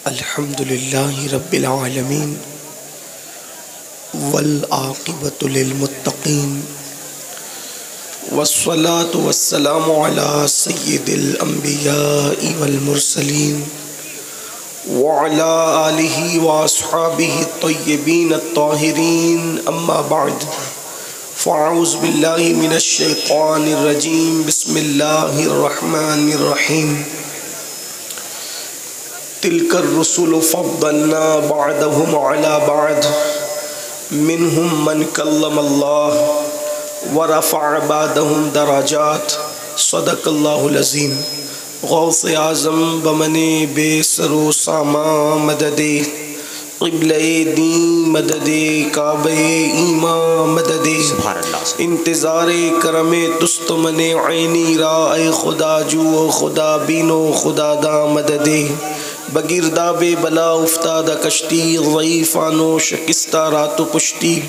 الحمد للہ رب العالمین والعاقبۃ للمتقین والصلاة والسلام علی سید الانبیاء والمرسلین وعلی آلہ واصحابہ الطیبین الطاہرین اما بعد فاعوذ باللہ من الشیطان الرجیم بسم اللہ الرحمن الرحیم تلک الرسل فضلنا بعضهم على بعض منهم من کلم اللہ ورفع بعضهم درجات صدق اللہ العظیم غوث اعظم بمن بے سر و ساما مدد قبلہ دین مدد کعبہ ایمان مدد انتظار کرم تست من عینی را اے خدا جو خدا بینو خدا دا مدد بگرداب بلا افتادہ کشتی ضعیفانو شکستہ رات و پشتی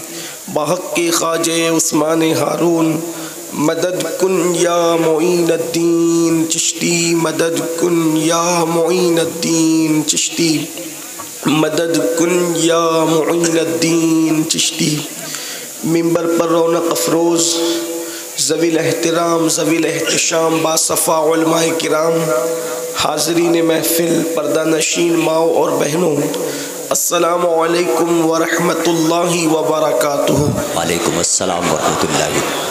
بحق کے خواجہ عثمان ہارون مدد کن یا معین الدین چشتی مدد کن یا معین الدین چشتی مدد کن یا معین الدین چشتی منبر پر رونق افروز ذوی الاحترام ذوی الاحتشام باصفا علماء کرام حاضرین محفل پردہ نشین ماؤں اور بہنوں السلام علیکم ورحمۃ اللہ وبرکاتہ۔ وعلیکم السلام ورحمۃ اللہ۔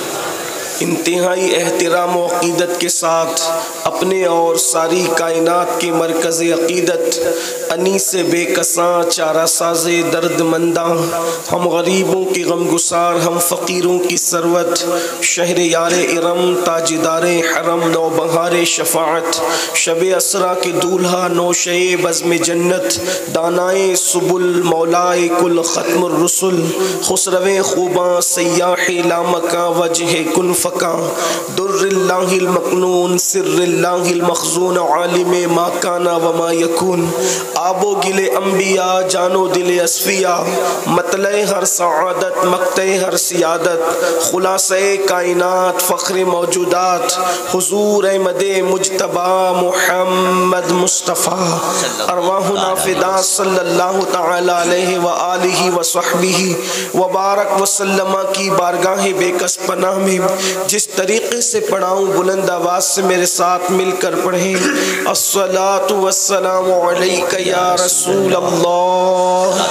انتہائی احترام و عقیدت کے ساتھ اپنے اور ساری کائنات کے مرکز عقیدت انیس بے کساں چارہ ساز درد منداں ہم غریبوں کی غم گسار ہم فقیروں کی ثروت شہر یار ارم تاجدار حرم نو بہار شفاعت شب اسرا کے دولہا نوشے بزم جنت دانائے سبل مولائے کل ختم الرسل خسرو خوباں سیاح لامکاں وجہ کن در اللہ المکنون سر اللہ المخزون عالم ما کانا وما یکون آب و گل انبیاء جان و دل اصفیاء مطلع ہر سعادت مقطع ہر سیادت خلاصہ کائنات فخر موجودات حضور احمد مجتبی محمد مصطفیٰ ارواحنا فدا صلی اللہ تعالی علیہ وآلہ وصحبہ وبارک وسلم کی بارگاہ بے کس پناہ میں جس طریقے سے پڑھاؤں بلند آواز سے میرے ساتھ مل کر پڑھیں الصلاۃ والسلام علیک یا رسول اللہ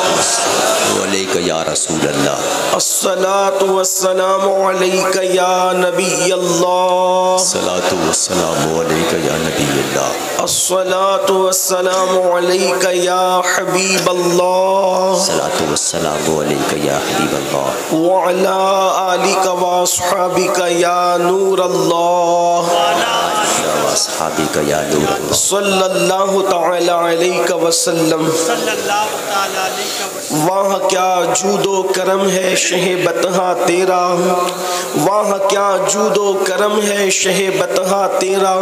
علیک یا رسول اللہ الصلاۃ والسلام علیک یا نبی اللہ الصلاۃ والسلام علیک یا نبی اللہ الصلاۃ والسلام علیک یا حبیب اللہ الصلاۃ والسلام علیک یا حبیب اللہ وعلی آلک واصحابک یا نور اللہ واصحابک یا نور اللہ صلی اللہ تعالی علیہ وسلم وہاں کیا جود و کرم ہے شہ بتہا تیرا وہاں کیا جود و کرم ہے شہ بتہا تیرا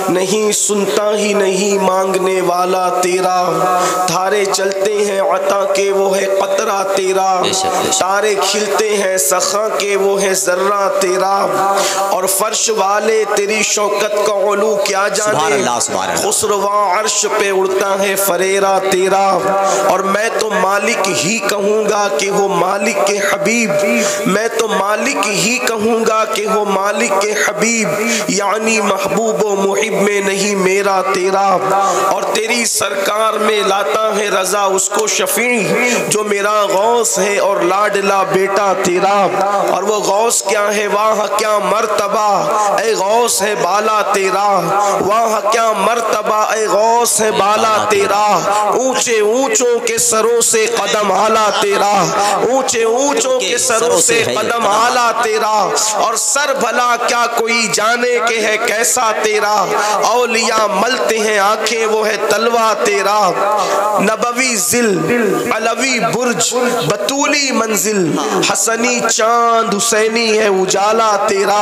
نہیں سنتا ہی نہیں مانگنے والا تیرا دھارے چلتے ہیں عطا کے وہ ہے قطرہ تیرا تارے کھلتے ہیں سخاں کے وہ ہے ذرہ تیرا اور فرش والے تیری شوکت کا علو کیا جانے خسروا عرش پہ اڑتا ہے فریرہ تیرا اور میں تو مالک ہی کہوں گا کہ وہ مالک کے حبیب میں تو مالک ہی کہوں گا کہ وہ مالک کے حبیب یعنی محبوب و محب میں نہیں میرا تیرا اور تیری سرکار میں لاتا ہے رضا اس کو شفیع جو میرا غوث ہے اور لاڈلا بیٹا تیرا اور وہ غوث کیا ہے وہاں کیا مرتبہ اے غوث ہے بالا تیرا وہاں کیا مرتبہ اے غوث ہے بالا تیرا اونچے اونچوں کے سروں سے قدم آلا تیرا اونچے اونچوں کے سروں سے قدم آلا تیرا اور سر بھلا کیا کوئی جانے کہ ہے کیسا تیرا اولیاء ملتے ہیں آنکھیں وہ ہے تلوہ تیرا نبوی ذل علوی برج بطولی منزل حسنی چاند حسینی ہے اجالا تیرا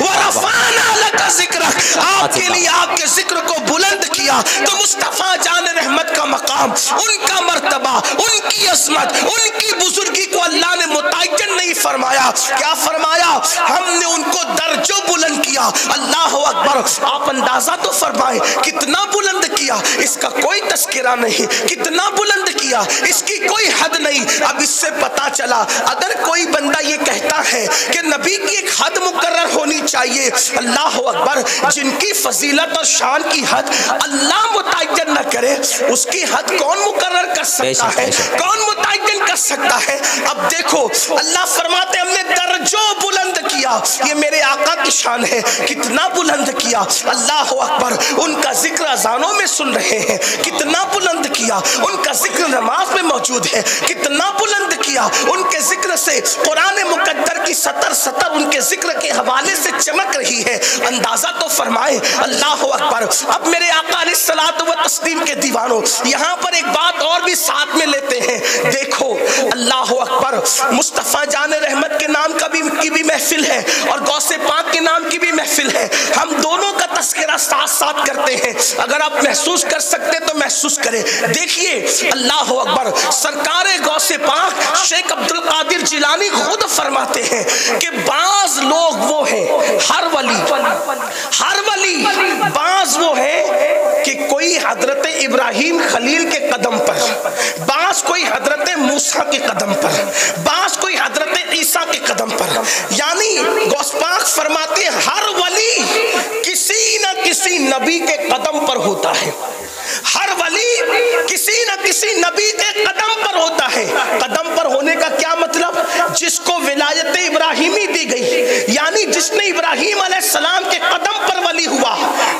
وَرَفَعْنَا لَكَ ذِكْرَكَ، آپ کے لیے آپ کے ذکر کو بلند کیا۔ تو مصطفیٰ جان رحمت کا مقام، ان کا مرتبہ، ان کی عظمت، ان کی بزرگی کو اللہ نے متعین نہیں فرمایا۔ کیا فرمایا؟ ہم نے ان کو درجوں بلند کیا۔ اللہ اکبر۔ آپ اندازہ تو فرمائیں کتنا بلند کیا، اس کا کوئی تذکرہ نہیں، کتنا بلند کیا، اس کی کوئی حد نہیں۔ اب اس سے پتا چلا اگر کوئی بندہ یہ کہتا ہے کہ نبی کی ایک حد مقرر ہونی چاہیے، اللہ اکبر، جن کی فضیلت اور شان کی حد اللہ متعین نہ کرے، اس کی حد کون مقرر کر سکتا ہے؟ کون متعین کر سکتا ہے؟ اب دیکھو اللہ فرماتے ہم نے درجوں بلند کیا۔ یہ میرے آقا کی شان ہے، کتنا بلند کیا۔ اللہ اکبر۔ ان کا ذکر اذانوں میں سن رہے ہیں، کتنا بلند کیا۔ ان کا ذکر نماز میں موجود ہے، کتنا بلند کیا۔ ان کے ذکر سے قرآن مقدر کی سطر سطر ان کے ذکر کے حوالے سے چمک رہی ہے۔ اندازہ تو فرمائے۔ اللہ اکبر۔ اب میرے آقا علیہ الصلوۃ والتسلیم کے دیوانوں، یہاں پر ایک بات اور بھی ساتھ میں لیتے ہیں۔ دیکھو اللہ اکبر، مصطفیٰ جان رحمت کے نام کی بھی محفل ہے اور غوث پاک کے نام کی بھی محفل ہے۔ ہم دونوں کا تذکرہ ساتھ ساتھ کرتے ہیں۔ اگر آپ محسوس کر سکتے تو محسوس کریں۔ دیکھیے اللہ اکبر، سرکار غوث پاک شیخ عبد القادر جیلانی خود فرماتے ہیں کہ بعض لوگ وہ ہیں، ہر ولی بعض وہ ہیں کہ کوئی حضرت ابراہیم خلیل کے قدم پر، بعض کوئی حضرت موسیٰ کے قدم پر، بعض کوئی حضرت عیسیٰ کے قدم پر۔ یعنی غوث پاک فرماتے ہیں ہر ولی کسی نہ کسی نبی کے قدم پر ہوتا ہے، ہر ولی کسی نہ کسی نبی کے قدم پر ہوتا ہے۔ قدم پر ہونے کا کیا مطلب؟ جس کو ولایت ابراہیمی دی گئی، یعنی جس نے ابراہیم علیہ السلام کے قدم پر ولی ہوا،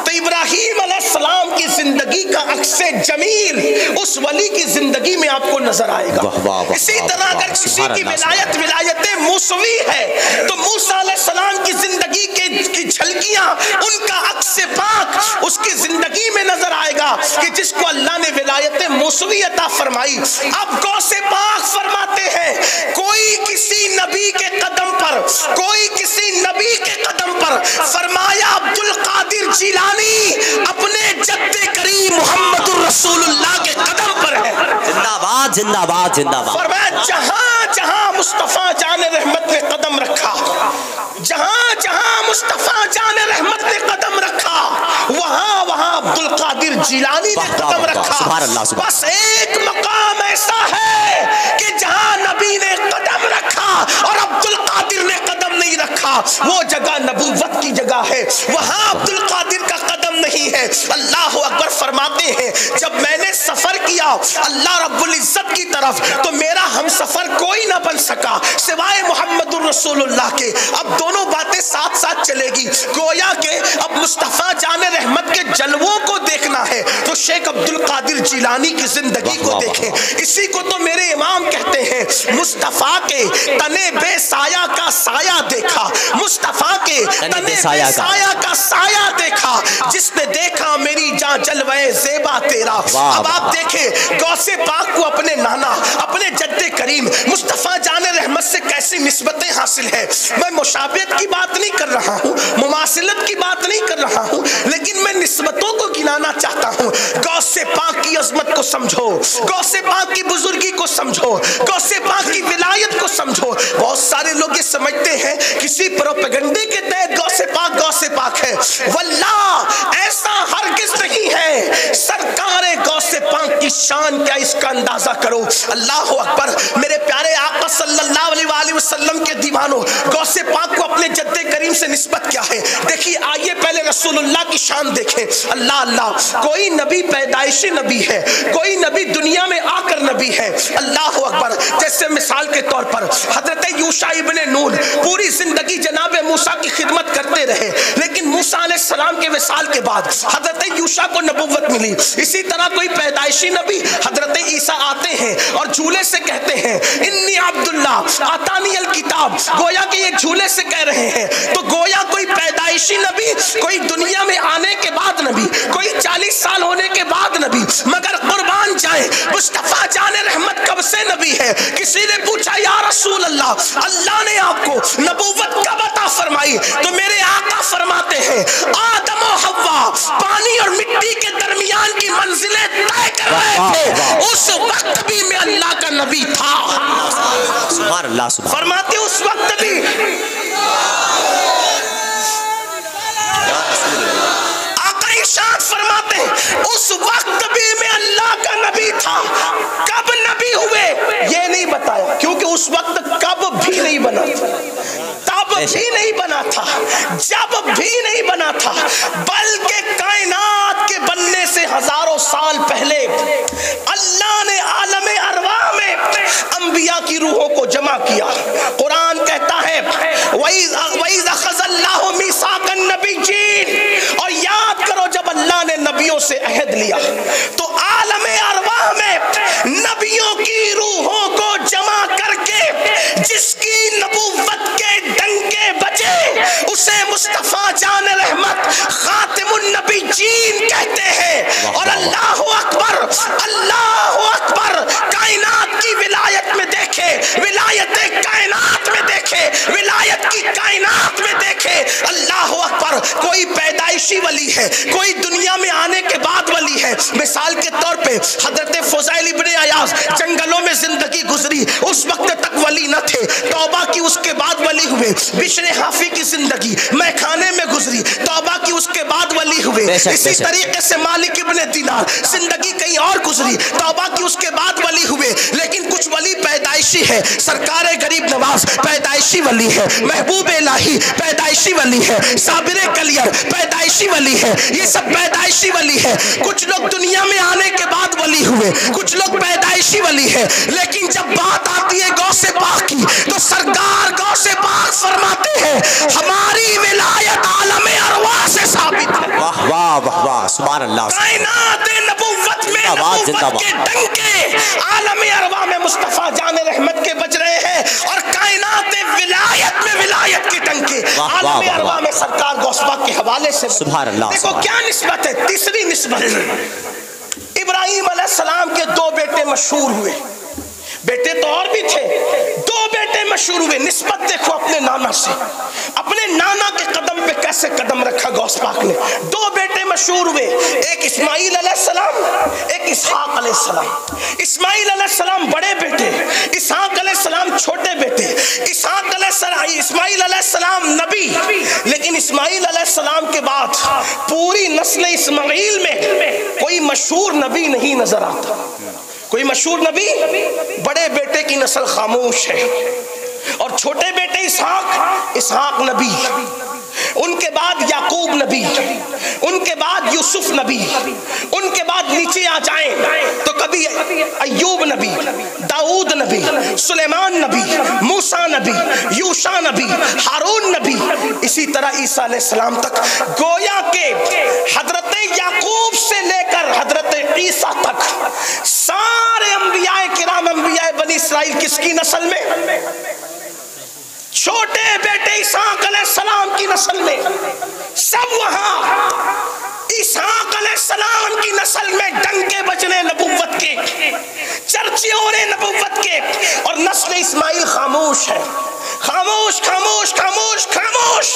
تو ابراہیم علیہ السلام کی زندگی کا عکس جمیل اس ولی کی زندگی میں آپ کو نظر آئے گا۔ اسی طرح اگر کسی کی ولایت موسوی ہے تو موسیٰ علیہ السلام کی زندگی کی جھلکیاں، ان کا عکس پاک اس کی زندگی میں نظر آئے گا کہ جس کو اللہ نے ولایت موسوی عطا فرمائی۔ اب غوث پاک فرماتے ہیں کوئی کسی نبی کے قدم پر، کوئی کسی نبی کے قدم پر، فرمایا عبد القادر جیلانی اپنے جد کریم محمد الرسول اللہ کے قدم پر ہے۔ زندہ باد زندہ باد زندہ باد۔ فرمایا جہاں جہاں مصطفیٰ جان رحمت نے قدم رکھا، جہاں جہاں مصطفیٰ جان رحمت نے قدم رکھا، وہاں وہاں عبد القادر جیلانی نے قدم رکھا۔ بس ایک مقام ایسا ہے کہ جہاں نبی نے قدم رکھا اور عبد القادر نے قدم نہیں رکھا، وہ جگہ نبوت کی جگہ ہے، وہاں عبد القادر کا قدم نہیں ہے۔ اللہ اکبر۔ فرماتے ہیں جب میں نے سفر کیا اللہ رب العزت کی طرف تو میرا ہم سفر کوئی نہ بن سکا سوائے محمد الرسول اللہ کے۔ اب دونوں باتیں ساتھ ساتھ چلے گی، گویا کہ اب مصطفیٰ جان رحمت کے جلووں کو دیکھنا ہے تو شیخ عبد القادر جیلانی کی زندگی کو دیکھیں۔ اسی کو تو میرے امام کہتے ہیں مصطفیٰ کے تنے بے سایہ کا سایہ دیکھا، مصطفیٰ کے تنے بے سایہ کا سایہ دیکھا، جس نے دیکھا میری جان جلوے زیبا تیرا۔ اب آپ دیکھیں غوث پاک کو اپنے نانا، اپنے جد کریم مصطفیٰ جان رحمت سے کیسی نسبتیں حاصل ہیں۔ میں مشابہت کی بات نہیں کر رہا ہوں، مماثلت کی بات نہیں کر رہا ہوں، لیکن میں نسبتوں کو گنانا چاہتا ہوں۔ غوث پاک کی عظمت کو سمجھو، غوث پاک کی بزرگی کو سمجھو، غوث پاک کی ولایت کو سمجھو۔ بہت سارے لوگ یہ سمجھتے ہیں کسی پروپیگنڈے کے تحت غوث پاک ہے، واللہ ایسا ہرگز نہیں ہے۔ سرکار غوث پاک کی شان کیا، اس کا اندازہ کرو۔ اللہ اکبر۔ میرے پیارے آقا صلی اللہ علیہ وآلہ وسلم کے دیوانوں، غوث پاک کو اپنے جد کریم سے نسبت کیا ہے؟ دیکھیے آئیے پہلے رسول اللہ کی شان دیکھیں۔ اللہ اللہ، کوئی نبی پیدائشی نبی ہے، کوئی نبی دنیا میں آ کر نبی ہے۔ اللہ اکبر۔ جیسے مثال کے طور پر حضرت یوشع ابن نون پوری زندگی جناب موسیٰ کی خدمت کرتے رہے، لیکن موسیٰ علیہ السلام کے وصال کے بعد حضرت یوشع کو نبوت ملی۔ اسی طرح کوئی پیدائشی نبی حضرت عیسیٰ آتے ہیں اور جھولے سے کہتے ہیں انی عبداللہ آتانی الکتاب، گویا کہ یہ جھولے سے کہہ رہے ہیں۔ تو گویا کوئی پیدائشی نبی، کوئی دنیا میں آنے کے بعد نبی، کوئی 40 سال ہونے کے بعد نبی، مگر قربان جائیں مصطفیٰ جان رحمت کب سے نبی ہے؟ کسی نے پوچھا یا رسول اللہ، اللہ نے آپ کو نبوت کب عطا فرمائی تو میرے آقا فرماتے ہیں آدم و حوا پانی اور مٹی کے درمیان کی منزلیں طے کر رہے تھے، اس وقت بھی میں اللہ کا نبی تھا۔ سبحان اللہ، فرماتے اس وقت بھی آقا ارشاد فرماتے ہیں اس وقت بھی میں اللہ کا نبی تھا۔ کب نبی ہوئے یہ نہیں بتایا، کیونکہ اس وقت کب بھی نہیں بنا تھا، تب بھی نہیں بنا تھا، جب بھی نہیں بنا تھا، بلکہ کائنات کے بننے سے ہزاروں سال پہلے اللہ نے عالم ارواح میں انبیاء کی روحوں کو جمع کیا۔ قرآن کہتا ہے وَإِذْ أَخَذَ اللَّهُ مِيثَاقَ النَّبِيِّينَ، اور یاد کرو جب اللہ نے نبیوں سے عہد لیا تو عالم ارواح میں نبیوں کی روحوں کو جمع کر کے جس کی نبوت کے ڈنکے بجے اسے مصطفیٰ جان رحمت خاتم النبیین کہتے ہیں۔ اور اللہ اکبر، اللہ اکبر، کائنات کی ولایت میں دیکھے، ولایت کائنات میں دیکھے، ولایت کی کائنات میں دیکھے، اللہ اکبر، کوئی پیدائشی ولی ہے، کوئی دنیا میں آنے کے بعد ولی ہے۔ مثال کے طور پہ حضرت فضیل ابن عیاض جنگلوں میں زندگی گزری، اس وقت تک ولی نہ تھے، توبہ کی اس کے بعد ولی ہوئے۔ بشر حافی کی زندگی میخانے میں گزری، توبہ کی اس کے بعد ولی ہوئے۔ اسی طریقے سے مالک ابن دینار زندگی کہیں اور گزری، توبہ کی اس کے بعد ولی ہوئے۔ لیکن کچھ ولی پیدائشی ہے، سرکار غریب نواز پیدائشی ولی ہے، محبوب الہی پیدائشی ولی ہے، صابر کلیر پیدائشی ولی ہے، یہ سب پیدائشی ولی ہے۔ کچھ لوگ دنیا میں آنے کے بعد ولی ہوئے، کچھ لوگ پیدائشی ولی ہے۔ لیکن جب بات آتی ہے غوث پاک کی تو سرکار غوث پاک فرماتے ہیں ہماری ولایت عالم ارواح سے ثابت ہے۔ واہ واہ واہ واہ، سبحان اللہ، کائنات نبوت میں نبوت کے ڈنکے عالم ارواح میں مصطفیٰ جان رحمت کے بج رہے ہیں، اور کائنات ولایت میں ولایت کے ڈنکے عالم ارواح میں سرکار غوث پاک کے حوالے سے۔ سبحان اللہ، دیکھو کیا نسبت ہے، تیسری نسبت۔ ابراہیم علیہ السلام کے دو بیٹے مشہور ہوئے، بیٹے تو اور بھی تھے، دو بیٹے مشہور ہوئے۔ نسبت دیکھو اپنے نانا سے، اپنے نانا کے قدم پہ کیسے قدم رکھا غوث پاک نے۔ دو بیٹے مشہور ہوئے، ایک اسماعیل علیہ السلام، ایک اسحاق علیہ السلام۔ اسماعیل علیہ السلام بڑے بیٹے، اسحاق علیہ السلام چھوٹے بیٹے۔ اسماعیل علیہ السلام نبی، لیکن اسماعیل علیہ السلام کے بعد پوری نسل اسماعیل میں کوئی مشہور نبی نہیں نظر آتا، کوئی مشہور نبی۔ بڑے بیٹے کی نسل خاموش ہے، اور چھوٹے بیٹے اسحاق نبی، ان کے بعد یعقوب نبی، ان کے بعد یوسف نبی، ان کے بعد نیچے آ جائیں تو کبھی ایوب نبی، داؤد نبی، سلیمان نبی، موسیٰ نبی، یوشع نبی، ہارون نبی، اسی طرح عیسیٰ علیہ السلام تک۔ گویا کہ حضرت یعقوب سے لے کر حضرت عیسیٰ تک سارے انبیاء کرام، انبیاء بنی اسرائیل کس کی نسل میں؟ چھوٹے بیٹے اسحاق علیہ السلام کی نسل میں، سب وہاں اسحاق علیہ السلام کی نسل میں ڈنکے بجنے نبوت کے، چرچے ہو رہے نبوت کے، اور نسل اسماعیل خاموش ہے، خاموش خاموش خاموش خاموش،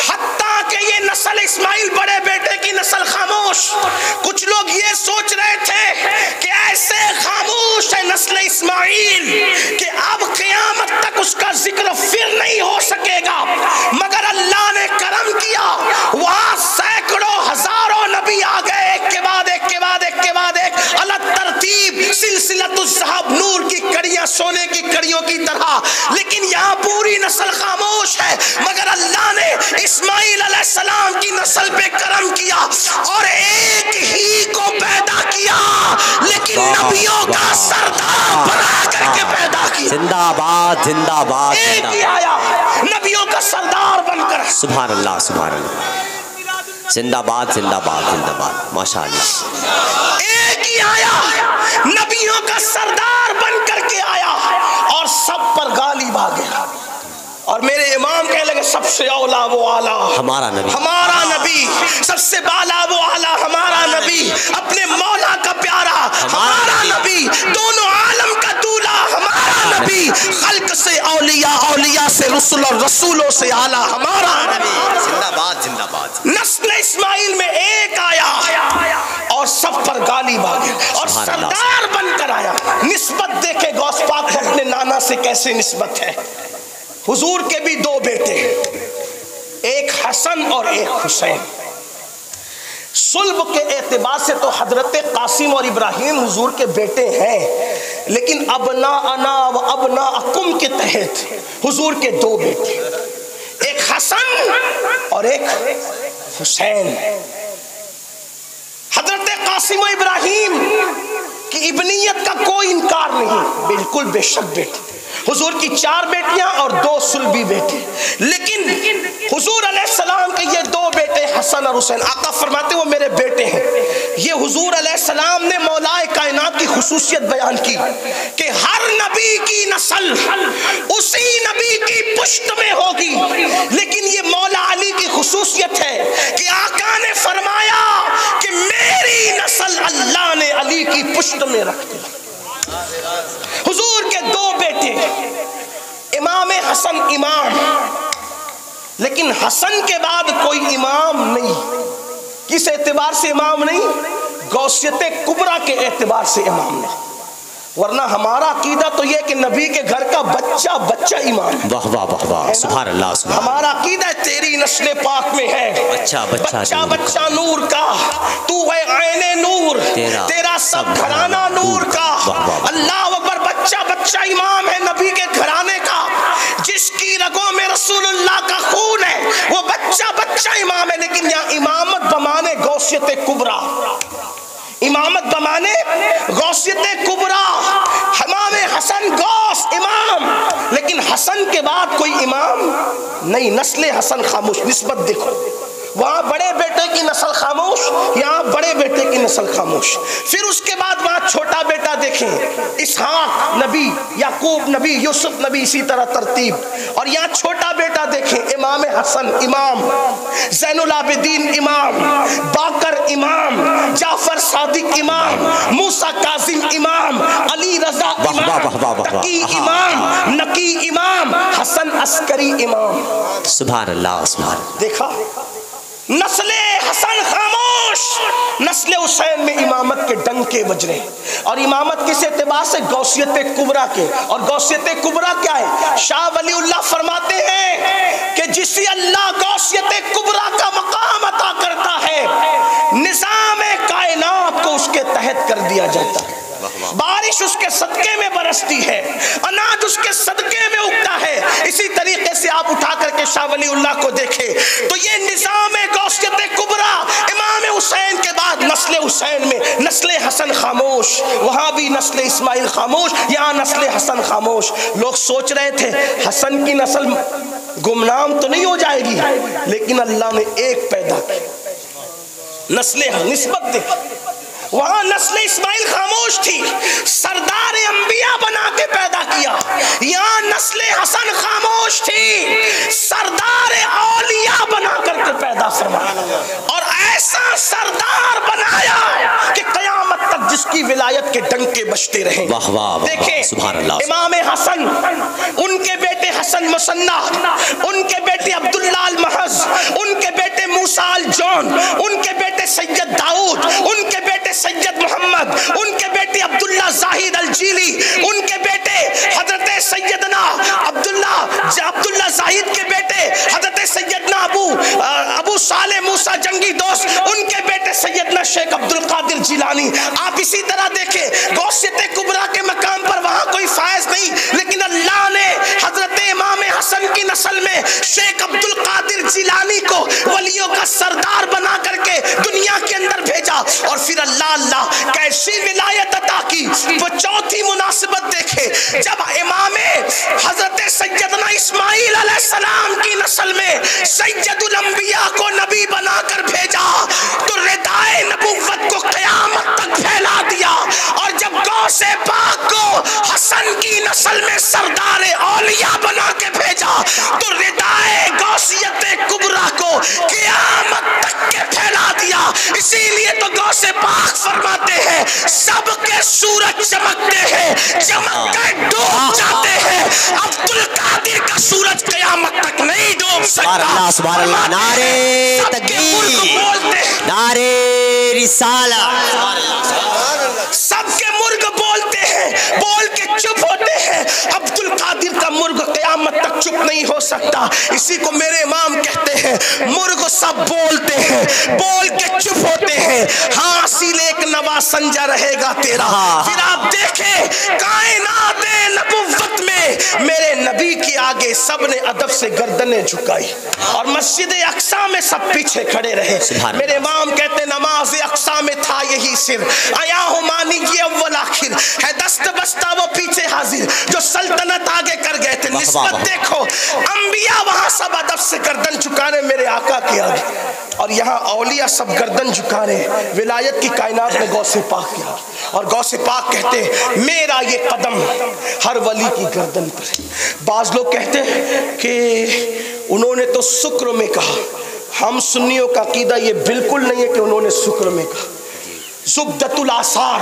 حتیٰ کہ یہ نسل اسماعیل بڑے بیٹے کی نسل خاموش۔ کچھ لوگ یہ سوچ رہے تھے کہ ایسے خاموش ہے نسل اسماعیل کہ اب قیامت تک اس کا ذکر پھر نہیں ہو سکے گا، مگر اللہ نے کرم کیا، وہاں سینکڑوں ہزاروں نبی آ گئے، ایک کے بعد ایک کے بعد ایک کے بعد ایک، الگ ترتیب، سلسلۃ الذہب، نور کی کڑیاں سونے کی کڑیوں کی طرح۔ لیکن یہاں پوری نسل خاموش ہے، مگر اللہ نے اسماعیل علیہ السلام کی نسل پہ کرم کیا، اور ایک ہی کو پیدا کیا، لیکن نبیوں کا سردار بنا کر کے پیدا کیا۔ زندہ باد، زندہ باد، ایک ہی آیا نبیوں کا سردار بن کر۔ سبحان اللہ، سبحان اللہ، زندہ باد، زندہ باد، زندہ باد، ماشاء اللہ۔ ایک ہی آیا نبیوں کا سردار بن کر کے آیا، اور سب پر غالب آ گیا۔ اور میرے امام کہنے لگے سب سے اولا وہ اعلیٰ ہمارا نبی، ہمارا نبی، سب سے بالا وہ اعلیٰ ہمارا نبی، اپنے مولا کا پیارا ہمارا نبی، دونوں عالم کا دولہا ہمارا نبی خلق سے اولیاء، اولیاء سے رسول اور رسولوں سے اعلیٰ ہمارا نبی۔ زندہ باد زندہ باد۔ نسل اسماعیل میں ایک آیا اور سب پر غالب آ گیا اور سردار بن کر آیا۔ نسبت دیکھے غوث پاک کو اپنے نانا سے کیسے نسبت ہے۔ حضور کے بھی دو بیٹے، ایک حسن اور ایک حسین۔ صلب کے اعتبار سے تو حضرت قاسم اور ابراہیم حضور کے بیٹے ہیں، لیکن ابناءنا و ابناءکم کے تحت حضور کے دو بیٹے، ایک حسن اور ایک حسین۔ حضرت قاسم و ابراہیم کی ابنیت کا کوئی انکار نہیں، بالکل بے شک بیٹے۔ حضور کی 4 بیٹیاں اور 2 صلبی بیٹے، لیکن حضور علیہ السلام کے یہ 2 بیٹے حسن اور حسین، آقا فرماتے وہ میرے بیٹے ہیں۔ یہ حضور علیہ السلام نے مولا کائنات کی خصوصیت بیان کی کہ ہر نبی کی نسل اسی نبی کی پشت میں ہوگی، لیکن یہ مولا علی کی خصوصیت ہے کہ آقا نے فرمایا کہ میری نسل اللہ نے علی کی پشت میں رکھ دی۔ حضور کے 2 بیٹے، امام حسن امام، لیکن حسن کے بعد کوئی امام نہیں۔ کس اعتبار سے امام نہیں؟ غوثیت کبریٰ کے اعتبار سے امام نہیں، ورنہ ہمارا عقیدہ تو یہ کہ نبی کے گھر کا بچہ بچہ امام ہے۔ واہ واہ واہ واہ، سبحان اللہ سبحان اللہ۔ ہمارا عقیدہ تیری نسل پاک میں ہے بچہ بچہ بچہ نور کا، تو ہے عین نور، تیرا سب گھرانہ نور کا۔ اللہ اکبر، بچہ بچہ امام ہے نبی کے گھرانے کا، جس کی رگوں میں رسول اللہ کا خون ہے وہ بچہ بچہ امام ہے۔ لیکن یہاں امامت بمانے غوثیت کبریٰ، امامت بمانے غوثیت کبریٰ، امام حسن غوث امام، لیکن حسن کے بعد کوئی امام نہیں۔ نسل حسن خاموش، نسبت دیکھو، وہاں بڑے بیٹے کی نسل خاموش، یہاں بڑے بیٹے کی نسل خاموش۔ پھر اس کے بعد وہاں چھوٹا بیٹا دیکھیں، اسحاق نبی، یعقوب نبی، یوسف نبی، اسی طرح ترتیب، اور یہاں چھوٹا بیٹا دیکھیں، امام حسن امام، زین العابدین امام، باقر امام، جعفر صادق امام، موسیٰ کاظم امام، علی رضا امام، تقی امام، نقی امام، حسن عسکری امام۔ سبحان اللہ سبحان اللہ۔ دیکھا، نسل حسن خاموش، نسل حسین میں امامت کے ڈنکے بج رہے ہیں، اور امامت کس اعتبار سے؟ غوثیت کبریٰ کے۔ اور غوثیت کبریٰ کیا ہے؟ شاہ ولی اللہ فرماتے ہیں کہ جسے اللہ غوثیت کبریٰ کا مقام عطا کرتا ہے، نظام کائنات کو اس کے تحت کر دیا جاتا ہے، بارش اس کے صدقے میں برستی ہے، اناج اس کے صدقے میں اگتا ہے۔ اسی طریقے سے آپ اٹھا کر کے شاہ ولی اللہ کو دیکھیں تو یہ نظام غوثیت کبریٰ، امام حسین کے بعد نسل حسین میں نسل حسن خاموش، وہاں بھی نسل اسماعیل خاموش، یہاں نسل حسن خاموش۔ لوگ سوچ رہے تھے حسن کی نسل گمنام تو نہیں ہو جائے گی، لیکن اللہ نے ایک پیدا کی، نسل نسبت دے۔ وہاں نسل اسماعیل خاموش تھی، سردار انبیاء بنا کے پیدا کیا۔ یہاں نسل حسن خاموش تھی، سردار اولیاء بنا کر کے پیدا فرمایا، اور ایسا سردار بنایا کہ قیامت تک جس کی ولایت کے ڈنکے بجتے رہیں۔ واہ واہ، دیکھیں سبحان اللہ۔ امام حسن، ان کے بیٹے حسن مصنع، ان کے بیٹے عبداللہ المحض، ان کے بیٹے موسیٰ الجون، ان کے بیٹے سید داؤد، ان کے بیٹے سید محمد، ان کے بیٹے عبداللہ زاہد الجیلی، ان کے بیٹے حضرت سیدنا عبداللہ زاہد کے بیٹے حضرت سیدنا ابو صالح موسیٰ جنگی دوست، ان کے بیٹے سیدنا شیخ عبدالقادر جیلانی۔ آپ اسی طرح دیکھیں غوثیت کبریٰ کے مقام پر وہاں کوئی فائز نہیں، لیکن اللہ نے حضرت امام حسن کی نسل میں شیخ عبدالقادر جیلانی کو ولیوں کا سردار بنا کر کے دنیا کے اندر بھیجا، اور پھر اللہ کیسی ولایت عطا کی۔ وہ چوتھی مناسبت دیکھے، جب امام حضرت سیدنا اسماعیل علیہ السلام کی نسل میں سید الانبیاء کو نبی بنا کر بھیجا تو ردائے نبوت کو قیامت تک پھیلا دیا، اور جب غوث پاک کو حسن کی نسل میں سردار اولیاء بنا کے بھیجا تو ردائے غوثیت کبریٰ کو قیامت تک کے پھیلا دیا۔ اسی لیے تو غوث پاک فرماتے ہیں سب کے سورج چمکتے ہیں، چمک کر ڈوب جاتے اللہ سبحان اللہ، نعرے تکبیر، نعرے رسالت، سب کے مرغ بولتے ہیں، بول کے چپ ہوتے ہیں، عبد القادر کا مرغ قیامت تک چپ نہیں ہو سکتا، اسی کو میرے امام کہتے ہیں مرغ سب بولتے ہیں، بول کے چپ ہوتے ہیں، ہاں اصیل ایک نوا سنجا رہے گا تیرا۔ پھر آپ دیکھیں کائنات نبوت میں میرے نبی کے آگے سب نے ادب سے گردنیں جھکائی اور مسجد اقصی میں سب پیچھے کھڑے رہے۔ میرے امام کہتے نماز اقصی میں تھا یہی سر، آیا ہو مانی یہ اول آخر ہے، دست بستہ وہ پیچھے حاضر، جو سلطنت آگے کر گئے تھے۔ نسبت دیکھو، انبیاء وہاں سب ادب سے گردن جھکانے میرے آقا کے آگے، اور یہاں اولیاء سب گردن جھکانے ولایت کی کائنات میں غوث پاک کیا، اور غوث پاک کہتے میرا یہ قدم ہر ولی کی گردن پر ہے۔ بعض لوگ کہتے ہیں کہ انہوں نے تو سکر میں کہا، ہم سنیوں کا عقیدہ یہ بالکل نہیں ہے کہ انہوں نے سکر میں کہا۔ زبدۃ الآثار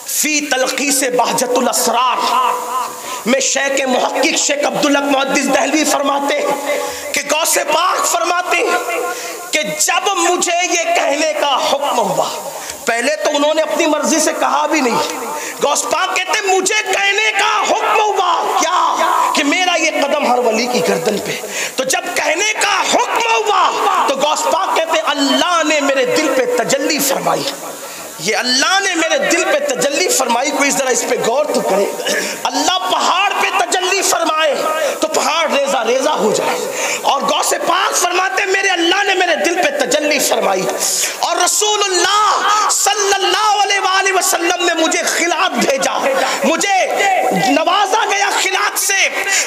فی تلخیص بہجۃ الاسرار میں شیخ محقق شیخ عبدالحق محدث دہلوی فرماتے ہیں کہ غوث پاک فرماتے ہیں کہ جب مجھے یہ کہنے کا حکم ہوا، پہلے تو انہوں نے اپنی مرضی سے کہا بھی نہیں، غوث پاک کہتے مجھے کہنے کا حکم ہوا کیا کہ میرا یہ قدم ہر ولی کی گردن پہ، تو جب کہنے کا حکم ہوا تو غوث پاک کہتے اللہ نے میرے دل پہ تجلی فرمائی، یہ اللہ نے میرے دل پہ تجلی فرمائی۔ کوئی ذرا اس پہ غور تو کرے، اللہ پہاڑ پہ تجلی فرمائے تو پہاڑ ریزہ ریزہ ہو جائے، اور غوث پاک فرماتے میرے اللہ نے میرے دل پہ تجلی فرمائی، اور رسول اللہ صلی اللہ علیہ وآلہ وسلم نے مجھے خلعت بھیجا، مجھے نوازا گیا خلعت سے،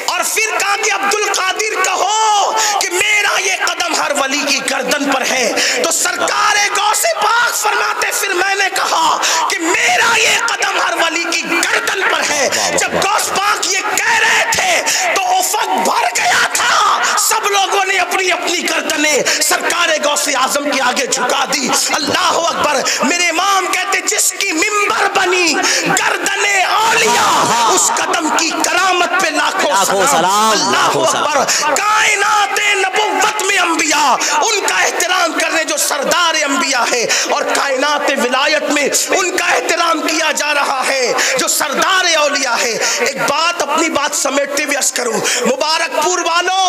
اور پھر کہا کہ عبد القادر کہو کہ میرا یہ قدم ہر ولی کی گردن پر ہے، تو سرکار غوث پاک فرماتے پھر میں نے کہا کہ میرا یہ قدم ہر ولی کی گردن پر ہے۔ جب غوث پاک یہ کہہ رہے تھے تو افق بھر گیا تھا، سب لوگوں نے اپنی اپنی گردنیں سرکار غوث اعظم کے آگے جھکا دی۔ اللہ اکبر۔ میرے امام کہتے جس کی منبر بنی گردن اولیاء، اس قدم کی کرامت پہ لاکھوں سلام۔ اللہ اکبر۔ کائنات نبوت میں انبیاء ان کا احترام کرنے جو سردار انبیاء ہے، اور کائنات ولایت میں ان کا احترام کیا جا رہا ہے جو سردار اولیاء ہے۔ ایک بات اپنی بات سمیٹتے ہوئے عرض کروں، مبارک پور والوں،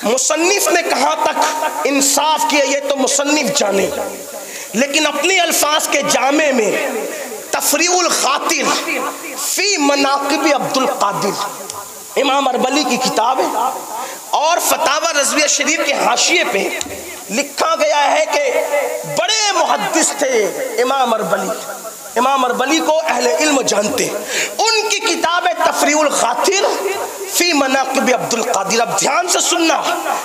مصنف نے کہاں تک انصاف کیا یہ تو مصنف جانے، لیکن اپنے الفاظ کے جامع میں تفریع الخاطر فی مناقب عبد القادر امام اربلی کی کتاب ہے، اور فتاوی رضویہ شریف کے حاشیے پہ لکھا گیا ہے کہ بڑے محدث تھے امام اربلی، امام اربلی کو اہل علم جانتے، ان کی کتاب ہے تفریع الخاطر فی مناقب عبد القادر۔ اب دھیان سے سننا،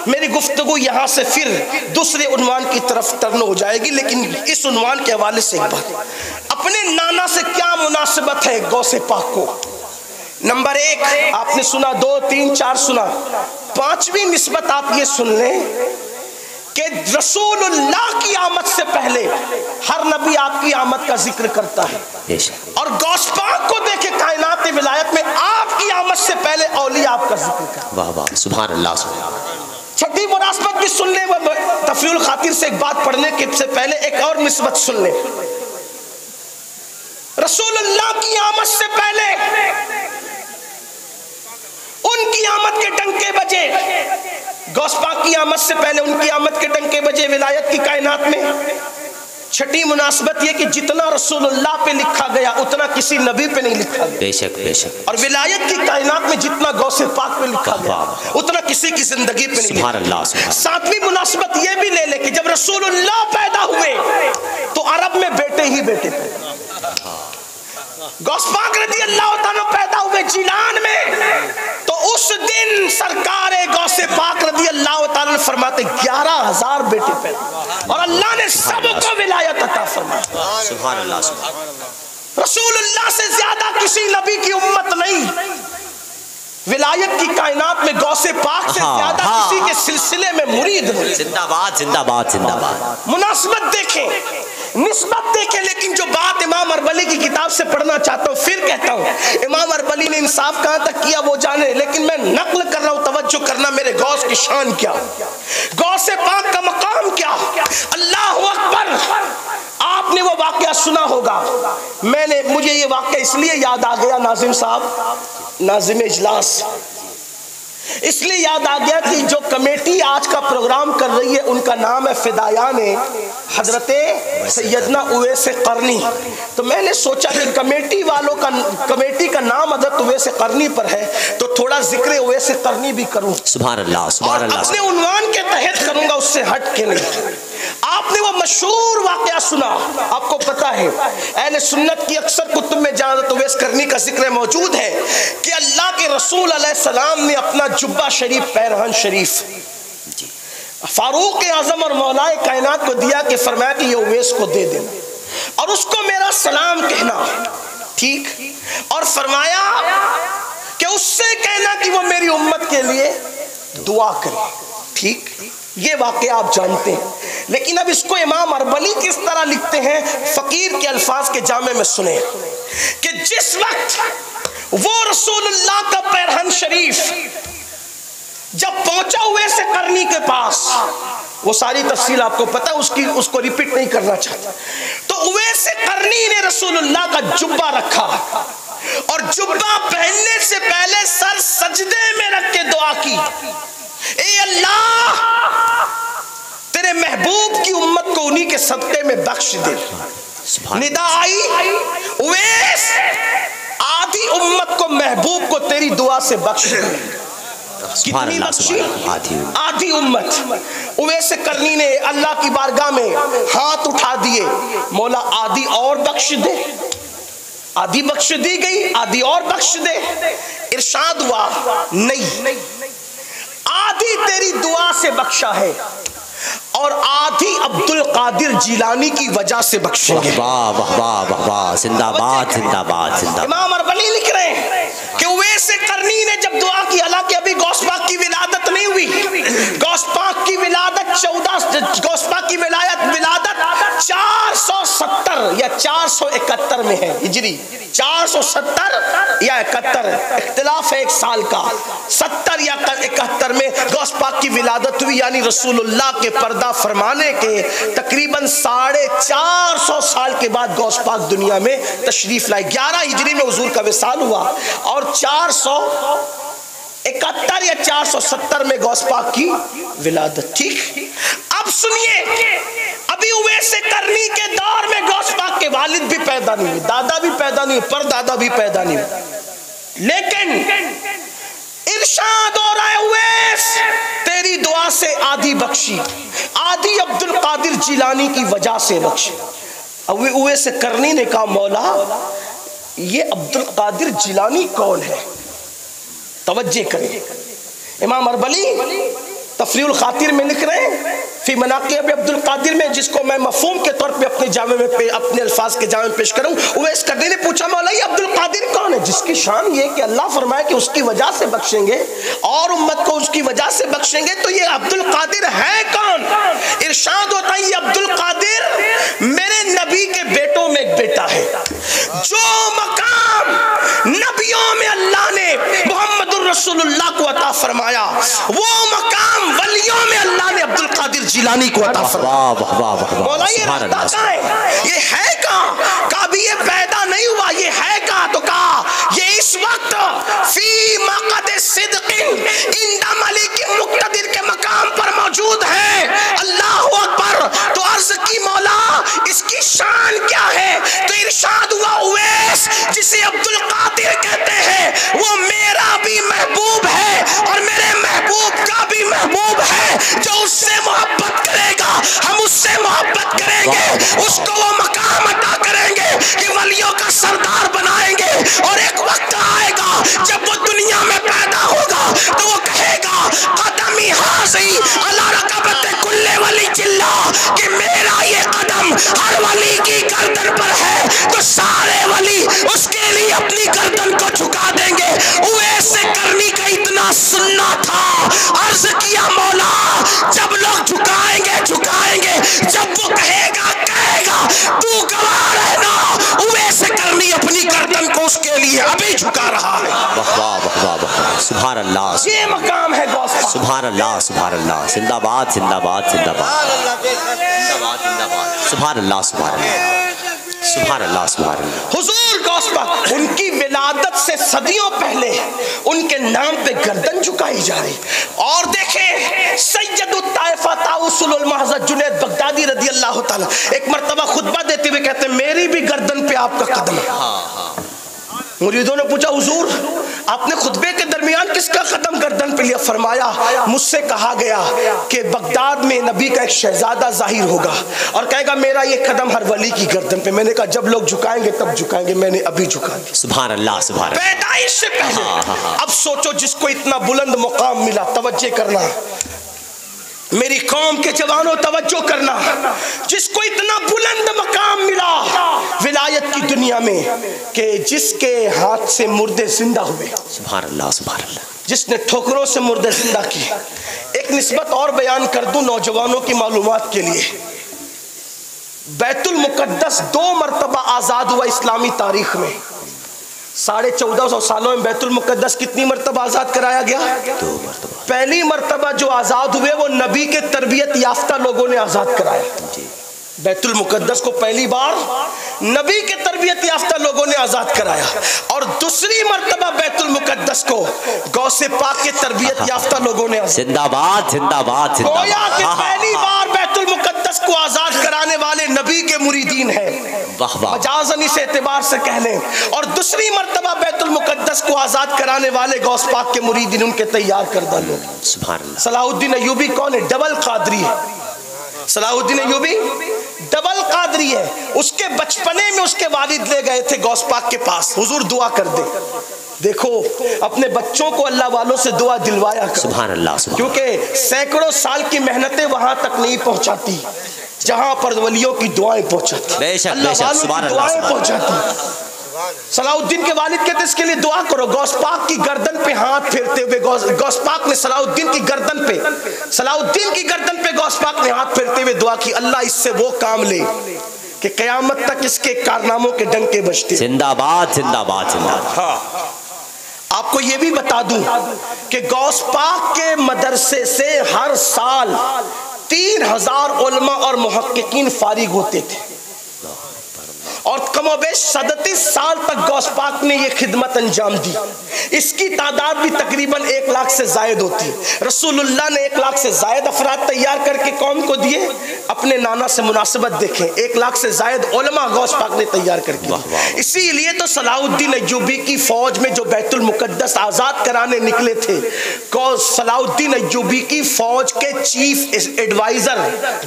میری گفتگو یہاں سے پھر دوسرے عنوان کی طرف ٹرن ہو جائے گی، لیکن اس عنوان کے حوالے سے ایک بات، اپنے نانا سے کیا مناسبت ہے غوث پاک کو؟ نمبر ایک آپ نے سنا، دو تین چار سنا، پانچویں نسبت آپ یہ سن لیں کہ رسول اللہ کی آمد سے پہلے ہر نبی آپ کی آمد کا ذکر کرتا ہے، اور غوث پاک کو دیکھے کائنات ولایت میں آپ کی آمد سے پہلے اولیاء آپ کا ذکر کرتا ہے۔ واہ واہ، سبحان اللہ سبحان اللہ۔ چھٹی مناسبت بھی سن لیں، تفریع الخاطر سے ایک بات پڑھنے سے پہلے ایک اور نسبت سن لیں، رسول اللہ کی آمد سے پہلے ان کی آمد کے ڈنکے بجے، غوث پاک کی آمد سے پہلے ان کی آمد کے ڈنکے بجے ولایت کی کائنات میں۔ چھٹی مناسبت یہ کہ جتنا رسول اللہ پہ لکھا گیا اتنا کسی نبی پہ نہیں لکھا گیا، بے شک بے شک، اور ولایت کی کائنات میں جتنا غوث پاک پہ لکھا گیا اتنا کسی کی زندگی پہ نہیں سبحان اللہ۔ ساتویں مناسبت یہ بھی لے لے کہ جب رسول اللہ پیدا ہوئے تو عرب میں بیٹے ہی بیٹے تھے، غوث پاک رضی اللہ تعالیٰ پیدا ہوئے جیلان میں، تو اس دن سرکار غوث پاک رضی اللہ تعالیٰ فرماتے 11,000 بیٹے پیدا، اور اللہ نے سب کو ولایت عطا فرمایا۔ سبحان اللہ سبحان اللہ۔ رسول اللہ سے زیادہ کسی نبی کی امت نہیں، ولایت کی کائنات میں غوث پاک سے زیادہ کسی کے سلسلے میں مرید نہیں۔ زندہ باد زندہ باد زندہ باد۔ مناسبت دیکھیں، نسبت دیکھیں، لیکن جو بات امام اربلی کی کتاب سے پڑھنا چاہتا ہوں، پھر کہتا ہوں امام اربلی نے انصاف کہاں تک کیا وہ جانے، لیکن میں نقل کر رہا ہوں، توجہ توجہ کرنا میرے غوث کی شان کیا، غوث پاک کا مقام کیا. اللہ اکبر. آپ نے وہ واقعہ سنا ہوگا. مجھے یہ واقعہ اس لیے یاد آ گیا ناظم صاحب، ناظم اجلاس، اس لیے یاد آ گیا کہ جو کمیٹی آج کا پروگرام کر رہی ہے ان کا نام ہے فدایان حضرت سیدنا اویس قرنی. تو میں نے سوچا کہ کمیٹی کا نام حضرت اویس قرنی پر ہے تو تھوڑا ذکر اویس قرنی بھی کروں. سبحان اللہ سبحان اللہ. اپنے عنوان کے تحت کروں گا، اس سے ہٹ کے نہیں. آپ نے وہ مشہور واقعہ سنا، آپ کو پتا ہے اہل سنت کی اکثر کتب میں جہاں حضرت اویس قرنی کا ذکر موجود ہے کہ اللہ کے رسول علیہ السلام نے اپنا جبہ شریف، پیرہن شریف فاروق اعظم اور مولا کائنات کو دیا کہ فرمایا کہ یہ اویس کو دے دینا اور اس کو میرا سلام کہنا، ٹھیک، اور فرمایا کہ اس سے کہنا کہ وہ میری امت کے لیے دعا کرے، ٹھیک. یہ واقعہ آپ جانتے ہیں، لیکن اب اس کو امام اربلی کس طرح لکھتے ہیں فقیر کے الفاظ کے جامع میں سنیں کہ جس وقت وہ رسول اللہ کا پیرہن شریف جب پہنچا اویس قرنی کے پاس، وہ ساری تفصیل آپ کو پتا ہے، اس کو ریپیٹ نہیں کرنا چاہتا، تو اویس قرنی نے رسول اللہ کا جبہ رکھا اور جبہ پہننے سے پہلے سر سجدے میں رکھ کے دعا کی، اے اللہ تیرے محبوب کی امت کو انہی کے صدقے میں بخش دے. ندا آئی اویس آدھی امت کو محبوب کو تیری دعا سے بخش دے. کتنی بخشی؟ آدھی امت. اویس قرنی نے اللہ کی بارگاہ میں ہاتھ اٹھا دیے، مولا آدھی اور بخش دے. آدھی بخش دی گئی، آدھی اور بخش دے. ارشاد ہوا نہیں، آدھی تیری دعا سے بخشا ہے اور آدھی عبد القادر جیلانی کی وجہ سے بخشیں گے. واہ واہ واہ واہ، زندہ باد زندہ باد زندہ. امام اربلی لکھ رہے ہیں کہ اویس قرنی نے جب دعا کی، حالانکہ ابھی غوث پاک کی ولادت نہیں ہوئی، غوث پاک کی ولادت غوث پاک کی ولادت 470 یا 471 میں ہے ہجری، 470 یا 71، اختلاف ہے ایک سال کا. 70 یا 71 میں غوث پاک کی ولادت ہوئی، یعنی رسول اللہ کے پردہ فرمانے کے تقریباً 450 سال کے بعد غوث پاک دنیا میں تشریف لائے. 11 ہجری میں حضور کا وصال ہوا اور 471 یا 470 میں غوث پاک کی ولادت. ٹھیک، اب سنیے، ابھی اویس قرنی کے دور میں غوث پاک کے والد بھی پیدا نہیں ہوئے، دادا بھی پیدا نہیں ہوئے، پردادا بھی پیدا نہیں ہوئے، لیکن ارشاد ہو رہا ہے اویس تیری دعا سے آدھی بخشی، آدھی عبد القادر جیلانی کی وجہ سے بخشی. اویس قرنی نے کہا مولا یہ عبد القادر جیلانی کون ہے؟ توجہ کریں، امام اربلی تفریح الخاطر میں لکھ رہے ہیں فی مناقب عبد القادر میں، جس کو میں مفہوم کے طور پہ اپنے جامع میں اپنے الفاظ کے جامع میں پیش کروں. اویس قرنی نے پوچھا مولا یہ عبد القادر کون ہے جس کی شان یہ کہ اللہ فرمائے کہ اس کی وجہ سے بخشیں گے اور امت کو اس کی وجہ سے بخشیں گے، تو یہ عبد القادر ہے کون؟ ارشاد ہوتا ہے یہ عبد القادر میرے نبی کے بیٹوں میں ایک بیٹا ہے. جو مقام نبیوں میں اللہ نے محمد الرسول اللہ کو عطا فرمایا، وہ مقام ولیوں میں اللہ نے عبد القادر جیلانی کو عطا فرمایا. مولا یہ رہتا کہاں ہے؟ یہ ہے کہاں؟ کہا بھی یہ پیدا نہیں ہوا، یہ ہے کہاں؟ تو کہا یہ اس وقت فی مقعد صدق عند ملک مقتدر کے مقام پر موجود ہے. اللہ اکبر. تو عرض کی مولا اس کی شان کیا ہے؟ تو ارشاد ہوا اویس جسے عبد القادر کہتے ہیں وہ میرا بھی محبوب ہے اور میرے محبوب کا بھی محبوب ہے. جو اس سے محبت کرے گا ہم اس سے محبت کریں گے، اس کو وہ مقام عطا کریں گے کہ ولیوں کا سردار بنائیں گے. اور ایک وقت آئے گا جب وہ دنیا میں پیدا ہوگا تو وہ کہے گا قدمی حاضی علی رقبت کل ولی جلہ، کہ میرا یہ قدم ہر ولی کی گردن پر ہے تو سارے ولی اس کے لیے اپنی گردن کو جھکا دیں گے. اویس قرنی کا اتنا سننا تھا، عرض کیا مولا جب لوگ جھکائیں گے جب وہ کہے گا تو گواہ رہنا. اویس قرنی اپنی گردن کو اس کے لیے ابھی جھکا رہا ہے. سبحان اللہ، یہ مقام ہے غوث پاک۔ سبحان اللہ، سبحان اللہ، زندہ باد، زندہ باد، زندہ باد، زندہ باد، زندہ باد، سبحان اللہ، سبحان اللہ، سبحان اللہ، سبحان اللہ۔ حضور غوث پاک ان کی ولادت سے صدیوں پہلے ان کے نام پہ گردن جھکائی جا رہی، اور دیکھیں سید الطائفہ طاؤس العلماء حضرت جنید بغدادی رضی اللہ تعالیٰ ایک مرتبہ خطبہ دیتے ہوئے کہتے ہیں میری بھی گردن پہ آپ کا قدم ہے۔ مریدوں نے پوچھا حضور آپ نے خطبے کے درمیان کس کا قدم گردن پہ لیا؟ فرمایا مجھ سے کہا گیا کہ بغداد میں نبی کا ایک شہزادہ ظاہر ہوگا اور کہے گا میرا یہ قدم ہر ولی کی گردن پہ۔ میں نے کہا جب لوگ جھکائیں گے تب جھکائیں گے، میں نے ابھی جھکا دیا، سبحان اللہ، سبحان اللہ، پیدائش سے پہلے۔ اب سوچو جس کو اتنا بلند مقام ملا، توجہ کرنا میری قوم کے جوانوں، توجہ کرنا، جس کو اتنا بلند مقام ملا ولایت کی دنیا میں کہ جس کے ہاتھ سے مردے زندہ ہوئے، سبحان اللہ، سبحان اللہ، جس نے ٹھوکروں سے مردے زندہ کی۔ ایک نسبت اور بیان کر دوں نوجوانوں کی معلومات کے لیے، بیت المقدس 2 مرتبہ آزاد ہوا اسلامی تاریخ میں۔ 1450 سالوں میں بیت المقدس کتنی مرتبہ آزاد کرایا گیا؟ 2 مرتبہ۔ پہلی مرتبہ جو آزاد ہوئے وہ نبی کے تربیت یافتہ لوگوں نے آزاد کرایا۔ بیت المقدس کو پہلی بار نبی کے تربیت یافتہ لوگوں نے آزاد کرایا، اور دوسری مرتبہ بیت المقدس کو غوث پاک کے تربیت یافتہ لوگوں نے آزاد۔ زندہ باد، زندہ باد، زندہ گویا کہ باد، پہلی بار بیت المقدس کو آزاد کرانے والے نبی کے مریدین ہیں، واہ واہ، مجازاً اس اعتبار سے کہہ لیں، اور دوسری مرتبہ بیت المقدس کو آزاد کرانے والے غوث پاک کے مریدین ان کے تیار کردہ لوگ۔ سبحان اللہ۔ صلاح الدین ایوبی کون ہے؟ ڈبل قادری ہے۔ صلاح الدین ایوبی ڈبل قادری ہے۔ اس کے بچپنے میں اس کے والد لے گئے تھے غوث پاک کے پاس، حضور دعا کر دے۔ دیکھو اپنے بچوں کو اللہ والوں سے دعا دلوایا کر، سبحان اللہ، سبحان اللہ، کیونکہ سینکڑوں سال کی محنتیں وہاں تک نہیں پہنچاتی جہاں پر ولیوں کی دعائیں پہنچاتی، بے شک، اللہ بے شک، والوں سبحان کی اللہ، دعائیں سبحان اللہ۔ پہنچاتی۔ صلاح الدین کے والد کہتے اس کے لیے دعا کرو، غوث پاک کی گردن پہ ہاتھ پھیرتے ہوئے غوث پاک نے صلاح الدین کی گردن پہ غوث پاک نے ہاتھ پھیرتے ہوئے دعا کی، اللہ اس سے وہ کام لے کہ قیامت تک اس کے کارناموں کے ڈنکے بجتے۔ زندہ باد، زندہ باد، زندہ باد۔ ہاں، آپ کو یہ بھی بتا دوں کہ غوث پاک کے مدرسے سے ہر سال 3000 علماء اور محققین فارغ ہوتے تھے، اور کم و بیش 37 سال تک غوث پاک نے یہ خدمت انجام دی۔ اس کی تعداد بھی تقریباً 1 لاکھ سے زائد ہوتی ہے۔ رسول اللہ نے 1 لاکھ سے زائد افراد تیار کر کے قوم کو دیے، اپنے نانا سے مناسبت دیکھیں، 1 لاکھ سے زائد علماء غوث پاک نے تیار کر کے۔ اسی لیے تو صلاح الدین ایوبی کی فوج میں جو بیت المقدس آزاد کرانے نکلے تھے، صلاح الدین ایوبی کی فوج کے چیف ایڈوائزر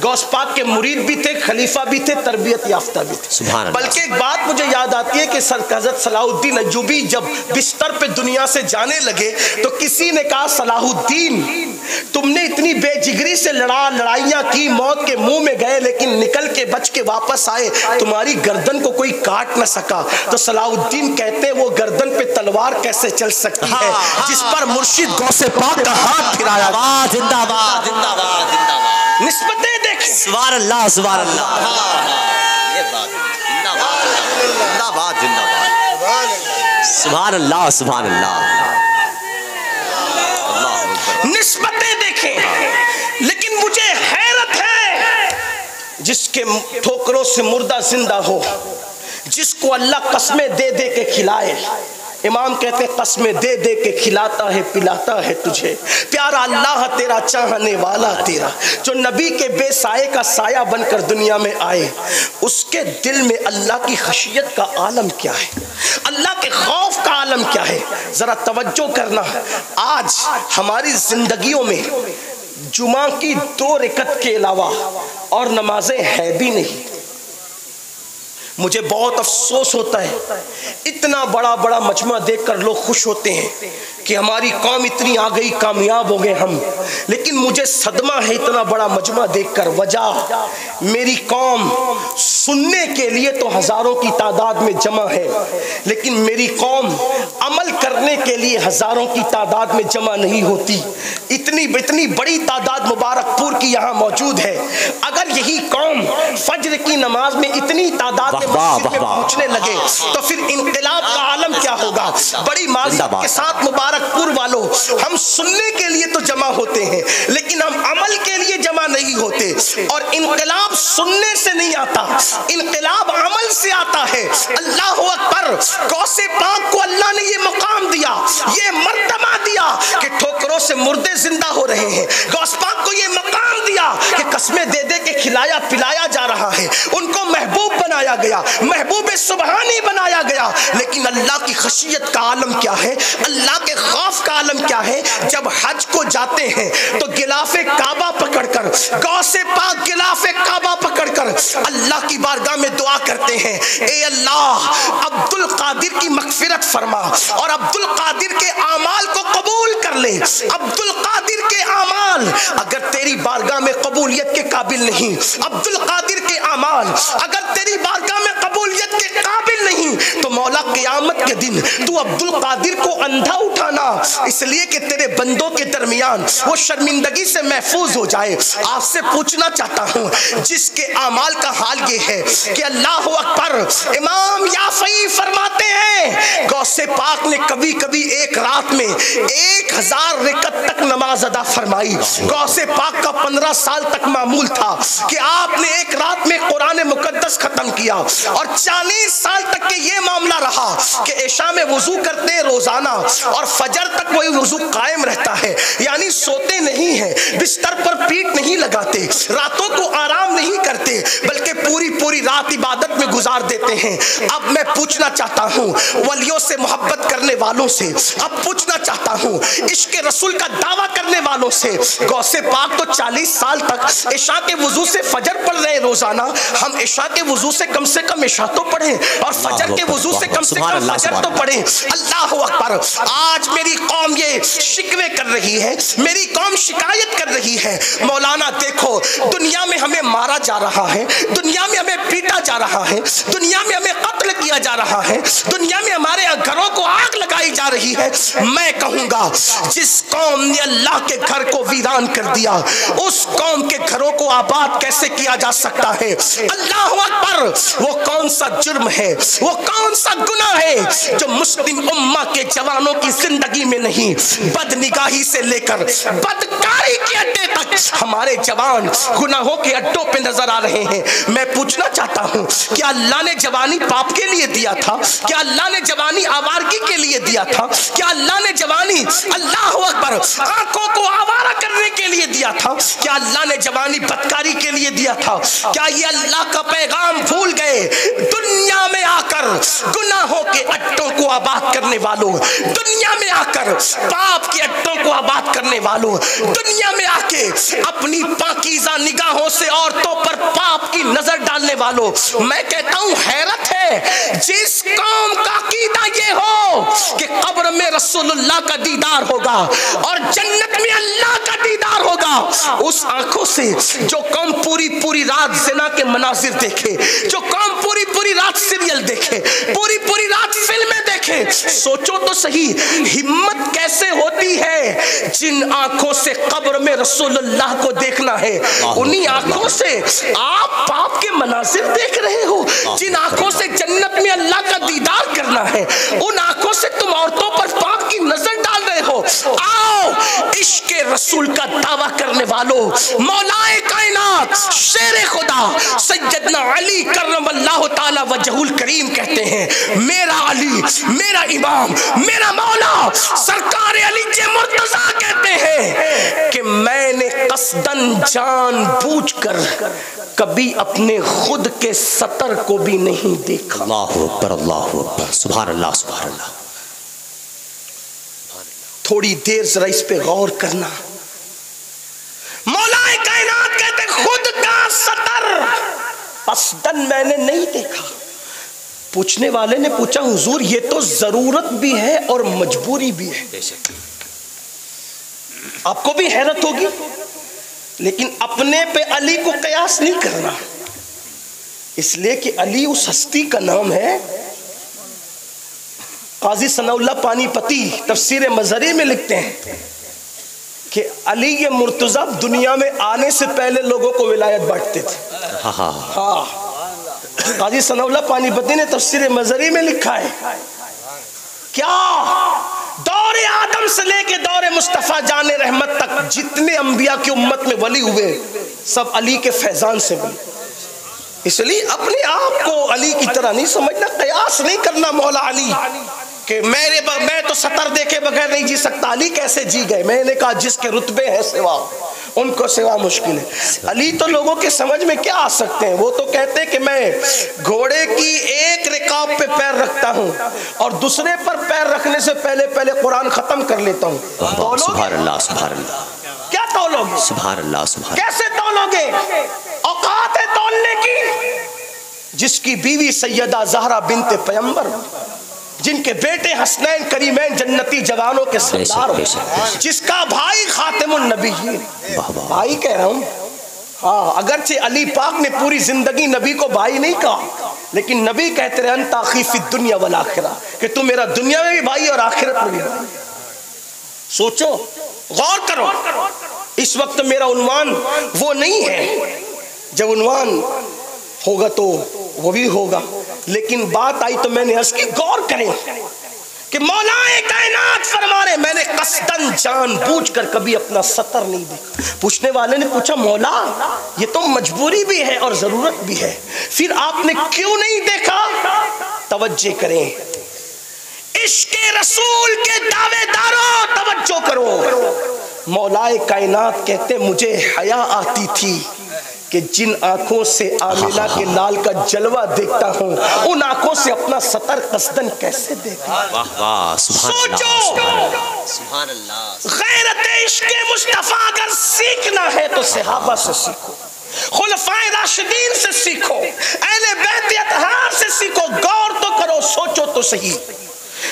غوث پاک کے مرید بھی تھے، خلیفہ بھی تھے، تربیت یافتہ بھی تھے۔ سبحان اللہ۔ بلکہ ایک بات مجھے یاد آتی ہے کہ حضرت صلاح الدین ایوبی جب بستر پہ دنیا سے جانے لگے تو کسی نے کہا صلاح الدین تم نے اتنی بے جگری سے لڑائیاں کی، موت کے منہ میں گئے لیکن نکل کے بچ کے واپس آئے، تمہاری گردن کو کوئی کاٹ نہ سکا۔ تو صلاح الدین کہتے ہیں وہ گردن پہ تلوار کیسے چل سکتی ہے جس پر مرشد غوث پاک کا ہاتھ پھرایا گیا۔ زندہ باد، زندہ باد، زندہ باد، نسبتیں دیکھیں، سبحان اللہ، سبحان اللہ، یہ بات، زندہ باد، زندہ باد، زندہ باد، سبحان اللہ، سبحان اللہ، نسبتیں دیکھیں۔ لیکن مجھے حیرت ہے جس کے ٹھوکروں سے مردہ زندہ ہو، جس کو اللہ قسمیں دے دے کے کھلائے۔ امام کہتے ہیں قسمیں دے دے کے کھلاتا ہے پلاتا ہے تجھے، پیارا اللہ تیرا چاہنے والا تیرا، جو نبی کے بے سائے کا سایہ بن کر دنیا میں آئے، اس کے دل میں اللہ کی خشیت کا عالم کیا ہے، اللہ کے خوف کا عالم کیا ہے۔ ذرا توجہ کرنا، آج ہماری زندگیوں میں جمعہ کی 2 رکعت کے علاوہ اور نمازیں ہے بھی نہیں۔ مجھے بہت افسوس ہوتا ہے، اتنا بڑا بڑا مجمع دیکھ کر لوگ خوش ہوتے ہیں کہ ہماری قوم اتنی آ گئی، کامیاب ہو گئے ہم، لیکن مجھے صدمہ ہے اتنا بڑا مجمع دیکھ کر۔ وجہ میری قوم سننے کے لیے تو ہزاروں کی تعداد میں جمع ہے، لیکن میری قوم عمل کرنے کے لیے ہزاروں کی تعداد میں جمع نہیں ہوتی۔ اتنی بڑی تعداد مبارک پور کی یہاں موجود ہے، اگر یہی قوم فجر کی نماز میں اتنی تعداد میں مسجد میں پہنچنے لگے تو پھر انقلاب کا عالم کیا ہوگا. بڑی معذرت کے ساتھ مبارک پور والوں، ہم سننے کے لیے تو جمع ہوتے ہیں لیکن ہم عمل کے لیے جمع نہیں ہوتے. اور انقلاب سننے سے نہیں آتا، انقلاب عمل سے آتا ہے. اللہ اکبر. غوث پاک کو اللہ نے یہ مقام دیا، یہ مرتبہ دیا کہ ٹھوکروں سے مردے زندہ ہو رہے ہیں. غوث پاک کو یہ مقام دیا کہ قسمیں دے دے کے کھلایا پلایا جا رہا ہے. ان کو محبوب بنایا گیا، محبوب سبحانی بنایا گیا. لیکن اللہ کی خشیت کا عالم کیا ہے، اللہ کے خوف کا عالم کیا ہے. جب حج کو جاتے ہیں تو غلاف کعبہ پکڑ کر، غوث پاک غلاف کعبہ پکڑ کر اللہ کی بارگاہ میں دعا کرتے ہیں، اے اللہ عبد القادر کی مغفرت فرما اور عبد القادر کے اعمال کو قبول کر لے. عبد القادر کے اعمال اگر تیری بارگاہ میں قبولیت کے قابل نہیں، عبد القادر کے اعمال اگر تیری بارگاہ میں قبولیت کے قابل نہیں، تو مولا قیامت کے دن تو عبد القادر کو اندھا اٹھانا، اس لیے کہ تیرے بندوں کے درمیان وہ شرمندگی سے محفوظ ہو جائے. آپ سے پوچھنا چاہتا ہوں، جس کے اعمال کا حال یہ ہے کہ اللہ اکبر، امام یافعی فرماتے ہیں غوث پاک نے کبھی کبھی ایک رات میں 1000 رکعت تک نماز ادا فرمائی. غوث پاک کا 15 سال تک معمول تھا کہ آپ نے ایک رات میں قرآن مقدس ختم کیا، اور 40 سال تک کے یہ معاملہ رہا کہ عشاء میں وضو کرتے روزانہ اور فجر تک وہی وضو قائم رہتا ہے. یعنی سوتے نہیں ہیں، بستر پر پیٹ نہیں لگاتے، راتوں کو آرام نہیں کرتے، بلکہ پوری رات عبادت میں گزار دیتے ہیں. اب میں پوچھنا چاہتا ہوں ولیوں سے محبت کرنے والوں سے، اب پوچھنا چاہتا ہوں عشق رسول کا دعویٰ کرنے والوں سے، غوث پاک تو 40 سال تک عشاء کے وضو سے فجر پڑھ رہے روزانہ. ہم عشاء کے وضو سے کم عشاء تو پڑھیں اور فجر کے وضو سے کم فجر تو پڑھیں. اللہ اکبر. آج میری قوم یہ شکوے کر رہی ہے، میری قوم شکایت کر رہی ہے، مولانا دیکھو دنیا میں ہمیں مارا جا رہا ہے، دنیا میں ہمیں پیٹا جا رہا ہے، دنیا میں ہمیں قتل کیا جا رہا ہے، دنیا میں ہمارے گھروں کو آگ لگائی جا رہی ہے. میں کہوں گا جس قوم نے اللہ کے گھر کو ویران کر دیا، اس قوم کے گھروں کو آباد کیسے کیا جا سکتا ہے؟ اللہ اکبر. وہ کون سا جرم ہے، وہ کون سا گناہ ہے جو مسلم امہ کے جوانوں کی زندگی میں نہیں؟ بد نگاہی سے لے کر بدکاری کے اڈے تک ہمارے جوان گناہوں کے اڈوں پہ نظر آ رہے ہیں. میں پوچھنا چاہتا ہوں، کیا اللہ نے جوانی پاپ کے لیے دیا تھا؟ کیا اللہ نے جوانی آوارگی کے لیے دیا تھا؟ کیا اللہ نے جوانی اللہ اکبر آنکھوں کو آوارہ کرنے کے لیے دیا تھا؟ کیا اللہ نے جوانی بدکاری کے لیے دیا تھا؟ کیا یہ اللہ کا پیغام بھول گئے؟ دنیا میں آ کر گناہوں کے اڈوں کو آباد کرنے والوں، دنیا میں آ کر پاپ کے اڈوں کو آباد کرنے والوں، دنیا میں آ کے اپنی پاکیزہ نگاہوں سے عورتوں پر پاپ کی نظر ڈالنے والوں، میں کہتا ہوں حیرت ہے جس قوم کا عقیدہ یہ ہو کہ قبر میں رسول اللہ کا دیدار ہوگا اور جنت میں اللہ کا دیدار ہوگا، اس آنکھوں سے جو قوم پوری رات زنا کے مناظر دیکھے، جو قوم پوری رات سیریل دیکھے، پوری رات فلمیں دیکھے، سوچو تو صحیح ہمت کیسے ہوتی ہے جن آنکھوں سے قبر میں رسول اللہ کو دیکھنا ہے، انہی آنکھوں سے آپ پاپ کے مناظر دیکھ رہے ہو. جن آنکھوں سے جنت میں اللہ کا دیدار کرنا ہے، ان آنکھوں سے تم عورتوں پر پاپ کی نظر ڈال رہے ہو. آؤ عشق رسول کا دعویٰ کرنے والوں، مولائے کائنات شیر خدا سیدنا علی کرم اللہ تعالی وجہ الکریم کہتے ہیں، میرا علی، میرا امام، میرا مولا سرکار علی مرتضیٰ کہتے ہیں کہ میں نے قصدن جان بوجھ کر کبھی اپنے خود کے سطر کو بھی نہیں دیکھا. اللہ اکبر، اللہ اکبر، سبحان اللہ، سبحان اللہ. تھوڑی دیر ذرا اس پہ غور کرنا. مولا کائنات کہتے خود کا سطر قصدن میں نے نہیں دیکھا. پوچھنے والے نے پوچھا حضور یہ تو ضرورت بھی ہے اور مجبوری بھی ہے. آپ کو بھی حیرت ہوگی، لیکن اپنے پہ علی کو قیاس نہیں کرنا، اس لیے کہ علی اس ہستی کا نام ہے. قاضی ثناء اللہ پانی پتی تفسیر مظہری میں لکھتے ہیں کہ علی یہ مرتضی دنیا میں آنے سے پہلے لوگوں کو ولایت بانٹتے تھے. ہاں قاضی ثناء اللہ پانی پتی نے تفسیر مظہری میں لکھا ہے کیا دور آدم سے لے کے دور مصطفیٰ جان رحمت تک جتنے انبیاء کی امت میں ولی ہوئے سب علی کے فیضان سے ولی. اس لیے اپنے آپ کو علی کی طرح نہیں سمجھنا, قیاس نہیں کرنا مولا علی کہ میں تو سطر دیکھے بغیر نہیں جی سکتا, علی کیسے جی گئے. میں نے کہا جس کے رتبے ہیں سوا ان کو سوا مشکل ہے. علی تو لوگوں کے سمجھ میں کیا آ سکتے ہیں, وہ تو کہتے ہیں کہ میں گھوڑے کی ایک رکاب پہ پیر رکھتا ہوں اور دوسرے پر پیر رکھنے سے پہلے قرآن ختم کر لیتا ہوں. سبحان اللہ سبحان اللہ. کیا تولو گے؟ سبحان اللہ سبحان اللہ. کیسے تولو گے؟ اوقات ہے تولنے کی. جس کی بیوی سیدہ زہرا بنت پیغمبر, جن کے بیٹے حسنین کریمین جنتی جوانوں کے سردار ہو, جس کا بھائی خاتم النبیین, بھائی کہہ رہا ہوں ہاں, اگرچہ علی پاک نے پوری زندگی نبی کو بھائی نہیں کہا, لیکن نبی کہتے رہے انت اخی فی الدنیا والآخرہ, کہ تم میرا دنیا میں بھی بھائی اور آخرت میں بھی بھائی. سوچو, غور کرو. اس وقت میرا عنوان وہ نہیں ہے, جب عنوان ہوگا تو وہ بھی ہوگا, لیکن بات آئی تو میں نے عرض کی غور کریں کہ مولا کائنات فرما رہے میں نے قصدن جان بوجھ کر کبھی اپنا سطر نہیں دیکھا. پوچھنے والے نے پوچھا مولا یہ تو مجبوری بھی ہے اور ضرورت بھی ہے, پھر آپ نے کیوں نہیں دیکھا؟ توجہ کریں, عشق رسول کے دعوے داروں توجہ کرو. مولا کائنات کہتے مجھے حیا آتی تھی کہ جن آنکھوں سے آمنہ کے لال کا جلوہ دیکھتا ہوں ان آنکھوں سے اپنا سطر قصدن کیسے دیکھا. سوچو, غیرت عشق مصطفیٰ اگر سیکھنا ہے تو صحابہ سے سیکھو, خلفائے راشدین سے سیکھو, اہل بیت اطہار سے سیکھو. غور تو کرو, سوچو تو صحیح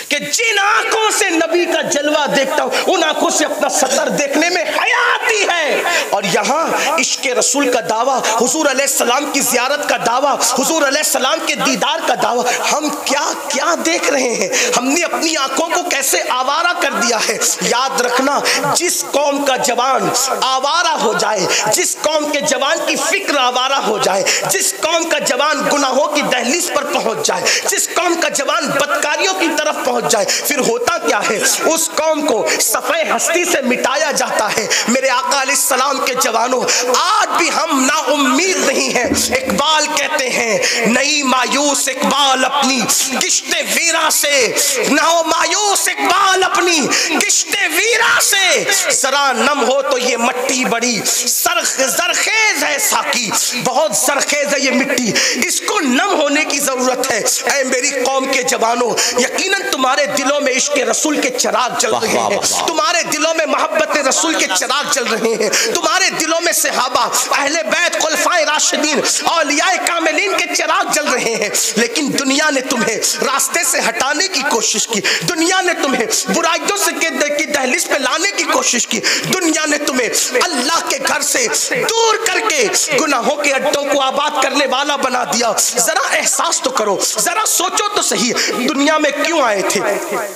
کہ جن آنکھوں سے نبی کا جلوہ دیکھتا ہوں ان آنکھوں سے اپنا سطر دیکھنے میں حیا آتی ہے. اور یہاں عشق رسول کا دعویٰ, حضور علیہ السلام کی زیارت کا دعویٰ, حضور علیہ السلام کے دیدار کا دعویٰ, ہم کیا کیا دیکھ رہے ہیں, ہم نے اپنی آنکھوں کو کیسے آوارہ کر دیا ہے. یاد رکھنا, جس قوم کا جوان آوارہ ہو جائے, جس قوم کے جوان کی فکر آوارہ ہو جائے, جس قوم کا جوان گناہوں کی دہلیز پر پہنچ جائے, جس قوم کا جوان بدکاریوں کی طرف پہنچ جائے, پھر ہوتا کیا ہے, اس قوم کو صفحہ ہستی سے مٹایا جاتا ہے. میرے آقا علیہ السلام کے جوانوں, آج بھی ہم نا امید نہیں ہیں. اقبال کہتے ہیں نہیں مایوس اقبال اپنی کشت ویرا سے, نہ ہو مایوس اقبال اپنی کشت ویرا سے, ذرا نم ہو تو یہ مٹی بڑی زرخیز ہے ساکی, بہت زرخیز ہے یہ مٹی, اس کو نم ہونے کی ضرورت ہے. اے میری قوم کے جوانوں, یقیناً تمہارے دلوں میں عشق رسول کے چراغ جل رہے ہیں, تمہارے دلوں میں محبت رسول کے چراغ جل رہے ہیں, تمہارے دلوں میں صحابہ, اہل بیت, خلفائے راشدین, اولیاء کاملین کے چراغ جل رہے ہیں. لیکن دنیا نے تمہیں راستے سے ہٹانے کی کوشش کی, دنیا نے تمہیں برائیوں سے کی دہلیز پہ لانے کی کوشش کی, دنیا نے تمہیں اللہ کے گھر سے دور کر کے گناہوں کے اڈوں کو آباد کرنے والا بنا دیا. ذرا احساس تو کرو, ذرا سوچو تو صحیح, دنیا میں کیوں آئے تھے,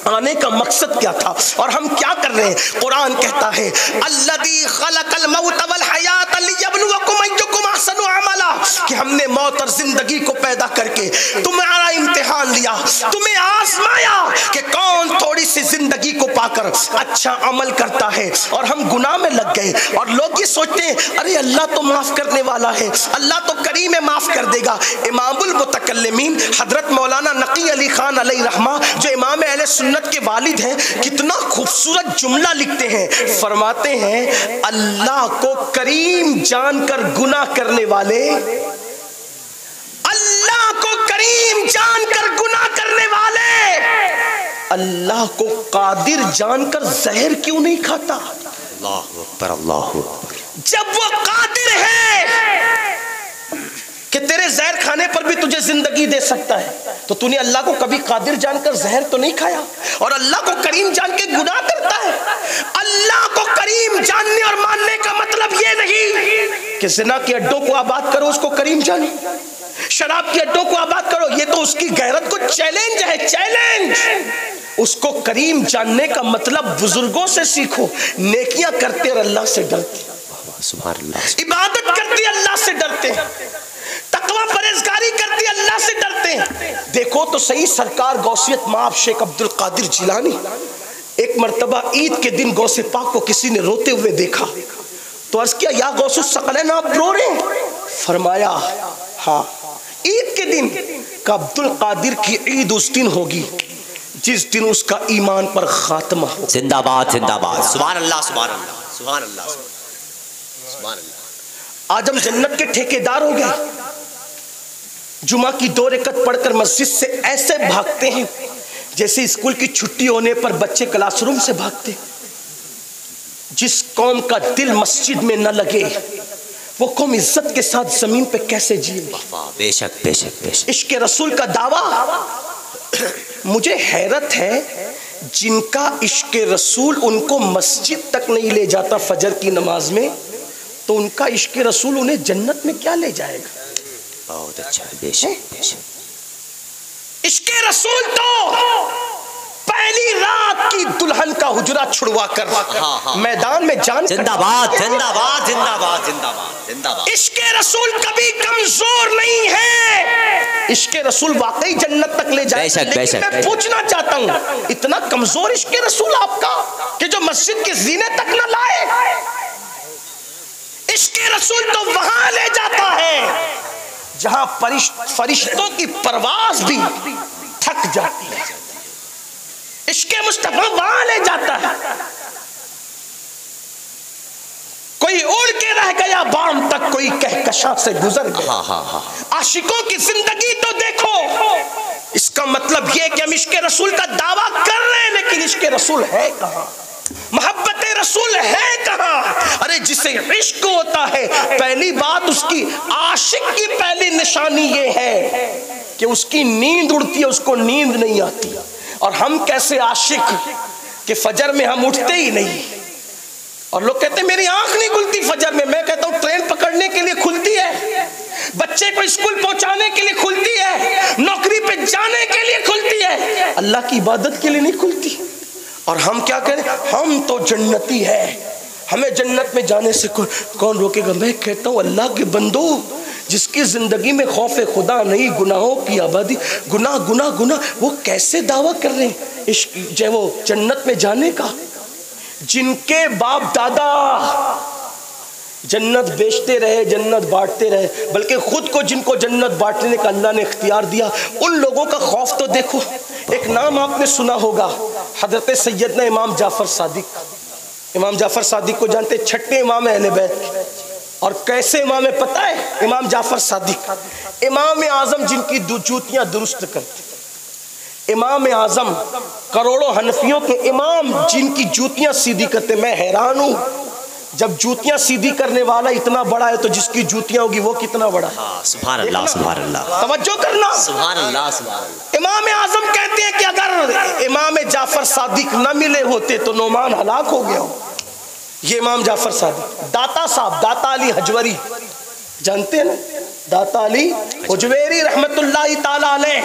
آنے کا مقصد کیا تھا, اور ہم کیا کر رہے ہیں. قرآن کہتا ہے الذی خلق الموت والحیات لیبلوکم ایکم احسن عملا, کہ ہم نے موت اور زندگی کو پیدا کر کے تمہارا امتحان لیا, تمہیں آزمایا کہ کون تھوڑی سی زندگی کو پا کر اچھا عمل کرتا ہے. اور ہم گناہ میں لگ گئے, اور لوگ یہ سوچتے ہیں ارے اللہ تو معاف کرنے والا ہے, اللہ تو کریم ہے, معاف کر دے گا. امام المتکلمین حضرت مولانا نقی علی خان علیہ رحمہ, جو امام اہل سنت کے والد ہیں, کتنا خوبصورت جملہ لکھتے ہیں. فرماتے ہیں اللہ کو کریم جان کر گناہ کرنے والے, اللہ کو کریم جان کر گناہ کرنے والے, اللہ کو قادر جان کر زہر کیوں نہیں کھاتا. اللہ اکبر, اللہ اکبر. جب وہ قادر ہے کہ تیرے زہر کھانے پر بھی تجھے زندگی دے سکتا ہے, تو تو نے اللہ کو کبھی قادر جان کر زہر تو نہیں کھایا, اور اللہ کو کریم جان کے گناہ کرتا ہے. اللہ کو کریم جاننے اور ماننے کا مطلب یہ نہیں کہ زنا کے اڈوں کو آباد کرو اس کو کریم جانو, شراب کے اڈوں کو آباد کرو, یہ تو اس کی غیرت کو چیلنج ہے, چیلنج. اس کو کریم جاننے کا مطلب بزرگوں سے سیکھو, نیکیاں کرتے اور اللہ سے ڈرتے, سبحان اللہ, عبادت کرتے اللہ سے ڈرتے, تقوی تقویٰ پرہیزگاری کرتے ہیں، اللہ سے ڈرتے ہیں۔ دیکھو تو صحیح سرکار غوثیت مآب شیخ عبد القادر جیلانی، ایک مرتبہ عید کے دن غوث پاک کو کسی نے روتے ہوئے دیکھا تو عرض کیا یا غوث الثقلین آپ رو رہے ہیں؟ فرمایا ہاں، عید کے دن کہ عبد القادر کی عید اس دن ہوگی جس دن اس کا ایمان پر خاتمہ ہو۔ زندہ باد زندہ باد، سبحان اللہ سبحان اللہ سبحان اللہ سبحان اللہ۔ آج ہم جنت کے ٹھیکیدار ہو گئے، جمعہ کی 2 رکعت پڑھ کر مسجد سے ایسے بھاگتے ہیں جیسے اسکول کی چھٹی ہونے پر بچے کلاس روم سے بھاگتے۔ جس قوم کا دل مسجد میں نہ لگے وہ قوم عزت کے ساتھ زمین پہ کیسے جیے گی؟ بے شک بے شک بے شک۔ عشق رسول کا دعویٰ، مجھے حیرت ہے جن کا عشق رسول ان کو مسجد تک نہیں لے جاتا فجر کی نماز میں، تو ان کا عشق رسول انہیں جنت میں کیا لے جائے گا؟ بہت اچھا، بے شک بے شک۔ عشق رسول تو پہلی رات کی دلہن کا حجرہ چھڑوا کر میدان میں جان زندہ باد زندہ باد زندہ باد زندہ باد زندہ باد۔ عشق رسول کبھی کمزور نہیں ہے، عشق رسول واقعی جنت تک لے جائے۔ لیکن میں پوچھنا چاہتا ہوں، اتنا کمزور عشق رسول آپ کا کہ جو مسجد کے زینے تک نہ لائے؟ عشق رسول تو وہاں لے جاتا ہے جہاں فرشتوں کی پرواز بھی تھک جاتی ہے۔ عشق مصطفیٰ وہاں لے جاتا ہے، کوئی اڑ کے رہ گیا بام تک، کوئی کہکشاں سے گزر گیا۔ عاشقوں کی زندگی تو دیکھو۔ اس کا مطلب یہ کہ ہم عشق رسول کا دعویٰ کر رہے ہیں لیکن عشق رسول ہے کہاں؟ محبت رسول ہے کہاں؟ ارے جسے عشق ہوتا ہے پہلی بات اس کی عاشق کی پہلی نشانی یہ ہے کہ اس کی نیند اڑتی ہے، اس کو نیند نہیں آتی۔ اور ہم کیسے عاشق کہ فجر میں ہم اٹھتے ہی نہیں، اور لوگ کہتے ہیں میری آنکھ نہیں کھلتی فجر میں، میں کہتا ہوں ٹرین پکڑنے کے لیے کھلتی ہے، بچے کو اسکول پہنچانے کے لیے کھلتی ہے، نوکری پہ جانے کے لیے کھلتی ہے، اللہ کی عبادت کے لیے نہیں کھلتی۔ اور ہم کیا کریں؟ ہم تو جنتی ہے، ہمیں جنت میں جانے سے کون روکے گا؟ میں کہتا ہوں اللہ کے بندو، جس کی زندگی میں خوف خدا نہیں، گناہوں کی آبادی، گناہ گناہ گناہ، وہ کیسے دعویٰ کر رہے ہیں عشق جو وہ جنت میں جانے کا؟ جن کے باپ دادا جنت بیچتے رہے، جنت بانٹتے رہے، بلکہ خود کو جن کو جنت بانٹنے کا اللہ نے اختیار دیا، ان لوگوں کا خوف تو دیکھو۔ ایک نام آپ نے سنا ہوگا، حضرت سیدنا امام جعفر صادق۔ امام جعفر صادق کو جانتے؟ چھٹے امام اہل بیت۔ اور کیسے امام ہے پتہ ہے؟ امام جعفر صادق امام اعظم جن کی جوتیاں درست کرتے، امام اعظم کروڑوں حنفیوں کے امام جن کی جوتیاں سیدھی کرتے۔ میں حیران ہوں، جب جوتیاں سیدھی کرنے والا اتنا بڑا ہے تو جس کی جوتیاں ہوگی وہ کتنا بڑا ہے؟ سبحان اللہ سبحان اللہ، توجہ کرنا، سبحان اللہ سبحان اللہ۔ امام اعظم کہتے ہیں کہ اگر امام جعفر صادق نہ ملے ہوتے تو نعمان ہلاک ہو گیا ہو۔ یہ امام جعفر صادق۔ داتا صاحب، داتا علی حجویری جانتے ہیں نا؟ داتا علی حجویری رحمت اللہ تعالی علیہ،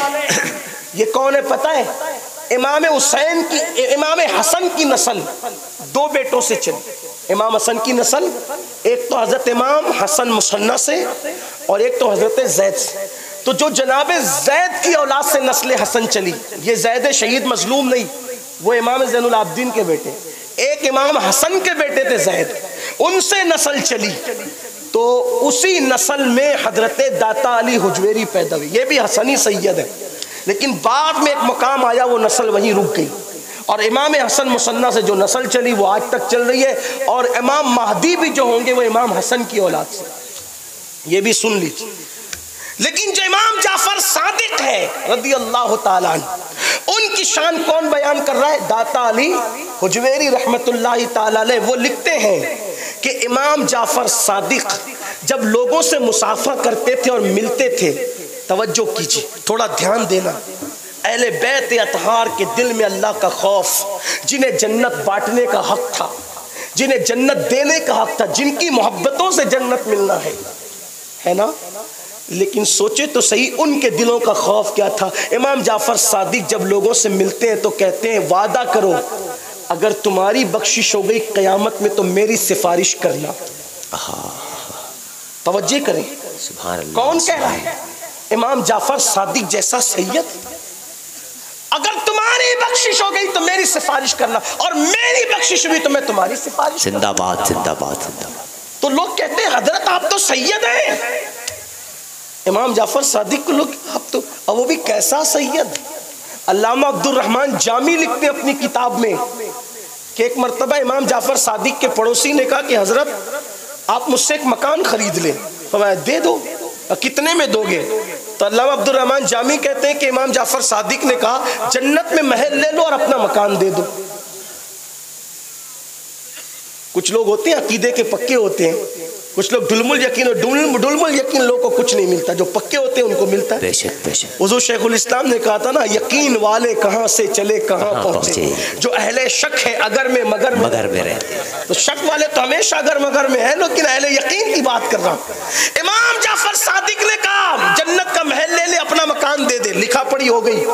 یہ کون ہے پتہ ہے؟ امام حسین کی، امام حسن کی نسل 2 بیٹوں سے چلی۔ امام حسن کی نسل ایک تو حضرت امام حسن مصنع سے اور ایک تو حضرت زید سے۔ تو جو جناب زید کی اولاد سے نسل حسن چلی، یہ زید شہید مظلوم نہیں، وہ امام زین العابدین کے بیٹے، ایک امام حسن کے بیٹے تھے زید، ان سے نسل چلی، تو اسی نسل میں حضرت داتا علی حجویری پیدا ہوئی۔ یہ بھی حسنی سید ہے، لیکن بعد میں ایک مقام آیا وہ نسل وہیں رک گئی، اور امام حسن مصنع سے جو نسل چلی وہ آج تک چل رہی ہے، اور امام مہدی بھی جو ہوں گے وہ امام حسن کی اولاد سے۔ یہ بھی سن لیجیے۔ لیکن جو امام جعفر صادق ہے رضی اللہ تعالیٰ عنہ، ان کی شان کون بیان کر رہا ہے؟ داتا علی حجویری رحمت اللہ تعالیٰ علیہ۔ وہ لکھتے ہیں کہ امام جعفر صادق جب لوگوں سے مصافحہ کرتے تھے اور ملتے تھے، توجہ کیجیے، تھوڑا دھیان دینا، اہل بیت اطہار کے دل میں اللہ کا خوف، جنہیں جنت بانٹنے کا حق تھا، جنہیں جنت دینے کا حق تھا، جن کی محبتوں سے جنت ملنا ہے نا؟ لیکن سوچے تو صحیح ان کے دلوں کا خوف کیا تھا۔ امام جعفر صادق جب لوگوں سے ملتے ہیں تو کہتے ہیں وعدہ کرو اگر تمہاری بخشش ہو گئی قیامت میں تو میری سفارش کرنا۔ توجہ کریں، سبحان اللہ۔ کون کہہ رہا ہے؟ امام جعفر صادق جیسا سید، اگر تمہاری بخشش ہو گئی تو میری سفارش کرنا، اور میری بخشش ہوئی تو میں تمہاری سفارش کرنا۔ زندہ باد زندہ باد زندہ باد۔ تو لوگ کہتے ہیں حضرت آپ تو سید ہیں، امام جعفر صادق کو لوگ آپ تو، اور وہ بھی کیسا سید؟ علامہ عبد الرحمن جامی لکھتے ہیں اپنی کتاب میں کہ ایک مرتبہ امام جعفر صادق کے پڑوسی نے کہا کہ حضرت آپ مجھ سے ایک مکان خرید لیں، فرمایا دے دو، کتنے میں دو گے؟ تو علامہ عبد الرحمن جامی کہتے ہیں کہ امام جعفر صادق نے کہا جنت میں محل لے لو اور اپنا مکان دے دو۔ کچھ لوگ ہوتے ہیں عقیدے کے پکے ہوتے ہیں، کچھ لوگ ڈلم الیقین، ڈلم الیقین لوگوں کو کچھ نہیں ملتا، جو پکے ہوتے ہیں ان کو ملتا ہے۔ بے شک بے شک۔ حضور شیخ الاسلام نے کہا تھا نا، یقین والے کہاں سے چلے کہاں پہنچے، جو اہل شک ہے اگر میں مگر میں رہتے۔ تو شک والے تو ہمیشہ اگر مگر میں ہیں، لیکن اہل یقین کی بات کر رہا ہوں۔ امام جعفر صادق نے کہا جنت کا محل لے لے، اپنا مکان دے دے، لکھا پڑھی ہو گئی،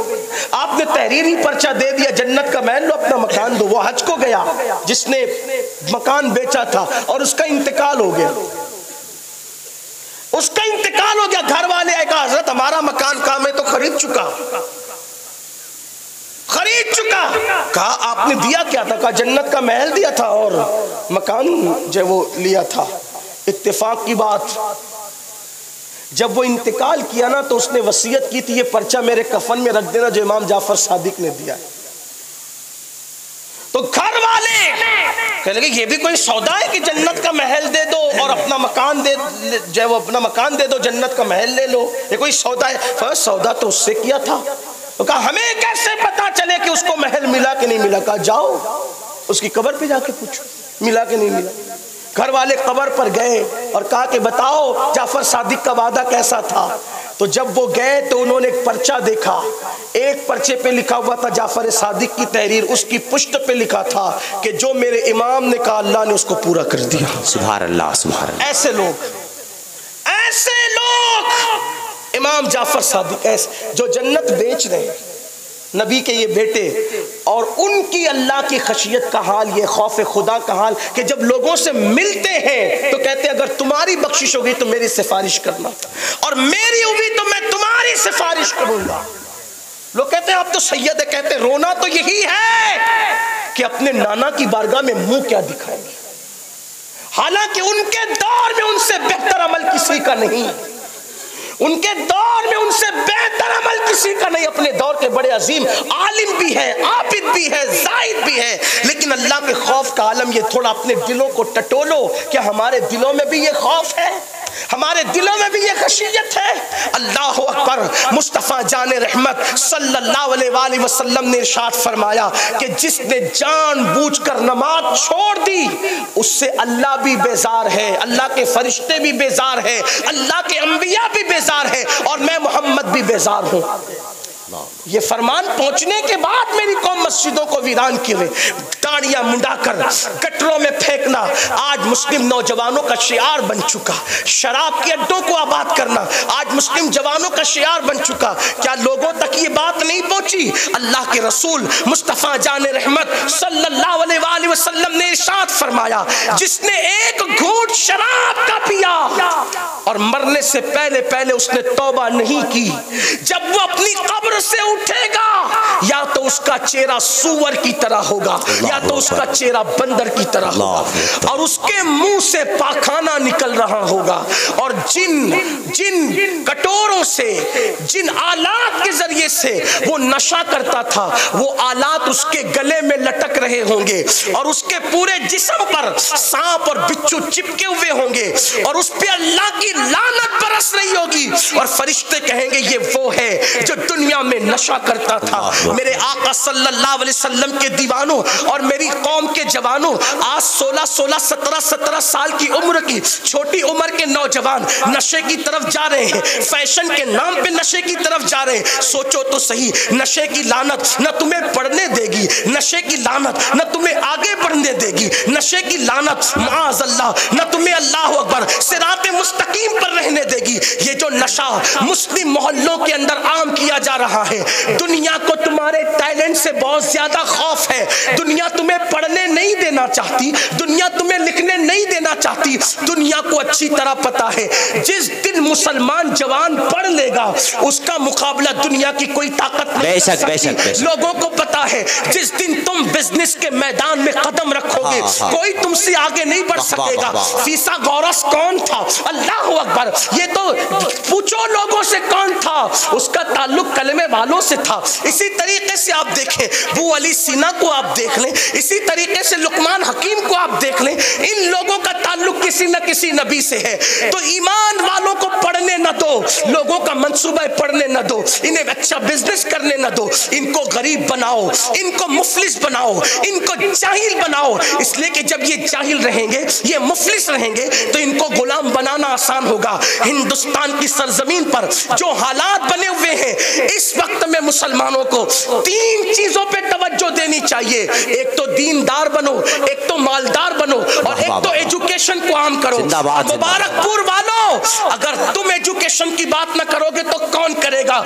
آپ نے تحریری پرچہ دے دیا، جنت کا محل لو اپنا مکان دو۔ وہ حج کو گیا جس نے مکان بیچا تھا اور اس کا انتقال ہو گیا، اس کا انتقال ہو گیا، گھر والے آئے کہا حضرت ہمارا مکان کہاں؟ میں تو خرید چکا۔ کہا آپ نے دیا کیا تھا؟ کہا جنت کا محل دیا تھا اور مکان جو وہ لیا تھا۔ اتفاق کی بات، جب وہ انتقال کیا نا تو اس نے وصیت کی تھی یہ پرچہ میرے کفن میں رکھ دینا جو امام جعفر صادق نے دیا ہے۔ تو گھر والے کہنے لگے یہ بھی کوئی سودا ہے کہ جنت کا محل دے دو اور اپنا مکان دے، جو وہ اپنا مکان دے دو، جنت کا محل لے لو، یہ کوئی سودا ہے؟ سودا تو اس سے کیا تھا۔ تو کہا ہمیں کیسے پتا چلے کہ اس کو محل ملا کہ نہیں ملا؟ کہا جاؤ اس کی قبر پہ جا کے پوچھو ملا کہ نہیں ملا۔ گھر والے قبر پر گئے اور کہا کہ بتاؤ جعفر صادق کا وعدہ کیسا تھا؟ تو جب وہ گئے تو انہوں نے ایک پرچہ دیکھا، ایک پرچے پہ لکھا ہوا تھا جعفر صادق کی تحریر، اس کی پشت پہ لکھا تھا کہ جو میرے امام نے کہا اللہ نے اس کو پورا کر دیا۔ سبحان اللہ سبحان اللہ۔ ایسے لوگ امام جعفر صادق ایسے جو جنت بیچ رہے ہیں، نبی کے یہ بیٹے، اور ان کی اللہ کی خشیت کا حال، یہ خوف خدا کا حال کہ جب لوگوں سے ملتے ہیں تو کہتے ہیں اگر تمہاری بخشش ہوگی تو میری سفارش کرنا، اور میری ہوگی تو میں تمہاری سفارش کروں گا۔ لوگ کہتے ہیں آپ تو سید ہے، کہتے ہیں رونا تو یہی ہے کہ اپنے نانا کی بارگاہ میں منہ کیا دکھائیں گے، حالانکہ ان کے دور میں ان سے بہتر عمل کسی کا نہیں، ان کے دور میں ان سے بہتر عمل کسی کا نہیں۔ اپنے دور کے بڑے عظیم عالم بھی ہے، عابد بھی ہے، زاہد بھی ہے، لیکن اللہ کے خوف کا عالم یہ تھوڑا اپنے دلوں کو ٹٹولو، کیا ہمارے دلوں میں بھی یہ خوف ہے؟ ہمارے دلوں میں بھی یہ خشیت ہے؟ اللہ اکبر۔ مصطفیٰ جان رحمت صلی اللہ علیہ وآلہ وسلم نے ارشاد فرمایا کہ جس نے جان بوجھ کر نماز چھوڑ دی اس سے اللہ بھی بیزار ہے، اللہ کے فرشتے بھی بیزار ہے، اللہ کے انبیاء بھی بیزار ہے، اور میں محمد بھی بیزار ہوں۔ یہ فرمان پہنچنے کے بعد میری قوم مسجدوں کو ویران کیے، داڑیاں منڈا کر گٹروں میں پھینکنا آج مسلم نوجوانوں کا شعار بن چکا، شراب کے اڈوں کو آباد کرنا آج مسلم جوانوں کا شعار بن چکا۔ کیا لوگوں تک یہ بات نہیں پہنچی؟ اللہ کے رسول مصطفیٰ جان رحمت صلی اللہ علیہ وآلہ وسلم نے ارشاد فرمایا جس نے ایک گھونٹ شراب کا پیا اور مرنے سے پہلے اس نے توبہ نہیں کی، جب وہ اپنی قبر سے اٹھے گا یا تو اس کا چہرہ سور کی طرح ہوگا یا تو اس کا چہرہ بندر کی طرح ہوگا، اور اس کے منہ سے پاخانہ نکل رہا ہوگا، اور جن کٹوروں سے، جن آلات کے ذریعے سے وہ نشہ کرتا تھا وہ آلات اس کے گلے میں لٹک رہے ہوں گے، اور اس کے پورے جسم پر سانپ اور بچھو چپکے ہوئے ہوں گے، اور اس پہ اللہ کی لعنت برس رہی ہوگی، اور فرشتے کہیں گے یہ وہ ہے جو دنیا میں نشہ کرتا تھا۔ میرے آقا صلی اللہ علیہ وسلم کے دیوانوں اور میری قوم کے جوانوں، آج 16 17 سال کی عمر کی چھوٹی عمر کے نوجوان نشے کی طرف جا رہے ہیں، فیشن کے نام پہ نشے کی طرف جا رہے ہیں۔ سوچو تو صحیح، نشے کی لعنت نہ تمہیں پڑھنے دے گی، نشے کی لعنت نہ تمہیں آگے بڑھنے دے گی، نشے کی لعنت معاذ اللہ نہ تمہیں اللہ اکبر صراط مستقیم پر رہنے دے گی۔ یہ جو نشہ مسلم محلوں کے اندر عام کیا جا رہا ہے، دنیا کو تمہارے ٹیلنٹ سے بہت زیادہ خوف ہے، دنیا تمہیں پڑھنے نہیں دینا چاہتی، دنیا تمہیں لکھنے نہیں دینا کرنا چاہتی، دنیا کو اچھی طرح پتا ہے جس دن مسلمان جوان پڑھ لے گا اس کا مقابلہ دنیا کی کوئی طاقت نہیں کر سکتی۔ لوگوں کو پتا ہے جس دن تم بزنس کے میدان میں قدم رکھو گے کوئی تم سے آگے نہیں بڑھ سکے گا۔ فیثاغورس کون تھا؟ اللہ اکبر، یہ تو پوچھو لوگوں سے کون تھا، اس کا تعلق کلمے والوں سے تھا۔ اسی طریقے سے آپ دیکھیں ابو علی سینا کو آپ دیکھ لیں، اسی طریقے سے لقمان حکیم کو آپ دیکھ لیں، ان لوگوں کا تعلق کسی نہ کسی نبی سے ہے۔ تو ایمان والوں کو پڑھنے نہ دو، لوگوں کا منصوبہ پڑھنے نہ دو، انہیں اچھا بزنس کرنے نہ دو، ان کو غریب بناؤ، ان کو مفلس بناؤ، ان کو جاہل بناؤ، اس لیے کہ جب یہ جاہل رہیں گے، یہ مفلس رہیں گے تو ان کو غلام بنانا آسان ہوگا۔ ہندوستان کی سرزمین پر جو حالات بنے ہوئے ہیں اس وقت میں مسلمانوں کو تین چیزوں پہ توجہ دینی چاہیے، ایک تو دیندار بنو، ایک تو مالدار بنو، اور ایک تو ایجوکیشن کو عام کرو۔ مبارک پور والوں، اگر تم ایجوکیشن کی بات نہ کرو گے تو کون کرے گا؟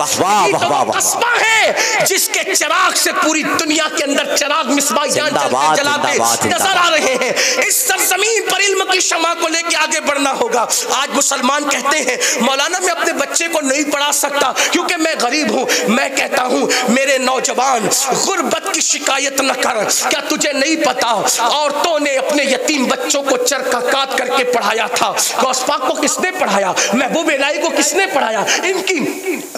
یہ تو وہ قصبہ ہے جس کے چراغ سے پوری دنیا کے اندر چراغ مصباح جلاتے نظر آ رہے ہیں۔ اس سرزمین پر علم کی شمع کو لے کے آگے بڑھنا ہوگا۔ آج مسلمان کہتے ہیں مولانا میں اپنے بچے کو نہیں پڑھا سکتا کیونکہ میں غریب ہوں۔ میں کہتا ہوں میرے نوجوان، غربت کی شکایت نہ کر، کیا تجھے نہیں پتا عورتوں نے اپنے یتیم بچوں کو چرخہ کاٹ کر کے پڑھایا تھا؟ غوث پاک کو کس نے پڑھایا؟ محبوب الہی کو کس نے پڑھایا؟ ان کی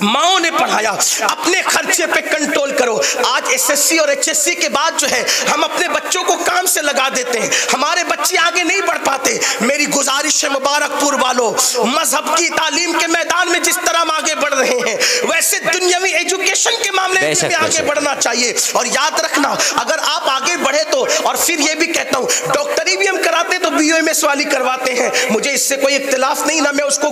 ماؤں نے پڑھایا۔ اپنے خرچے پہ کنٹرول کرو۔ آج ایس ایس سی اور ایچ ایس سی کے بعد جو ہے ہم اپنے بچوں کو کام سے لگا دیتے ہیں، ہمارے بچے آگے نہیں بڑھ پاتے۔ میری گزارش ہے مبارک پور والوں، مذہب کی تعلیم کے میدان میں جس طرح ہم آگے بڑھ رہے ہیں ویسے دنیاوی ایجوکیشن کے معاملے میں بھی آگے بڑھنا چاہیے۔ اور یاد رکھنا اگر آپ آگے بڑھے تو، اور پھر یہ بھی کہتا ہوں ڈاکٹری بھی ہم کراتے تو بی ایم ایس والی کرواتے ہیں، مجھے اس سے کوئی اختلاف نہیں، نہ میں اس کو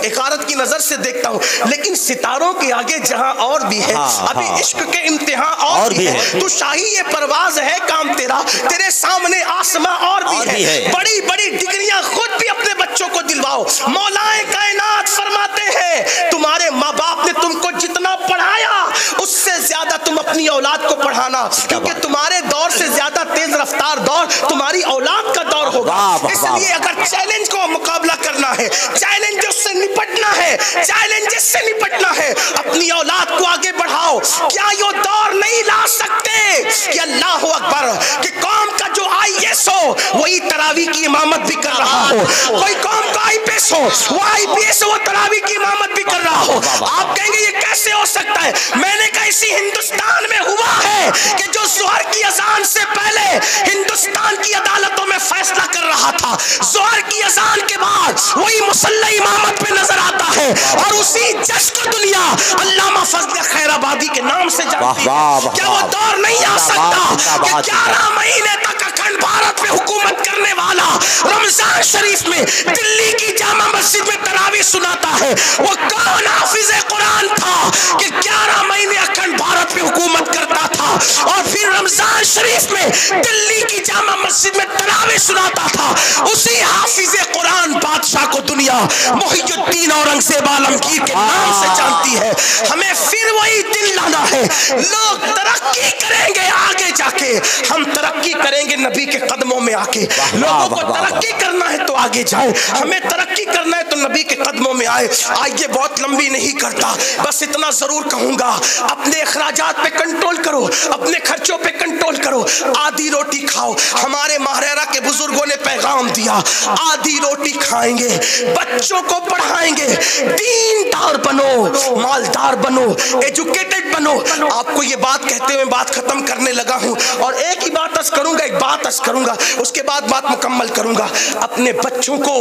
حقارت کی نظر سے دیکھتا ہوں، لیکن ستاروں کے آگے جہاں اور بھی ہے، ابھی عشق کے امتحان اور بھی ہے، تو شاہی یہ پرواز ہے کام تیرا، تیرے سامنے آسماں اور بھی ہے، بڑی بڑی ڈگریاں خود بھی اپنے بچوں کو دلواؤ۔ مولا کائنات فرماتے ہیں تمہارے ماں باپ نے تم کو جتنا پڑھایا اس سے زیادہ تم اپنی اولاد کو پڑھانا، کیونکہ تمہارے دور سے زیادہ تیز رفتار دور تمہاری اولاد کا دور ہوگا۔ اس لیے اگر چیلنج کو مقابلہ کرنا ہے، چیلنج سے نپٹنا ہے، چیلنج سے نپٹنا ہے، اپنی اولاد کو آگے بڑھاؤ۔ کیا یہ دور نہیں لا سکتے کہ اللہ اکبر کہ قوم کا جو آئی ایس ہو وہی تراویح کی امامت بھی کر رہا ہو، کوئی قوم کا آئی پی ایس ہو وہ آئی پی ایس وہ تراویح کی امامت بھی کر رہا ہو؟ آپ کہیں گے یہ کیسے ہو سکتا ہے؟ میں نے کہا اسی ہندوستان میں ہوا ہے کہ جو ظہر کی اذان سے پہلے ہندوستان کی عدالتوں میں فیصلہ کر رہا تھا، ظہر کی اذان کے بعد وہی مسلح امامت پہ نظر آتا ہے، اور اسی جج کو دنیا علامہ فضل خیر آبادی کے نام سے جانتی ہے۔ کیا وہ دور نہیں آ سکتا کہ 11 مہینے تک اکھنڈ بھارت پہ حکومت کرنے والا رمضان شریف میں دلی کی جامع مسجد میں تراویح سناتا ہے؟ وہ کون حافظ قرآن تھا کہ 11 مہینے اکھنڈ بھارت پہ حکومت کرتا تھا اور پھر رمضان شریف میں دلی کی جامع مسجد میں تراویح سناتا تھا؟ اسی حافظ قرآن بادشاہ کو دنیا محی الدین اورنگزیب عالمگیر کے نام سے جانتی ہے۔ ہمیں پھر وہی دن لانا ہے۔ لوگ ترقی کریں گے آگے جا کے، ہم ترقی کریں گے نبی کے قدموں میں آ کے۔ لوگوں کو ترقی کرنا ہے تو آگے جائے، ہمیں ترقی کرنا ہے تو نبی کے قدموں میں آئے۔ آئیے بہت لمبی نہیں کرتا، بس اتنا ضرور کہوں گا اپنے اخراجات پہ کنٹرول کرو، اپنے خرچوں پہ کنٹرول کرو، آدھی روٹی کھاؤ۔ ہمارے ماہرہ کے بزرگوں نے پیغام دیا آدھی روٹی کھائیں گے، بچوں کو پڑھائیں گے، دیندار بنو، مالدار بنو، ایجوکیٹڈ بنو۔ آپ کو یہ بات کہتے ہوئے بات ختم کرنے لگا ہوں، اور ایک ہی بات عرض کروں گا، ایک بات عرض کروں گا، اس کے بعد بات مکمل کروں گا۔ اپنے بچوں کو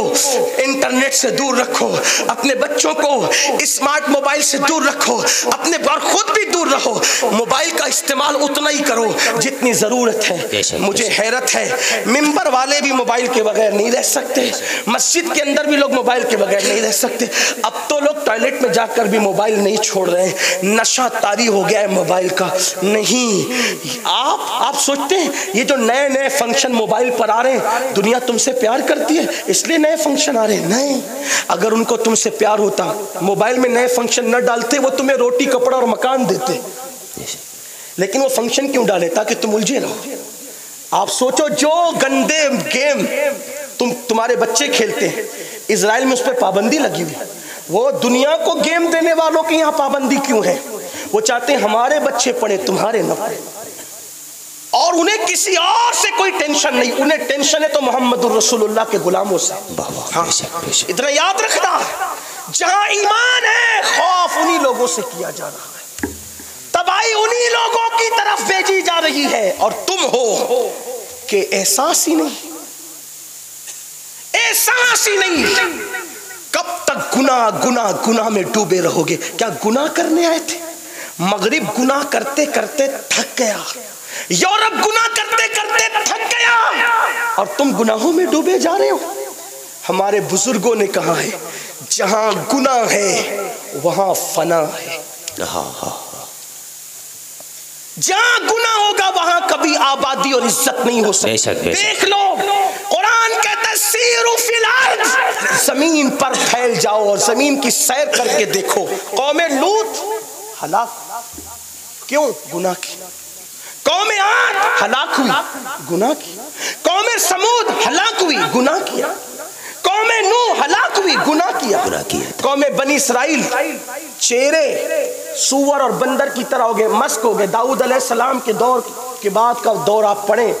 انٹرنیٹ سے دور رکھو، اپنے بچوں کو اسمارٹ موبائل سے دور رکھو، اپنے اور خود بھی دور رہو۔ موبائل کا استعمال اتنا ہی کرو جتنی ضرورت ہے۔ مجھے حیرت ہے ممبر والے بھی موبائل کے بغیر نہیں رہ سکتے، مسجد کے اندر بھی لوگ موبائل کے بغیر نہیں رہ سکتے۔ اب تو لوگ ٹوائلٹ میں جا کر بھی موبائل نہیں چھوڑ رہے ہیں، نشہ طاری ہو گیا ہے موبائل کا۔ نہیں، آپ سوچتے ہیں یہ جو نئے نئے فنکشن موبائل پر آ رہے ہیں دنیا تم سے پیار کرتی ہے اس لیے نئے فنکشن آ رہے ہیں؟ نہیں، اگر ان کو تم سے پیار ہوتا موبائل میں نئے فنکشن نہ ڈالتے، وہ تمہیں روٹی کپڑا اور مکان دیتے، لیکن وہ فنکشن کیوں ڈالے؟ تاکہ تم الجھے رہو۔ آپ سوچو جو گندے گیم تمہارے بچے کھیلتے ہیں، اسرائیل میں اس پہ پابندی لگی ہوئی. وہ دنیا کو گیم دینے والوں کی یہاں پابندی کیوں ہے؟ وہ چاہتے ہیں ہمارے بچے پڑھے، تمہارے نہ پڑھے. اور انہیں کسی اور سے کوئی ٹینشن نہیں، انہیں ٹینشن ہے تو محمد الرسول اللہ کے غلاموں سے. ہاں اتنا یاد رکھنا، جہاں ایمان ہے خوف انہی لوگوں سے کیا جا رہا ہے، تباہی انہی لوگوں کی طرف بھیجی جا رہی ہے. اور تم ہو کہ احساس ہی نہیں، احساس ہی نہیں. کب تک گناہ گناہ گناہ میں ڈوبے رہو گے؟ کیا گناہ کرنے آئے تھے؟ مغرب گناہ کرتے کرتے تھک گیا، یورپ گناہ کرتے کرتے تھک گیا، اور تم گناہوں میں ڈوبے جا رہے ہو. ہمارے بزرگوں نے کہا ہے جہاں گناہ ہے وہاں فنا ہے. جہاں گناہ ہوگا وہاں کبھی آبادی اور عزت نہیں ہو سکتی. دیکھ لو قرآن کہتا ہے سیروا فی الارض، زمین پر پھیل جاؤ اور زمین کی سیر کر کے دیکھو. قوم لوط ہلاک کیوں؟ گناہ کی. قوم عاد ہلاک ہوئی، گناہ کی. قوم سمود ہلاک ہوئی، گناہ کیا. قوم نوح ہلاک ہوئی، گناہ کیا. قوم بنی اسرائیل چہرے سور اور بندر کی طرح ہو گئے، مسک ہو گئے. داؤد علیہ السلام کے دور کے بعد کا دور آپ پڑھیں،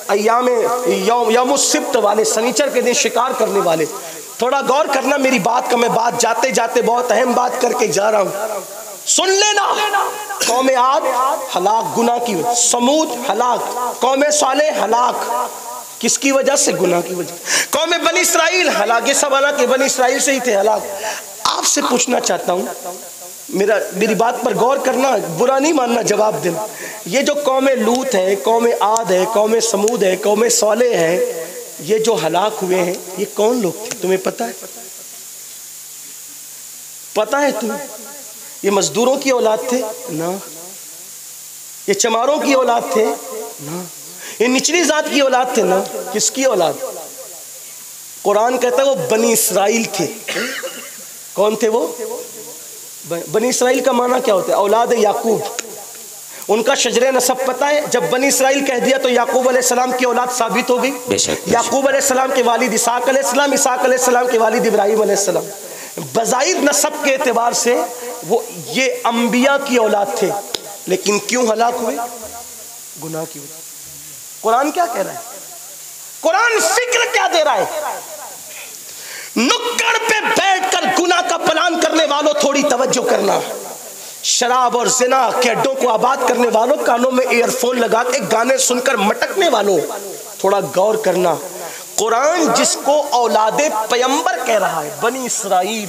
ایام یوم السبت والے، سنیچر کے دن شکار کرنے والے. تھوڑا غور کرنا میری بات کا، میں بات جاتے جاتے بہت اہم بات کر کے جا رہا ہوں، سن لینا. قوم عاد ہلاک گناہ کی وجہ، سمود ہلاک، قوم صالح ہلاک کس کی وجہ سے؟ گناہ کی وجہ. قوم بنی اسرائیل ہلاک، یہ سب حالانکہ بنی اسرائیل سے ہی تھے ہلاک. آپ سے پوچھنا چاہتا ہوں، میری بات پر غور کرنا، برا نہیں ماننا، جواب دینا. یہ جو قوم لوط ہے، قوم عاد ہے، قوم سمود ہے، قوم صالح ہے، یہ جو ہلاک ہوئے ہیں یہ کون لوگ تھے؟ تمہیں پتہ ہے؟ پتہ ہے تمہیں؟ یہ مزدوروں کی اولاد تھے؟ نہ. یہ چماروں کی اولاد تھے؟ نہ. یہ نچلی ذات کی اولاد تھے؟ نہ. کس کی اولاد؟ قرآن کہتا ہے وہ بنی اسرائیل تھے. کون تھے وہ؟ بنی اسرائیل کا معنی کیا ہوتا ہے؟ اولاد یعقوب. ان کا شجر نسب پتہ ہے؟ جب بنی اسرائیل کہہ دیا تو یعقوب علیہ السلام کی اولاد ثابت ہو گئی. یعقوب علیہ السلام کے والد اسحاق علیہ السلام، اسحاق علیہ السلام کے والد ابراہیم علیہ السلام. بظاہر نسب کے اعتبار سے وہ یہ انبیاء کی اولاد تھے، لیکن کیوں ہلاک ہوئے؟ گناہ کی وجہ. قرآن کیا کہہ رہا ہے؟ قرآن فکر کیا دے رہا ہے؟ نکڑ پہ بیٹھ کر گناہ کا پلان کرنے والوں تھوڑی توجہ کرنا. شراب اور زنا کے اڈوں کو آباد کرنے والوں، کانوں میں ایئر فون لگا کے گانے سن کر مٹکنے والوں، تھوڑا غور کرنا. قرآن جس کو اولاد پیمبر کہہ رہا ہے، بنی اسرائیل،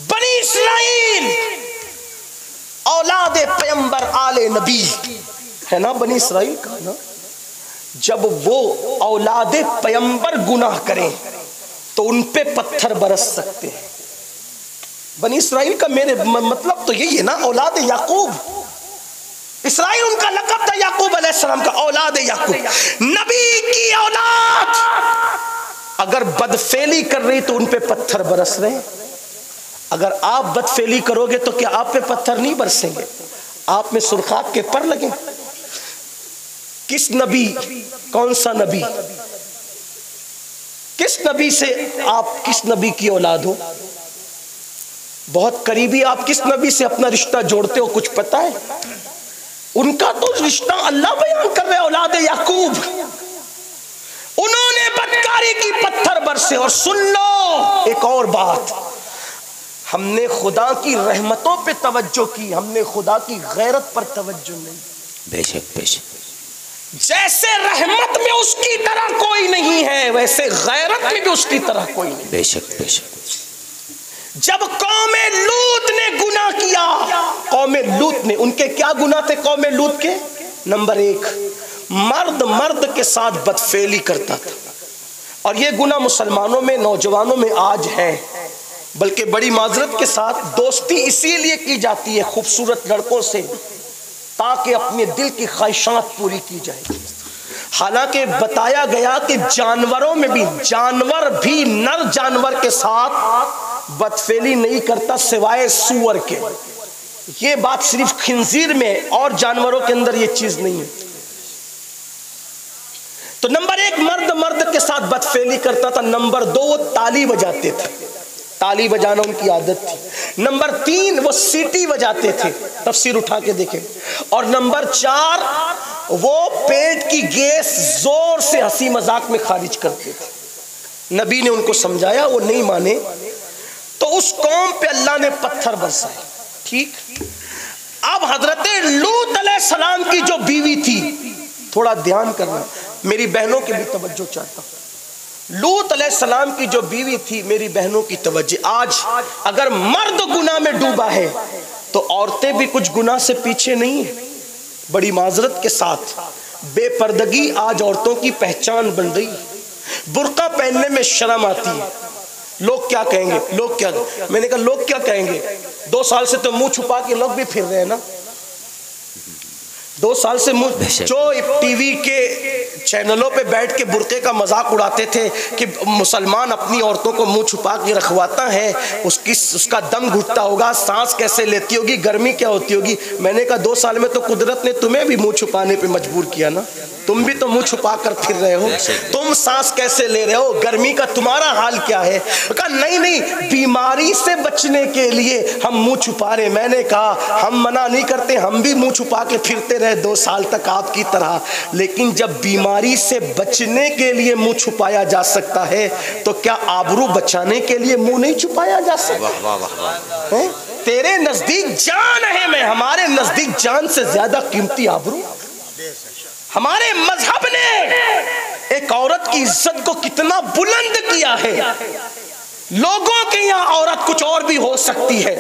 بنی اسرائیل اولاد پیمبر آل نبی ہے نا، بنی اسرائیل کا نا. جب وہ اولاد پیمبر گناہ کریں تو ان پہ پتھر برس سکتے ہیں. بنی اسرائیل کا میرے مطلب تو یہی ہے نا، اولاد یعقوب. اسرائیل ان کا لقب تھا یعقوب علیہ السلام کا، اولاد یعقوب. نبی کی اولاد اگر بدفعلی کر رہی تو ان پہ پتھر برس رہے. اگر آپ بدفعلی کرو گے تو کیا آپ پہ پتھر نہیں برسیں گے؟ آپ میں سرخاب کے پر لگیں. کس نبی، کون سا نبی، کس نبی سے آپ کس نبی کی اولاد ہو؟ بہت قریبی آپ کس نبی سے اپنا رشتہ جوڑتے ہو کچھ پتہ ہے؟ ان کا تو رشتہ اللہ بیان کر رہے، اولاد یعقوب. انہوں نے بدکاری کی، پتھر برسے. اور سن لو ایک اور بات، ہم نے خدا کی رحمتوں پہ توجہ کی، ہم نے خدا کی غیرت پر توجہ نہیں. بے شک بے شک. جیسے رحمت میں اس کی طرح کوئی نہیں ہے، ویسے غیرت میں بھی اس کی طرح کوئی نہیں. بے شک بے شک. جب قوم لوط نے گناہ کیا، قوم لوط نے، ان کے کیا گناہ تھے قوم لوط کے؟ نمبر 1، مرد کے ساتھ بدفعلی کرتا تھا. اور یہ گناہ مسلمانوں میں، نوجوانوں میں آج ہے. بلکہ بڑی معذرت کے ساتھ دوستی اسی لیے کی جاتی ہے خوبصورت لڑکوں سے تاکہ اپنے دل کی خواہشات پوری کی جائے. حالانکہ بتایا گیا کہ جانوروں میں بھی، جانور بھی نر جانور کے ساتھ بدفعلی نہیں کرتا سوائے سور کے. یہ بات صرف خنزیر میں، اور جانوروں کے اندر یہ چیز نہیں ہے. تو نمبر 1، مرد کے ساتھ بدفعلی کرتا تھا. نمبر 2 وہ تالی بجاتے تھے, تالی بجانا ان کی عادت تھی. نمبر 3 وہ سیٹی بجاتے تھے, تفسیر اٹھا کے دیکھیں. اور نمبر 4 وہ پیٹ کی گیس زور سے ہنسی مذاق میں خارج کرتے تھے. نبی نے ان کو سمجھایا, وہ نہیں مانے تو اس قوم پہ اللہ نے پتھر برسائے. ٹھیک, اب حضرت لوط علیہ السلام کی جو بیوی تھی, تھوڑا دھیان کرنا, میری بہنوں کی بھی توجہ چاہتا ہوں. لوط علیہ السلام کی جو بیوی تھی, میری بہنوں کی توجہ. آج اگر مرد گناہ میں ڈوبا ہے تو عورتیں بھی کچھ گناہ سے پیچھے نہیں ہیں. بڑی معذرت کے ساتھ بے پردگی آج عورتوں کی پہچان بن رہی. برقع پہننے میں شرم آتی ہے. لوگ کیا کہیں گے, لوگ کیا, میں نے کہا لوگ کیا کہیں گے. 2 سال سے تو منہ چھپا کے لوگ بھی پھر رہے ہیں نا. 2 سال سے جو ٹی وی کے چینلوں پہ بیٹھ کے برقعے کا مذاق اڑاتے تھے کہ مسلمان اپنی عورتوں کو منہ چھپا کے رکھواتا ہے, اس کا دم گھٹتا ہوگا, سانس کیسے لیتی ہوگی, گرمی کیا ہوتی ہوگی. میں نے کہا 2 سال میں تو قدرت نے تمہیں بھی منہ چھپانے پہ مجبور کیا نا. تم بھی تو منہ چھپا کر پھر رہے ہو. تم سانس کیسے لے رہے ہو, گرمی کا تمہارا حال کیا ہے. کہا نہیں, بیماری سے بچنے کے لیے ہم منہ چھپا رہے. میں نے کہا ہم منع نہیں کرتے, ہم بھی منہ چھپا کے پھرتے رہے 2 سال تک آپ کی طرح, لیکن جب بیماری سے بچنے کے لیے منہ چھپایا جا سکتا ہے تو کیا آبرو بچانے کے لیے منہ نہیں چھپایا جا سکتا؟ تیرے نزدیک جان ہے, میں ہمارے نزدیک جان سے زیادہ قیمتی آبرو. ہمارے مذہب نے ایک عورت کی عزت کو کتنا بلند کیا ہے. لوگوں کے یہاں عورت کچھ اور بھی ہو سکتی ہے.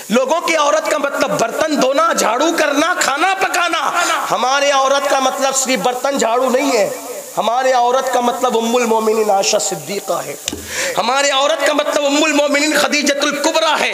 لوگوں کی عورت کا مطلب برتن دھونا, جھاڑو کرنا, کھانا پکانا. ہمارے عورت کا مطلب صرف برتن جھاڑو نہیں ہے. ہمارے عورت کا مطلب ام المومنین عائشہ صدیقہ ہے. ہمارے عورت کا مطلب ام المومنین خدیجۃ الکبریٰ ہے.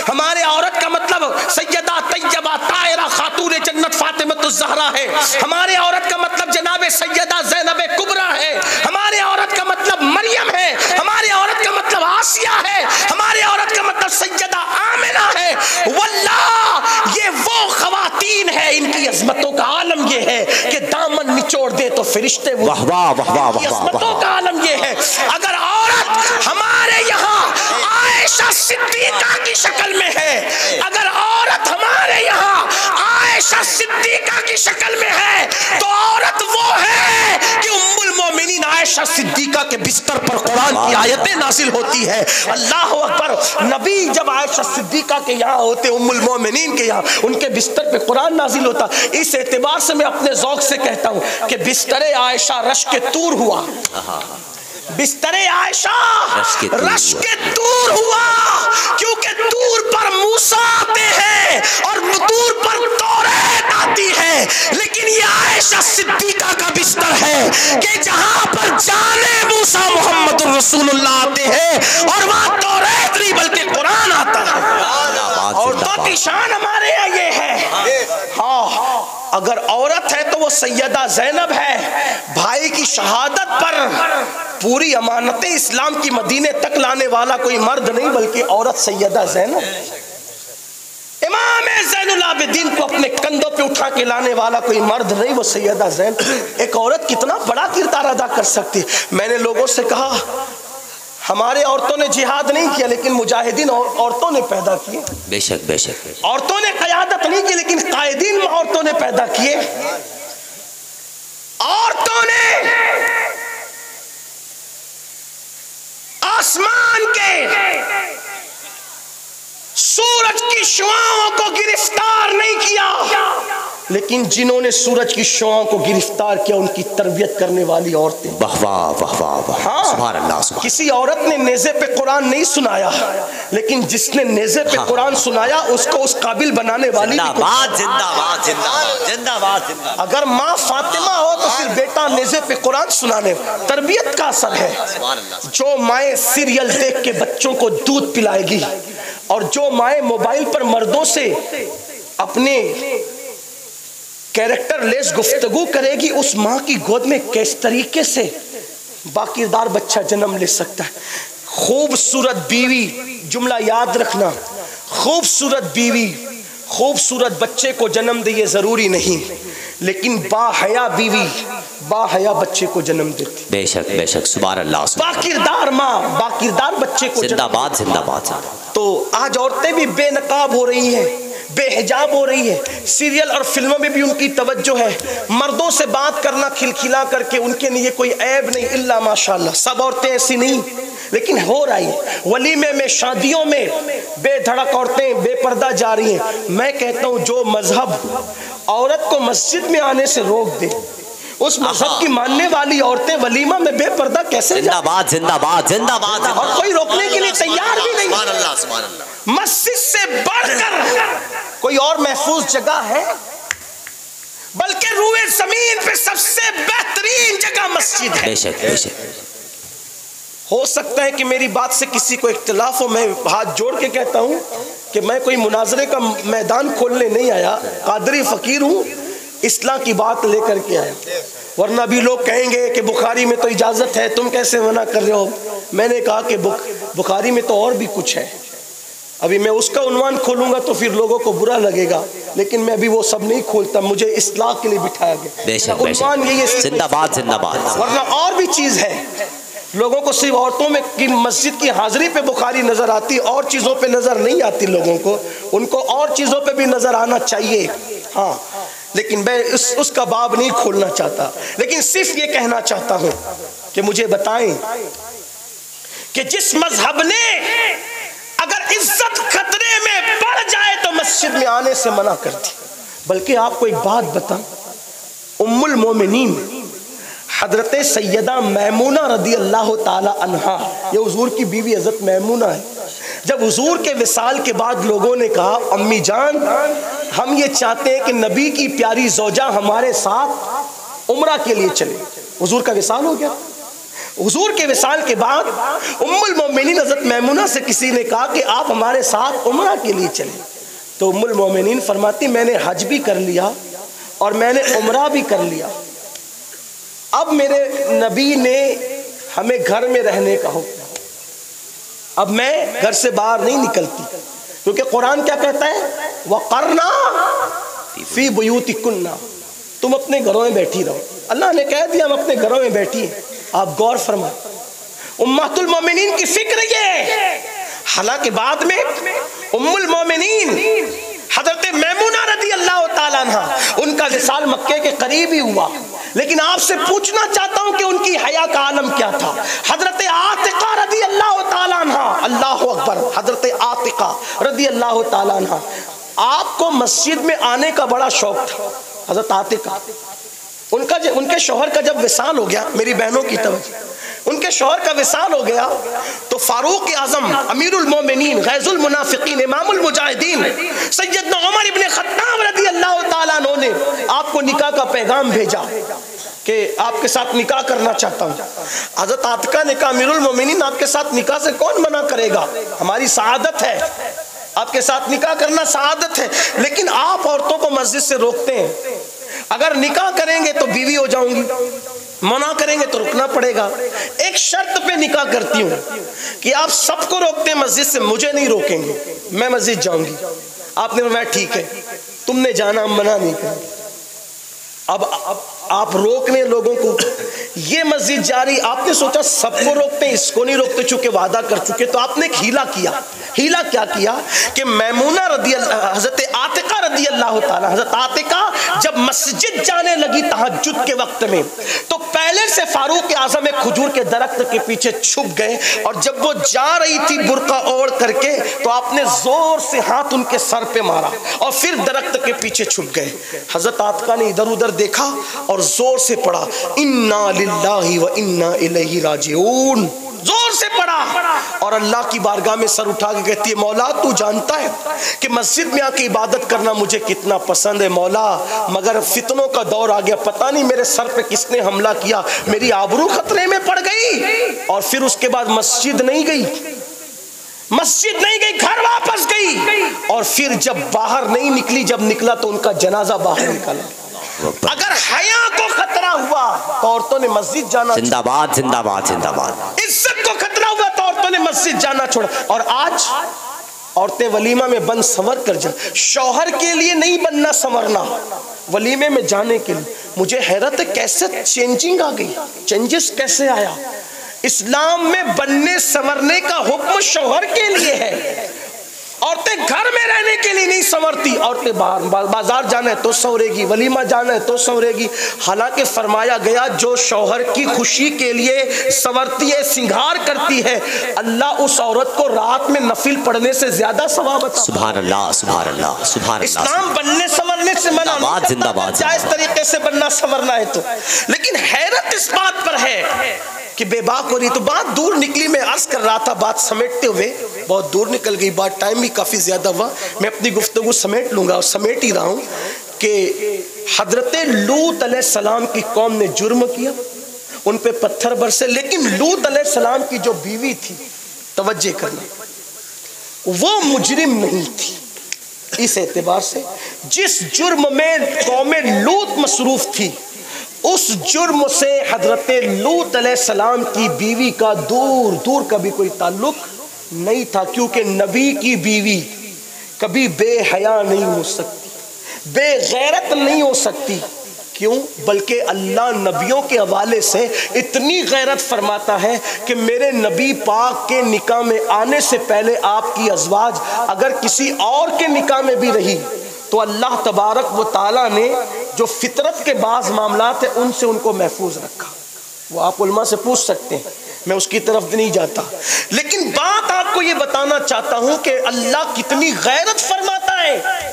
ہمارے عورت کا مطلب سیدہ طیبہ طاہرہ خاتون جنت فاطمۃ الزہرا ہے. ہمارے عورت کا مطلب جناب سیدہ زینب کبریٰ ہے. ہمارے عورت کا مطلب مریم ہے. ہمارے عورت کا مطلب آسیہ ہے. ہمارے عورت کا مطلب سیدہ آمنہ ہے. واللہ یہ وہ خواتین ہیں, ان کی عظمتوں کا عالم یہ ہے کہ دامن نچوڑ دے تو فرشتے وہ. عظمتوں کا عالم یہ ہے, اگر عورت ہمارے یہاں عائشہ صدیقہ کی شکل میں ہے, اگر عورت ہمارے یہاں عائشہ صدیقہ کی شکل میں ہے, تو عورت وہ ہے کہ ام المومنین عائشہ صدیقہ کے بستر پر قرآن کی آیتیں نازل ہوتی ہے. اللہ اکبر. نبی جب عائشہ صدیقہ کے یہاں ہوتے, ام المومنین کے یہاں, ان کے بستر پہ قرآن نازل ہوتا. اس اعتبار سے میں اپنے ذوق سے کہتا ہوں کہ بستر عائشہ رش کے طور ہوا. بستر عائشہ رش کے طور ہوا, کیونکہ طور پر موسیٰ آتے ہیں اور طور پر توریت آتی ہے. لیکن یہ عائشہ صدیقہ کا بستر ہے کہ جہاں پر جانے موسیٰ محمد رسول اللہ آتے ہیں, اور وہاں توریت نہیں بلکہ قرآن آتا ہے. اور تو کی شان ہمارے یہاں یہ ہے. ہاں, اگر عورت ہے تو وہ سیدہ زینب ہے. بھائی کی شہادت پر پوری امانت اسلام کی مدینے تک لانے والا کوئی مرد نہیں بلکہ عورت سیدہ زینب. امام زین العابدین کو اپنے کندھوں پہ اٹھا کے لانے والا کوئی مرد نہیں, وہ سیدہ زینب. ایک عورت کتنا بڑا کردار ادا کر سکتی. میں نے لوگوں سے کہا ہمارے عورتوں نے جہاد نہیں کیا لیکن مجاہدین عورتوں نے پیدا کیے. بے شک بے شک. عورتوں نے قیادت نہیں کی لیکن قائدین عورتوں نے پیدا کیے. عورتوں نے آسمان کے سورج کی شعاعوں کو گرفتار نہیں کیا لیکن جنہوں نے سورج کی شعاعوں کو گرفتار کیا ان کی تربیت کرنے والی عورتیں. واہ واہ واہ واہ. ہاں, سبحان اللہ. کسی عورت نے نیزے پہ قرآن نہیں سنایا لیکن جس نے نیزے پہ قرآن سنایا اس کو اس قابل بنانے والی. زندہ باد زندہ باد زندہ باد. اگر ماں فاطمہ ہو تو پھر بیٹا نیزے پہ قرآن سنانے. تربیت کا اثر ہے. جو مائیں سیریل دیکھ کے بچوں کو دودھ پلائے گی اور جو مائیں موبائل پر مردوں سے اپنے کیریکٹر لیس گفتگو کرے گی, اس ماں کی گود میں کس طریقے سے باکردار بچہ جنم لے سکتا ہے. خوبصورت بیوی, جملہ یاد رکھنا, خوبصورت بیوی, خوبصورت بچے کو جنم دے یہ ضروری نہیں، لیکن با حیا بیوی با حیا بچے کو جنم دیتی. بے شک بے شک، سبحان اللہ. با کردار ماں با کردار بچے کو زندہ باد زندہ باد. تو آج عورتیں بھی بے نقاب ہو رہی ہیں، بے حجاب ہو رہی ہے. سیریل اور فلموں میں بھی ان کی توجہ ہے. مردوں سے بات کرنا کھلکھلا کر کے ان کے لیے کوئی عیب نہیں، الا ماشاءاللہ. سب عورتیں ایسی نہیں، لیکن ہو رہی ہے. ولیمے میں، شادیوں میں بے دھڑک عورتیں بے پردہ جا رہی ہیں. میں کہتا ہوں جو مذہب عورت کو مسجد میں آنے سے روک دے، اس مذہب کی ماننے والی عورتیں ولیمہ میں بے پردہ کیسے زندہ باد زندہ باد زندہ باد. اور کوئی روکنے کے لیے تیار بھی نہیں. سبحان اللہ سبحان اللہ. مسجد سے بڑھ کر کوئی اور محفوظ جگہ ہے؟ بلکہ روئے زمین پہ سب سے بہترین جگہ مسجد ہے. بے شک بے شک. ہو سکتا ہے کہ میری بات سے کسی کو اختلاف ہو. میں ہاتھ جوڑ کے کہتا ہوں کہ میں کوئی مناظرے کا میدان کھولنے نہیں آیا. قادری فقیر ہوں، اصلاح کی بات لے کر کے آیا. ورنہ بھی لوگ کہیں گے کہ بخاری میں تو اجازت ہے، تم کیسے منع کر رہے ہو؟ میں نے کہا کہ بخاری میں تو اور بھی کچھ ہے. ابھی میں اس کا عنوان کھولوں گا تو پھر لوگوں کو برا لگے گا، لیکن میں ابھی وہ سب نہیں کھولتا. مجھے اصلاح کے لیے بٹھایا گیا. عنوان یہی ہے، زندہ باد زندہ باد. ورنہ اور بھی چیز ہے. لوگوں کو صرف عورتوں میں کی مسجد کی حاضری پہ بخاری نظر آتی، اور چیزوں پہ نظر نہیں آتی. لوگوں کو ان کو اور چیزوں پہ بھی نظر آنا چاہیے. ہاں، لیکن میں اس کا باب نہیں کھولنا چاہتا. لیکن صرف یہ کہنا چاہتا ہوں کہ مجھے بتائیں کہ جس مذہب نے اگر عزت خطرے میں پڑ جائے تو مسجد میں آنے سے منع کر دی. بلکہ آپ کو ایک بات بتاؤں، ام المومنین حضرت سیدہ میمونہ رضی اللہ تعالی عنہا، یہ حضور کی بیوی حضرت میمونہ ہے. جب حضور کے وصال کے بعد لوگوں نے کہا امی جان ہم یہ چاہتے ہیں کہ نبی کی پیاری زوجہ ہمارے ساتھ عمرہ کے لیے چلے. حضور کا وصال ہو گیا. حضور کے وصال کے بعد ام المومنین حضرت میمونہ سے کسی نے کہا کہ آپ ہمارے ساتھ عمرہ کے لیے چلیں. تو ام المومنین فرماتی میں نے حج بھی کر لیا اور میں نے عمرہ بھی کر لیا. اب میرے نبی نے ہمیں گھر میں رہنے کا حکم، اب میں گھر سے باہر نہیں نکلتی. کیونکہ قرآن کیا کہتا ہے؟ وَقَرْنَا فِي بُيُوتِكُنَّا، تم اپنے گھروں میں بیٹھی رہو. اللہ نے کہہ دیا ہم اپنے گھروں میں بیٹھی ہیں. آپ غور فرمائیں، امہات المومنین کی فکر یہ. حالانکہ بعد میں ام المومنین حضرت میمونہ رضی اللہ تعالیٰ عنہ ان کا وصال مکے کے قریب ہی ہوا. لیکن آپ سے پوچھنا چاہتا ہوں کہ ان کی حیا کا عالم کیا تھا. حضرت عاتقہ رضی اللہ تعالیٰ عنہ، اللہ اکبر، حضرت عاتقہ رضی اللہ تعالیٰ عنہ، آپ کو مسجد میں آنے کا بڑا شوق تھا. حضرت عاتقہ ان کے شوہر کا جب وصال ہو گیا، میری بہنوں کی توجہ، ان کے شوہر کا وصال ہو گیا تو فاروق اعظم امیر المومنین غیظ المنافقین امام المجاہدین سیدنا عمر ابن خطاب رضی اللہ تعالیٰ عنہ نے آپ کو نکاح کا پیغام بھیجا کہ آپ کے ساتھ نکاح کرنا چاہتا ہوں. حضرت عاتقہ نے کہا امیر المومنین آپ کے ساتھ نکاح سے کون منع کرے گا، ہماری سعادت ہے، آپ کے ساتھ نکاح کرنا سعادت ہے. لیکن آپ عورتوں کو مسجد سے روکتے ہیں. اگر نکاح کریں گے تو بیوی ہو جاؤں گی، منع کریں گے تو رکنا پڑے گا. ایک شرط پہ نکاح کرتی ہوں کہ آپ سب کو روکتے ہیں مسجد سے، مجھے نہیں روکیں گے، میں مسجد جاؤں گی. آپ نے فرمایا ٹھیک ہے، تم نے جانا، ہم منع نہیں کریں گے. اب آپ روک رہے ہیں لوگوں کو، یہ مسجد جا رہی. آپ نے سوچا سب کو روکتے ہیں، اس کو نہیں روکتے، چونکہ وعدہ کر چکے. تو آپ نے ایک ہیلا کیا. ہیلا کیا کیا کہ میمونہ رضی اللہ، حضرت عاتقہ رضی اللہ تعالی، حضرت عاتقہ جب مسجد جانے لگی تہجد کے وقت میں تو پہلے سے فاروق اعظم ایک کھجور کے درخت کے پیچھے چھپ گئے. اور جب وہ جا رہی تھی برقع اوڑھ کر کے تو آپ نے زور سے ہاتھ ان کے سر پہ مارا اور پھر درخت کے پیچھے چھپ گئے. حضرت عاتقہ نے ادھر ادھر دیکھا اور زور سے پڑھا انا للہ و انا الیہ راجعون، زور سے پڑھا. اور اللہ کی بارگاہ میں سر اٹھا کے کہتی ہے مولا تو جانتا ہے کہ مسجد میں آ کے عبادت کرنا مجھے کتنا پسند ہے مولا، مگر فتنوں کا دور آ گیا، پتہ نہیں میرے سر پہ کس نے حملہ کیا، میری آبرو خطرے میں پڑ گئی. اور پھر اس کے بعد مسجد نہیں گئی، گھر واپس گئی. اور پھر جب باہر نہیں نکلی، جب نکلا تو ان کا جنازہ باہر نکلا. اگر حیا کو خطرہ ہوا تو عورتوں نے مسجد جانا، زندہ باد زندہ باد زندہ باد. عزت کو خطرہ ہوا تو عورتوں نے مسجد جانا چھوڑا. اور عورتیں ولیمہ میں بن سنور کر جائیں. شوہر کے لیے نہیں بننا سنورنا، ولیمے میں جانے کے لیے. مجھے حیرت ہے کیسے چینجنگ آ گئی، چینجز کیسے آیا. اسلام میں بننے سنورنے کا حکم شوہر کے لیے ہے. عورتیں گھر میں رہنے کے لیے نہیں سنورتی، عورتیں باہر بازار جانا ہے تو سنورے گی، ولیمہ جانا ہے تو سنورے گی. حالانکہ فرمایا گیا جو شوہر کی خوشی کے لیے سنورتی ہے، سنگھار کرتی ہے، اللہ اس عورت کو رات میں نفل پڑھنے سے زیادہ ثواب عطا. سبحان اللہ سبحان اللہ سبحان اللہ. اسلام بننے سنورنے سے منع نہیں کرتا، زندہ باد جائز طریقے سے بننا سنورنا ہے تو. لیکن حیرت اس بات پر ہے کہ بے باک ہو رہی. تو بات دور نکلی، میں عرض کر رہا تھا بات سمیٹتے ہوئے بہت دور نکل گئی بات، ٹائم بھی کافی زیادہ ہوا. میں اپنی گفتگو سمیٹ لوں گا اور سمیٹ ہی رہا ہوں کہ حضرت لوط علیہ السلام کی قوم نے جرم کیا، ان پہ پتھر برسے، لیکن لوط علیہ السلام کی جو بیوی تھی، توجہ کرنا، وہ مجرم نہیں تھی. اس اعتبار سے جس جرم میں قوم لوط مصروف تھی، اس جرم سے حضرت لوط علیہ السلام کی بیوی کا دور دور کا بھی کوئی تعلق نہیں تھا. کیونکہ نبی کی بیوی کبھی بے حیا نہیں ہو سکتی، بے غیرت نہیں ہو سکتی. کیوں؟ بلکہ اللہ نبیوں کے حوالے سے اتنی غیرت فرماتا ہے کہ میرے نبی پاک کے نکاح میں آنے سے پہلے آپ کی ازواج اگر کسی اور کے نکاح میں بھی رہی تو اللہ تبارک و تعالیٰ نے جو فطرت کے بعض معاملات ہیں ان سے ان کو محفوظ رکھا. وہ آپ علماء سے پوچھ سکتے ہیں، میں اس کی طرف نہیں جاتا. لیکن بات آپ کو یہ بتانا چاہتا ہوں کہ اللہ کتنی غیرت فرماتا ہے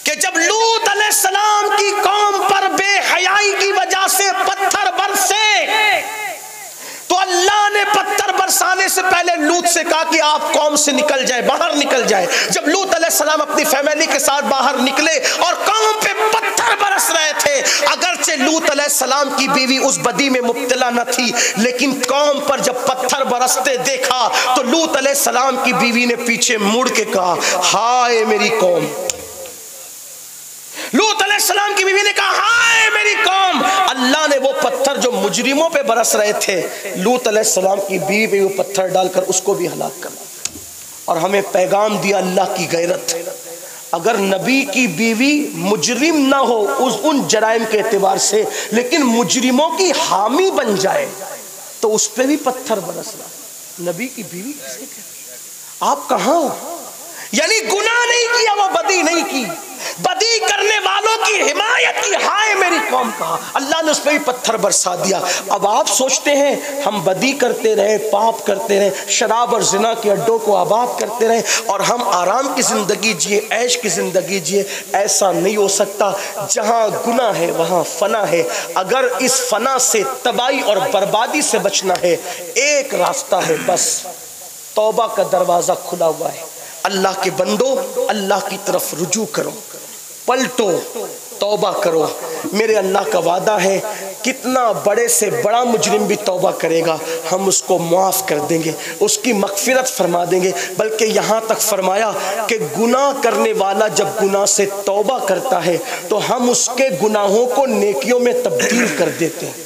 کہ جب لوط علیہ السلام کی قوم پر بے حیائی کی وجہ سے پتھر برسے تو اللہ نے پتھر برسانے سے پہلے لوط سے کہا کہ آپ قوم سے نکل جائے، باہر نکل جائے. جب لوط علیہ السلام اپنی فیملی کے ساتھ باہر نکلے اور قوم پہ پتھر برس رہے تھے، اگرچہ لوط علیہ السلام کی بیوی اس بدی میں مبتلا نہ تھی، لیکن قوم پر جب پتھر برستے دیکھا تو لوط علیہ السلام کی بیوی نے پیچھے مڑ کے کہا ہائے میری قوم. لوط علیہ السلام کی بیوی نے کہا ہائے میری قوم. اللہ نے وہ پتھر جو مجرموں پہ برس رہے تھے، لوط علیہ السلام کی بیوی پہ وہ پتھر ڈال کر اس کو بھی ہلاک کر دیا. اور ہمیں پیغام دیا اللہ کی غیرت. اگر نبی کی بیوی مجرم نہ ہو ان جرائم کے اعتبار سے، لیکن مجرموں کی حامی بن جائے تو اس پہ بھی پتھر برس رہا. نبی کی بیوی کسے کہتے ہیں؟ آپ کہاں ہو؟ یعنی گناہ نہیں کیا، وہ بدی نہیں کی، بدی کرنے والوں کی حمایت کی. ہائے میری قوم کہا، اللہ نے اس پہ بھی پتھر برسا دیا. اب آپ سوچتے ہیں ہم بدی کرتے رہے، پاپ کرتے رہے، شراب اور زنا کے اڈوں کو آباد کرتے رہے اور ہم آرام کی زندگی جیے، عیش کی زندگی جیے. ایسا نہیں ہو سکتا. جہاں گناہ ہے وہاں فنا ہے. اگر اس فنا سے تباہی اور بربادی سے بچنا ہے، ایک راستہ ہے، بس توبہ کا دروازہ کھلا ہوا ہے. اللہ کے بندو، اللہ کی طرف رجوع کرو، پلٹو، توبہ کرو. میرے اللہ کا وعدہ ہے کتنا بڑے سے بڑا مجرم بھی توبہ کرے گا ہم اس کو معاف کر دیں گے، اس کی مغفرت فرما دیں گے. بلکہ یہاں تک فرمایا کہ گناہ کرنے والا جب گناہ سے توبہ کرتا ہے تو ہم اس کے گناہوں کو نیکیوں میں تبدیل کر دیتے ہیں،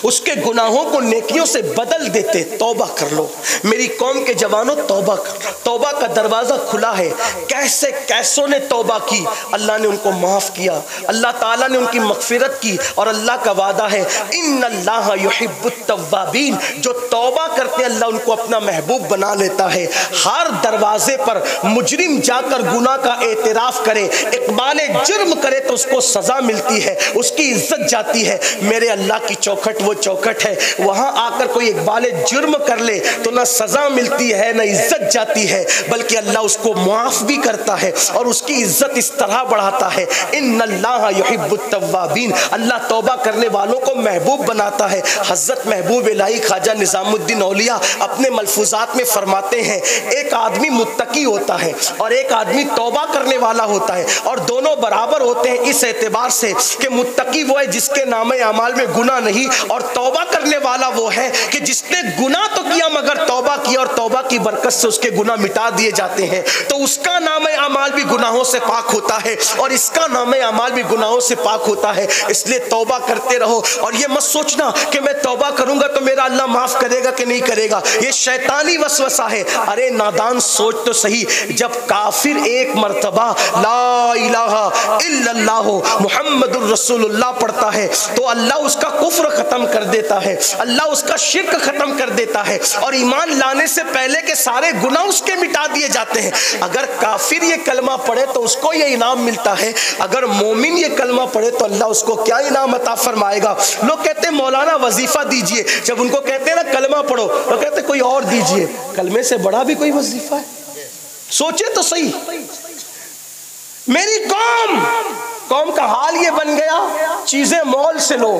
اس کے گناہوں کو نیکیوں سے بدل دیتے. توبہ کر لو میری قوم کے جوانوں، توبہ کر لو. توبہ کا دروازہ کھلا ہے. کیسوں نے توبہ کی، اللہ نے ان کو معاف کیا، اللہ تعالیٰ نے ان کی مغفرت کی. اور اللہ کا وعدہ ہے ان اللہ یحب التوابین، جو توبہ کرتے اللہ ان کو اپنا محبوب بنا لیتا ہے. ہر دروازے پر مجرم جا کر گناہ کا اعتراف کرے، اقبال جرم کرے تو اس کو سزا ملتی ہے، اس کی عزت جاتی ہے. میرے اللہ کی چوکھٹ وہ چوکھٹ ہے، وہاں آ کر کوئی اقبال جرم کر لے تو نہ سزا ملتی ہے نہ عزت جاتی ہے، بلکہ اللہ اس کو معاف بھی کرتا ہے اور اس کی عزت اس طرح بڑھاتا ہے. ان اللہ یحب التوابین، اللہ توبہ کرنے والوں کو محبوب بناتا ہے. حضرت محبوب الہی خواجہ نظام الدین اولیاء اپنے ملفوظات میں فرماتے ہیں ایک آدمی متقی ہوتا ہے اور ایک آدمی توبہ کرنے والا ہوتا ہے، اور دونوں برابر ہوتے ہیں اس اعتبار سے کہ متقی وہ ہے جس کے نامہ اعمال میں گناہ نہیں، اور توبہ کرنے والا وہ ہے کہ جس نے گناہ تو کیا مگر توبہ کیا اور توبہ کی برکت سے اس کے گناہ مٹا دیے جاتے ہیں، تو اس کا نام اعمال بھی گناہوں سے پاک ہوتا ہے اور اس کا نام اعمال بھی گناہوں سے پاک ہوتا ہے۔ اس لیے توبہ کرتے رہو اور یہ مت سوچنا کہ میں توبہ کروں گا تو میرا اللہ معاف کرے گا کہ نہیں کرے گا، یہ شیطانی وسوسہ ہے۔ ارے نادان سوچ تو صحیح، جب کافر ایک مرتبہ لا الہ الا اللہ محمد الرسول اللہ پڑھتا ہے تو اللہ اس کا کفر ختم کر دیتا ہے، اللہ اس کا شرک ختم کر دیتا ہے اور ایمان لانے سے پہلے کے سارے گناہ اس کے مٹا دیے جاتے ہیں۔ اگر کافر یہ کلمہ پڑھے تو اس کو یہ انعام ملتا ہے، اگر مومن یہ کلمہ پڑھے تو اللہ اس کو کیا انعام عطا فرمائے گا۔ لوگ کہتے ہیں مولانا وظیفہ دیجئے، جب ان کو کہتے ہیں نا کلمہ پڑھو تو کہتے ہیں کوئی اور دیجئے۔ کلمے سے بڑا بھی کوئی وظیفہ ہے؟ سوچے تو صحیح۔ میری قوم کا حال یہ بن گیا، چیزیں مول سے لو،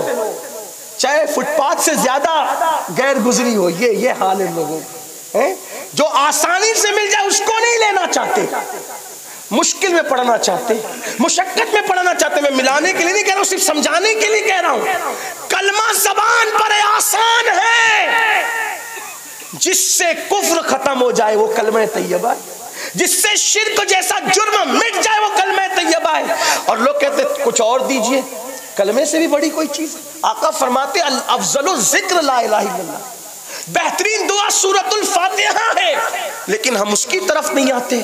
چاہے فٹ پاتھ سے زیادہ غیر گزری ہو، یہ حال ہے لوگوں کا۔ جو آسانی سے مل جائے اس کو نہیں لینا چاہتے، مشکل میں پڑھنا چاہتے، مشقت میں پڑھنا چاہتے۔ میں ملانے کے لیے نہیں کہہ رہا ہوں، صرف سمجھانے کے لیے کہہ رہا ہوں۔ کلمہ زبان پر آسان ہے، جس سے کفر ختم ہو جائے وہ کلمہ طیبہ، جس سے شرک جیسا جرم مٹ جائے وہ کلمہ طیبہ ہے۔ اور لوگ کہتے کچھ اور دیجئے، کلمے سے بھی بڑی کوئی چیز؟ آقا فرماتے افضل الذکر لا الہ الا اللہ، بہترین دعا سورۃ الفاتحہ ہے، لیکن ہم اس کی طرف نہیں آتے۔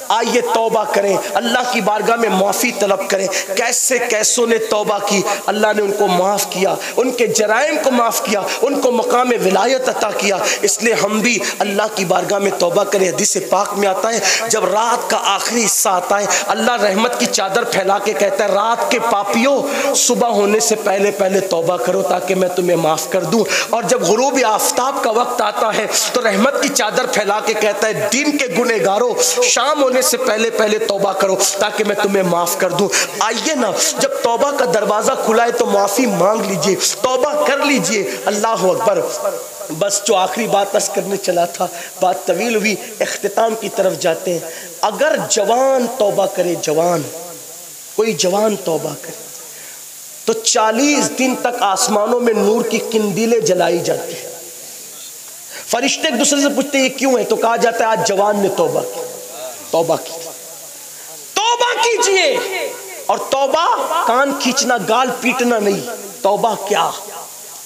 آئیے توبہ کریں، اللہ کی بارگاہ میں معافی طلب کریں۔ کیسے کیسوں نے توبہ کی، اللہ نے ان کو معاف کیا، ان کے جرائم کو معاف کیا، ان کو مقام ولایت عطا کیا۔ اس لیے ہم بھی اللہ کی بارگاہ میں توبہ کریں۔ حدیث پاک میں آتا ہے جب رات کا آخری حصہ آتا ہے اللہ رحمت کی چادر پھیلا کے کہتا ہے رات کے پاپیوں صبح ہونے سے پہلے پہلے توبہ کرو تاکہ میں تمہیں معاف کر دوں۔ اور جب غروب آفتاب کا وقت آتا ہے تو رحمت کی چادر پھیلا کے کہتا ہے دن کے گنہگاروں شام ہونے سے پہلے پہلے توبہ کرو تاکہ میں تمہیں معاف کر دوں۔ آئیے نا، جب توبہ کا دروازہ کھلا ہے تو معافی مانگ لیجئے، توبہ کر لیجئے۔ اللہ اکبر۔ بس جو آخری بات عرض کرنے چلا تھا، بات طویل ہوئی، اختتام کی طرف جاتے ہیں۔ اگر جوان توبہ کرے، کوئی جوان توبہ کرے تو 40 دن تک آسمانوں میں نور کی قندیلیں جلائی جاتی ہیں۔ فرشتے ایک دوسرے سے پوچھتے ہیں یہ کیوں ہے، تو کہا جاتا ہے آج جوان نے توبہ کی۔ توبہ کیجئے۔ اور توبہ کان کھینچنا، گال پیٹنا نہیں۔ توبہ کیا؟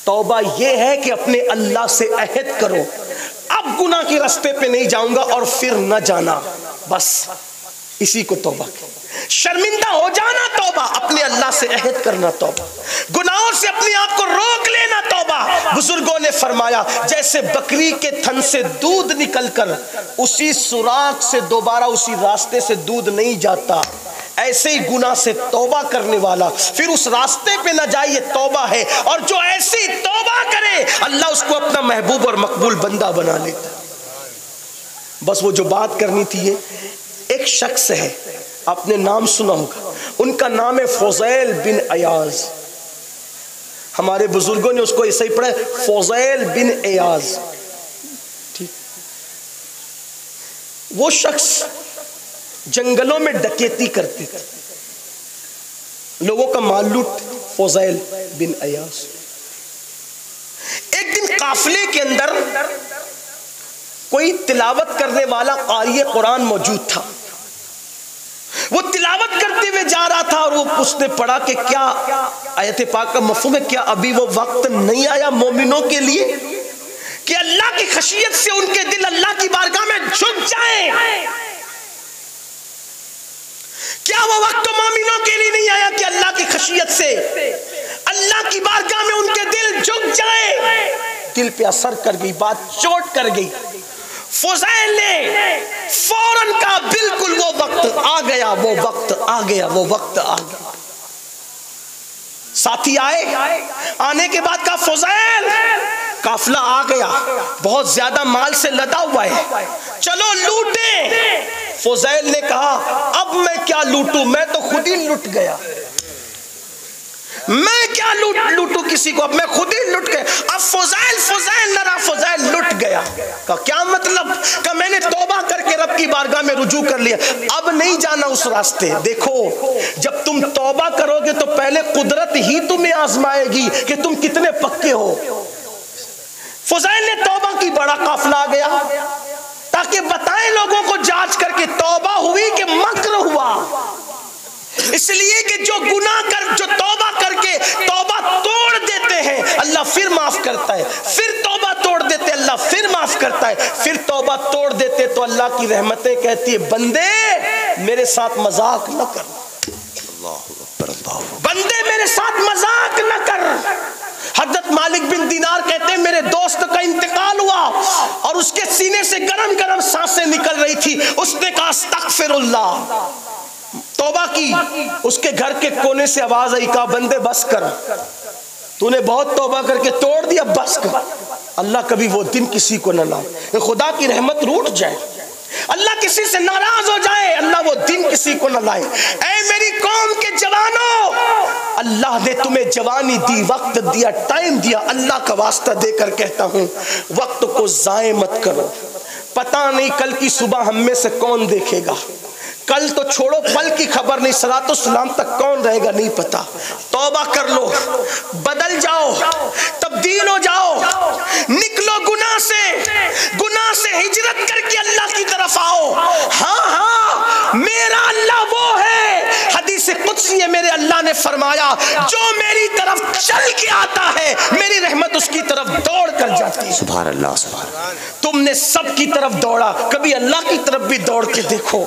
توبہ یہ ہے کہ اپنے اللہ سے عہد کرو اب گناہ کے راستے پہ نہیں جاؤں گا اور پھر نہ جانا، بس اسی کو توبہ کہ شرمندہ ہو جانا توبہ، اپنے اللہ سے عہد کرنا توبہ، گناہوں سے اپنے آپ کو روک لینا توبہ۔ بزرگوں نے فرمایا جیسے بکری کے تھن سے دودھ نکل کر اسی سوراخ سے دوبارہ اسی راستے سے دودھ نہیں جاتا، ایسے ہی گناہ سے توبہ کرنے والا پھر اس راستے پہ نہ جائے، یہ توبہ ہے۔ اور جو ایسی توبہ کرے اللہ اس کو اپنا محبوب اور مقبول بندہ بنا لیتا۔ بس وہ جو بات کرنی تھی، یہ ایک شخص ہے، آپ نے نام سنا ہوگا، ان کا نام ہے فضیل بن ایاز۔ ہمارے بزرگوں نے اس کو ایسے ہی پڑھا ہے فضیل بن ایاز۔ ٹھیک، وہ شخص جنگلوں میں ڈکیتی کرتے تھے، لوگوں کا مال لوٹ۔ فضیل بن ایاز ایک دن قافلے کے اندر کوئی تلاوت کرنے والا قاری قرآن موجود تھا، وہ تلاوت کرتے ہوئے جا رہا تھا اور اس نے پڑھا کہ کیا آیت پاک کا مفہوم ہے، کیا ابھی وہ وقت نہیں آیا مومنوں کے لیے کہ اللہ کی خشیت سے ان کے دل اللہ کی بارگاہ میں جھک جائیں؟ کیا وہ وقت مومنوں کے لیے نہیں آیا کہ اللہ کی خشیت سے اللہ کی بارگاہ میں ان کے دل جھک جائیں؟ دل پہ اثر کر گئی، بات چوٹ کر گئی۔ فضیل نے فوراً کہا بالکل وہ وقت آ گیا، وہ وقت آ گیا، وہ وقت آ گیا۔ ساتھی آئے، آنے کے بعد کہا فضیل قافلہ آ گیا، بہت زیادہ مال سے لدا ہوا ہے، چلو لوٹیں۔ فضیل نے کہا اب میں کیا لوٹوں، میں تو خود ہی لٹ گیا، میں کیا لوٹوں کسی کو، اب میں خود ہی لٹ گیا۔ اب فضیل نہ رہا، فضیل لٹ گیا۔ کہا کیا مطلب؟ کہ میں نے توبہ کر کے رب کی بارگاہ میں میں رجوع کر لیا، اب نہیں جانا اس راستے۔ دیکھو جب تم توبہ کرو گے تو پہلے قدرت ہی تمہیں آزمائے گی کہ تم کتنے پکے ہو۔ فضیل نے توبہ کی، بڑا قافلہ آ گیا تاکہ بتائیں لوگوں کو جانچ کر کے توبہ ہوئی کہ مکر ہوا۔ اس لیے کہ جو گناہ جو توبہ کر کے توبہ توڑ دیتے ہیں اللہ پھر معاف کرتا ہے، پھر توبہ توڑ دیتے اللہ پھر معاف کرتا ہے، پھر توبہ توڑ دیتے تو اللہ کی رحمتیں کہتی ہے بندے میرے ساتھ مذاق نہ کر، بندے میرے ساتھ مذاق نہ کر۔ حضرت مالک بن دینار کہتے ہیں میرے دوست کا انتقال ہوا اور اس کے سینے سے گرم گرم سانسیں نکل رہی تھی، اس نے کہا استغفر اللہ، توبہ کی۔ اس کے گھر کے کونے سے آواز آئی، کہا بندے بس کر، تو نے بہت توبہ کر کے توڑ دیا، بس کر۔ اللہ کبھی وہ دن کسی کو نہ لائے، خدا کی رحمت روٹ جائے، اللہ کسی سے ناراض ہو جائے، اللہ وہ دن کسی کو نہ لائے۔ اے میری قوم کے جوانوں، اللہ نے تمہیں جوانی دی، وقت دیا، ٹائم دیا، اللہ کا واسطہ دے کر کہتا ہوں وقت کو ضائع مت کرو، پتہ نہیں کل کی صبح ہم میں سے کون دیکھے گا، کل تو چھوڑو پل کی خبر نہیں، صلاۃ السلام تک کون رہے گا نہیں پتا۔ توبہ کر لو، بدل جاؤ، تبدیل ہو جاؤ، نکلو گناہ سے ہجرت کر کے اللہ کی طرف آؤ۔ ہاں میرا اللہ وہ ہے، حدیث قدسی ہے، میرے اللہ نے فرمایا جو میری طرف چل کے آتا ہے میری رحمت اس کی طرف دوڑ کر جاتی ہے۔ سبحان اللہ سبحان اللہ۔ تم نے سب کی طرف دوڑا، کبھی اللہ کی طرف بھی دوڑ کے دیکھو۔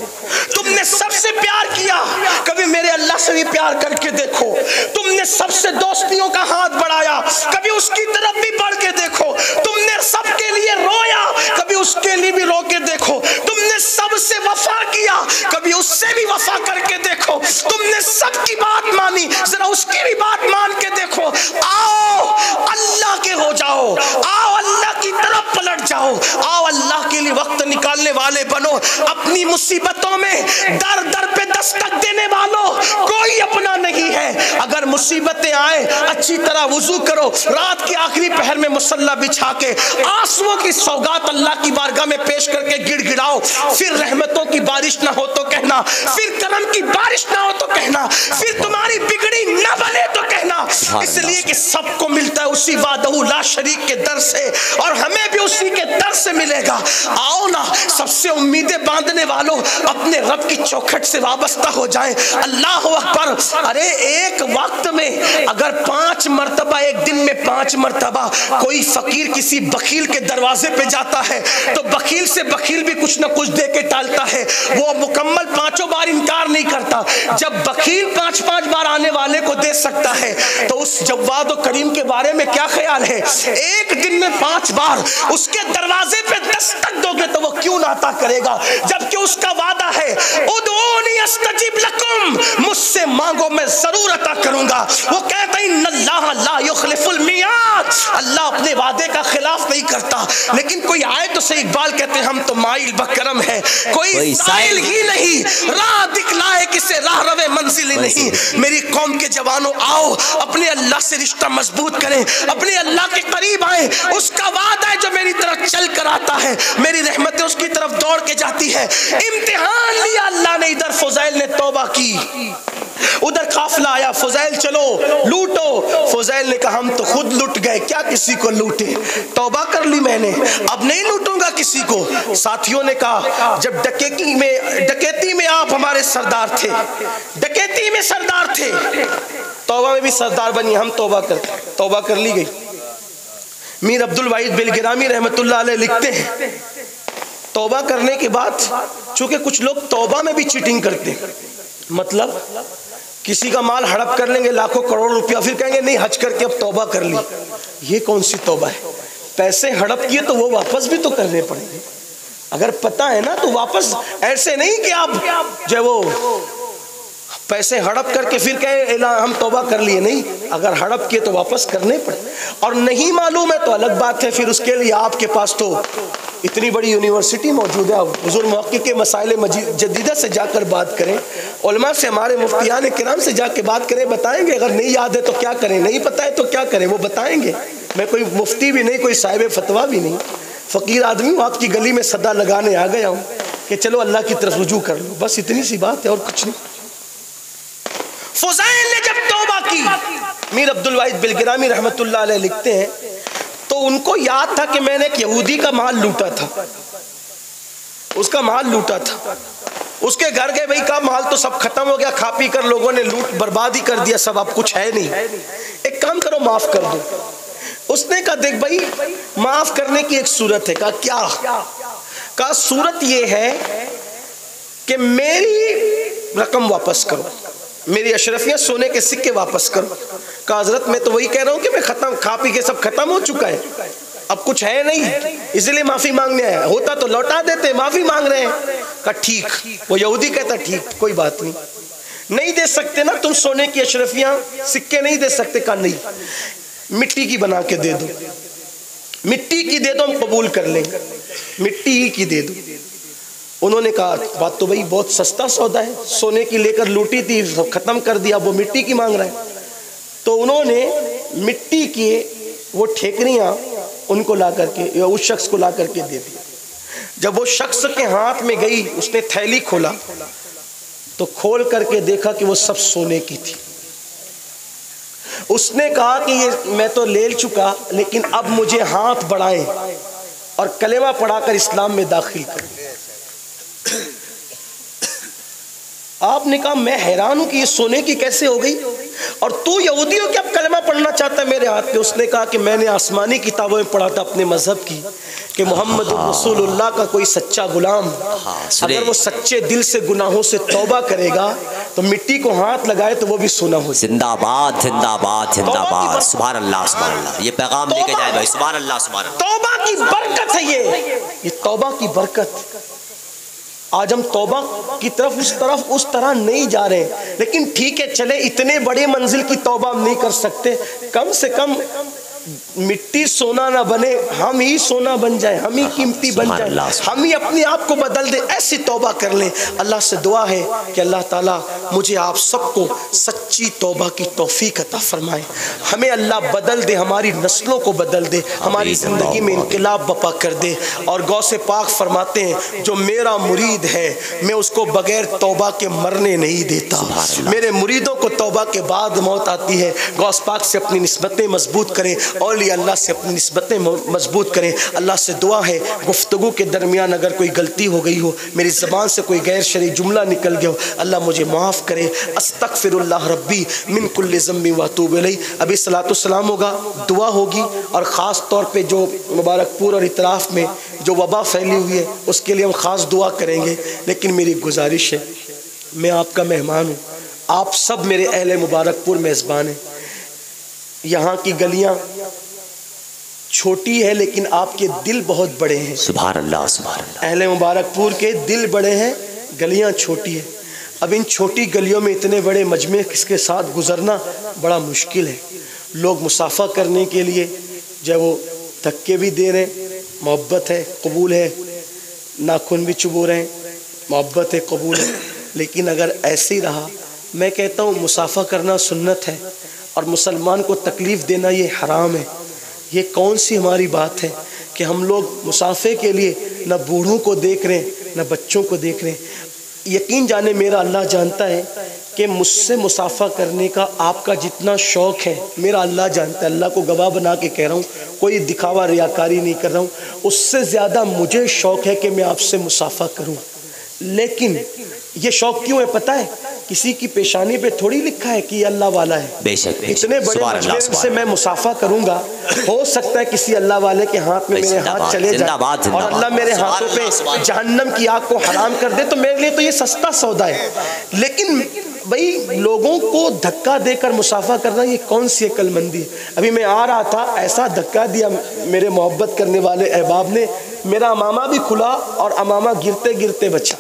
تم نے سب سے پیار کیا، کبھی میرے اللہ سے بھی پیار کر کے دیکھو۔ تم نے سب سے دوستیوں کا ہاتھ بڑھایا، کبھی اس کی طرف بھی بڑھ کے دیکھو۔ تم نے سب کے لیے رویا، کبھی اس کے لیے بھی رو کے دیکھو۔ تم نے سب سے وفا کیا، کبھی اس سے بھی وفا کر کے دیکھو۔ تم نے سب کی بات مانی، ذرا اس کی بھی بات مان کے دیکھو۔ آؤ اللہ کے ہو جاؤ، آؤ اللہ کی طرف پلٹ جاؤ، آؤ اللہ کے لیے وقت نکالنے والے بنو۔ اپنی مصیبتوں میں در در پہ دستک دینے والوں کوئی اپنا نہیں ہے۔ اگر مصیبتیں آئیں اچھی طرح وضو کرو، رات کے آخری پہر میں مصلی بچھا کے آنسوؤں کی سوگات اللہ کی بارگاہ میں پیش کر کے گڑ گڑاؤ، پھر رحمتوں کی بارش نہ ہو تو کہنا، پھر کرم کی بارش نہ ہو تو کہنا، پھر تمہاری بگڑی نہ بنے تو کہنا، اس لیے کہ سب کو ملتا ہے اسی وحدہ لا شریک کے در سے، اور ہمیں بھی اسی کے در سے ملے گا۔ آؤ نا سب سے امیدیں باندھنے والوں اپنے رب کی چوکھٹ سے وابستہ ہو جائیں۔ اللہ اکبر۔ ارے ایک وقت میں اگر 5 مرتبہ، ایک دن میں 5 مرتبہ کوئی فقیر کسی بخیل کے دروازے پہ جاتا ہے تو بخیل سے بخیل بھی کچھ نہ کچھ دے کے ٹالتا ہے، وہ مکمل 5 بار انکار نہیں کرتا۔ جب بخیل 5 بار آنے والے کو دے سکتا ہے تو اس جواد و کریم کے بارے میں کیا خیال ہے؟ ایک دن میں 5 بار اس کے دروازے پہ دستک دو گے تو وہ کیوں نہ عطا کرے گا، جبکہ اس کا وعدہ ہے ادعونی استجب لکم، مجھ سے مانگو میں ضرور عطا کروں گا۔ وہ کہتا ہے ان اللہ لا یخلف المیعاد، اللہ اپنے وعدے کا خلاف نہیں کرتا۔ لیکن کوئی آئے تو صحیح، اقبال کہتے ہیں ہم تو مائل بکرم ہے، کوئی سائل ہی نہیں، راہ دکھلائے کسے راہ روے منزل ہی نہیں۔ میری قوم کے جوانوں آؤ اپنے اللہ سے رشتہ مضبوط کریں، اپنے اللہ کے قریب آئیں۔ اس کا وعدہ ہے جو میری طرف چل کر آتا ہے میری رحمتیں اس کی طرف دوڑ کے جاتی ہے۔ امتحان لیا اللہ نے، ادھر فضیل نے توبہ کی، ادھر قافلہ آیا، فضیل چلو لوٹو، فضیل نے کہا ہم تو خود لٹ گئے، کیا کسی کو لوٹے، توبہ کر لی میں نے، اب نہیں لوٹوں گا کسی کو۔ ساتھیوں نے کہا جب ڈکیتی میں آپ ہمارے سردار تھے، ڈکیتی میں سردار تھے، توبہ میں بھی سردار بنی، ہم توبہ کر لی گئی۔ میر عبد الواحد بلگرامی رحمت اللہ علیہ لکھتے ہیں توبہ کرنے کے بعد چونکہ کچھ لوگ توبہ میں بھی چیٹنگ کرتے، مطلب کسی کا مال ہڑپ کر لیں گے لاکھوں کروڑ روپیہ، پھر کہیں گے نہیں حج کر کے اب توبہ کر لی۔ یہ کون سی توبہ ہے؟ پیسے ہڑپ کیے تو وہ واپس بھی تو کرنے پڑیں گے، اگر پتہ ہے نا تو واپس، ایسے نہیں کہ آپ جو وہ پیسے ہڑپ کر کے پھر کہے ہم توبہ کر لیے، نہیں، اگر ہڑپ کیے تو واپس کرنے پڑے، اور نہیں معلوم ہے تو الگ بات ہے، پھر اس کے لیے آپ کے پاس تو اتنی بڑی یونیورسٹی موجود ہے، حضور محقق کے مسائل جدیدہ سے جا کر بات کریں، علماء سے، ہمارے مفتیان کرام سے جا کے بات کریں، بتائیں گے، اگر نہیں یاد ہے تو کیا کریں، نہیں پتہ ہے تو کیا کریں، وہ بتائیں گے۔ میں کوئی مفتی بھی نہیں، کوئی صاحب فتویٰ بھی نہیں، فقیر آدمی ہوں، آپ کی گلی میں صدا لگانے آ گیا ہوں۔ کہ چلو اللہ کی طرف رجوع کر لو، بس اتنی سی بات ہے اور کچھ نہیں۔ فضائل نے جب توبہ کی، میر عبد الواحد بلگرامی رحمت اللہ علیہ لکھتے ہیں تو ان کو یاد تھا کہ میں نے ایک یہودی کا مال لوٹا تھا، اس کا مال لوٹا تھا، اس کے گھر گئے، بھائی کا مال تو سب ختم ہو گیا، کھا پی کر لوگوں نے لوٹ برباد ہی کر دیا سب، اب کچھ ہے نہیں، ایک کام کرو معاف کر دو۔ اس نے کہا دیکھ بھائی معاف کرنے کی ایک صورت ہے۔ کہا کیا؟ کہا صورت یہ ہے کہ میری رقم واپس کرو، میری اشرفیہ سونے کے سکے واپس کرو۔ کہا حضرت میں تو وہی کہہ رہا ہوں کہ میں ختم، کھا پی کے سب ختم ہو چکا ہے، اب کچھ ہے نہیں، اس لیے معافی مانگنے آیا، ہوتا تو لوٹا دیتے، معافی مانگ رہے ہیں۔ کہا ٹھیک۔ وہ یہودی کہتا ٹھیک کوئی بات نہیں، نہیں دے سکتے نا تم سونے کی اشرفیاں سکے نہیں دے سکتے؟ کہا نہیں، مٹی کی بنا کے دے دو، مٹی کی دے دو ہم قبول کر لیں گے، مٹی ہی کی دے دو۔ انہوں نے کہا بات تو بھائی بہت سستا سودا ہے، سونے کی لے کر لوٹی تھی ختم کر دیا، وہ مٹی کی مانگ رہا ہے۔ تو انہوں نے مٹی کی وہ ٹھیکریاں ان کو لا کر کے یا اس شخص کو لا کر کے دے دی۔ جب وہ شخص کے ہاتھ میں گئی، اس نے تھیلی کھولا تو کھول کر کے دیکھا کہ وہ سب سونے کی تھی۔ اس نے کہا کہ یہ میں تو لے چکا، لیکن اب مجھے ہاتھ بڑھائیں اور کلمہ پڑھا کر اسلام میں داخل کریں۔ آپ نے کہا میں حیران ہوں کہ یہ سونے کی کیسے ہو گئی، اور تو یہودی ہو کہ اب کلمہ پڑھنا چاہتا ہے میرے ہاتھ میں؟ اس نے کہا کہ میں نے آسمانی کتابوں میں پڑھا تھا اپنے مذہب کی کہ محمد رسول اللہ کا کوئی سچا غلام اگر وہ سچے دل سے گناہوں سے توبہ کرے گا تو مٹی کو ہاتھ لگائے تو وہ بھی سونا ہو جائے۔ زندہ باد زندہ باد زندہ باد، سبحان اللہ سبحان اللہ، یہ پیغام لے کے جائے بھائی، سبحان اللہ سبحان اللہ۔ توبہ کی برکت ہے یہ توبہ کی برکت۔ آج ہم توبہ کی طرف اس طرح نہیں جا رہے ہیں، لیکن ٹھیک ہے چلے اتنے بڑے منزل کی توبہ ہم نہیں کر سکتے، کم سے کم مٹی سونا نہ بنے، ہم ہی سونا بن جائے، ہم ہی قیمتی بن جائے، ہم ہی اپنے آپ کو بدل دیں، ایسی توبہ کر لیں۔ اللہ سے دعا ہے کہ اللہ تعالیٰ مجھے آپ سب کو سچی توبہ کی توفیق عطا فرمائے، ہمیں اللہ بدل دے، ہماری نسلوں کو بدل دے، ہماری زندگی میں انقلاب بپا کر دے۔ اور غوث پاک فرماتے ہیں جو میرا مرید ہے میں اس کو بغیر توبہ کے مرنے نہیں دیتا، میرے مریدوں کو توبہ کے بعد موت آتی ہے۔ غوث پاک سے اپنی نسبتیں مضبوط کریں، اولیاء اللہ سے اپنی نسبتیں مضبوط کریں۔ اللہ سے دعا ہے گفتگو کے درمیان اگر کوئی غلطی ہو گئی ہو، میری زبان سے کوئی غیر شرعی جملہ نکل گیا ہو، اللہ مجھے معاف کرے۔ استغفر اللہ ربی من کل ذنب واتوب الیہ۔ ابھی صلاۃ السلام ہوگا، دعا ہوگی، اور خاص طور پہ جو مبارک پور اور اطراف میں جو وبا پھیلی ہوئی ہے اس کے لیے ہم خاص دعا کریں گے۔ لیکن میری گزارش ہے، میں آپ کا مہمان ہوں، آپ سب میرے اہل مبارک پور میزبان ہیں۔ یہاں کی گلیاں چھوٹی ہے لیکن آپ کے دل بہت بڑے ہیں، سبحان اللہ سبحان اللہ۔ اہل مبارک پور کے دل بڑے ہیں، گلیاں چھوٹی ہیں۔ اب ان چھوٹی گلیوں میں اتنے بڑے مجمع کس کے ساتھ گزرنا بڑا مشکل ہے۔ لوگ مسافہ کرنے کے لیے جب وہ دھکے بھی دے رہے ہیں، محبت ہے قبول ہے، ناخن بھی چبو رہے ہیں، محبت ہے قبول ہے، لیکن اگر ایسے ہی رہا، میں کہتا ہوں مسافہ کرنا سنت ہے اور مسلمان کو تکلیف دینا یہ حرام ہے۔ یہ کون سی ہماری بات ہے کہ ہم لوگ مسافے کے لیے نہ بوڑھوں کو دیکھ رہے ہیں نہ بچوں کو دیکھ رہے ہیں۔ یقین جانے میرا اللہ جانتا ہے کہ مجھ سے مسافہ کرنے کا آپ کا جتنا شوق ہے میرا اللہ جانتا ہے، اللہ کو گواہ بنا کے کہہ رہا ہوں، کوئی دکھاوا ریاکاری نہیں کر رہا ہوں، اس سے زیادہ مجھے شوق ہے کہ میں آپ سے مسافہ کروں۔ لیکن یہ شوق کیوں ہے پتہ ہے؟ کسی کی پیشانی پہ تھوڑی لکھا ہے کہ یہ اللہ والا ہے، بے شک اتنے بڑے مجمع سے میں مسافہ کروں گا، ہو سکتا ہے کسی اللہ والے کے ہاتھ میں میرے ہاتھ چلے جائے اور اللہ میرے ہاتھوں پہ جہنم کی آگ کو حرام کر دے، تو میرے لیے تو یہ سستا سودا ہے۔ لیکن بھائی لوگوں کو دھکا دے کر مسافہ کرنا یہ کون سی عقل مندی ہے؟ ابھی میں آ رہا تھا، ایسا دھکا دیا میرے محبت کرنے والے احباب نے، میرا امامہ بھی کھلا اور امامہ گرتے گرتے بچا۔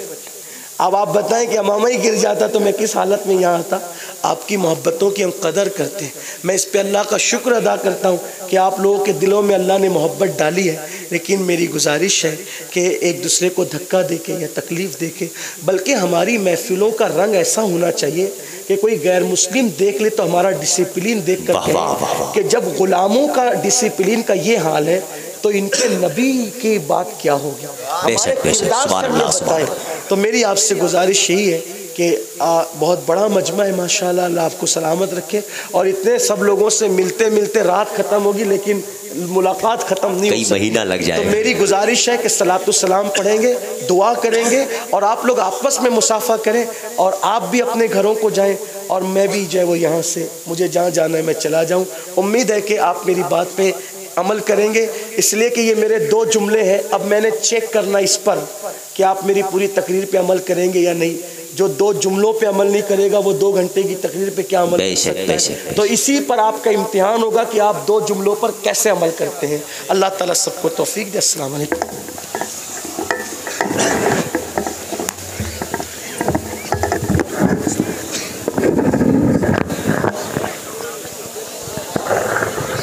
اب آپ بتائیں کہ امامہ ہی گر جاتا تو میں کس حالت میں یہاں آتا؟ آپ کی محبتوں کی ہم قدر کرتے ہیں، میں اس پہ اللہ کا شکر ادا کرتا ہوں کہ آپ لوگوں کے دلوں میں اللہ نے محبت ڈالی ہے۔ لیکن میری گزارش ہے کہ ایک دوسرے کو دھکا دے کے یا تکلیف دے کے، بلکہ ہماری محفلوں کا رنگ ایسا ہونا چاہیے کہ کوئی غیر مسلم دیکھ لے تو ہمارا ڈسپلین دیکھ کر کہے کہ جب غلاموں کا ڈسپلین کا یہ حال ہے تو ان کے نبی کی بات کیا ہوگی؟ ہمارے کردار سے ہمیں بتائیں۔ تو میری آپ سے گزارش یہی ہے کہ بہت بڑا مجمع ہے ماشاءاللہ، اللہ آپ کو سلامت رکھے، اور اتنے سب لوگوں سے ملتے ملتے رات ختم ہوگی لیکن ملاقات ختم نہیں ہو سکتی، کئی مہینہ لگ جائے تو گا۔ میری گزارش ہے کہ صلاۃ السلام پڑھیں گے، دعا کریں گے، اور آپ لوگ آپس میں مصافحہ کریں، اور آپ بھی اپنے گھروں کو جائیں، اور میں بھی جو ہے وہ یہاں سے مجھے جہاں جانا ہے میں چلا جاؤں۔ امید ہے کہ آپ میری بات پہ عمل کریں گے، اس لیے کہ یہ میرے 2 جملے ہیں، اب میں نے چیک کرنا اس پر کہ آپ میری پوری تقریر پہ عمل کریں گے یا نہیں۔ جو 2 جملوں پہ عمل نہیں کرے گا وہ 2 گھنٹے کی تقریر پہ کیا عمل کر سکتا ہے؟ تو اسی پر آپ کا امتحان ہوگا کہ آپ 2 جملوں پر کیسے عمل کرتے ہیں۔ اللہ تعالیٰ سب کو توفیق دے۔ السلام علیکم۔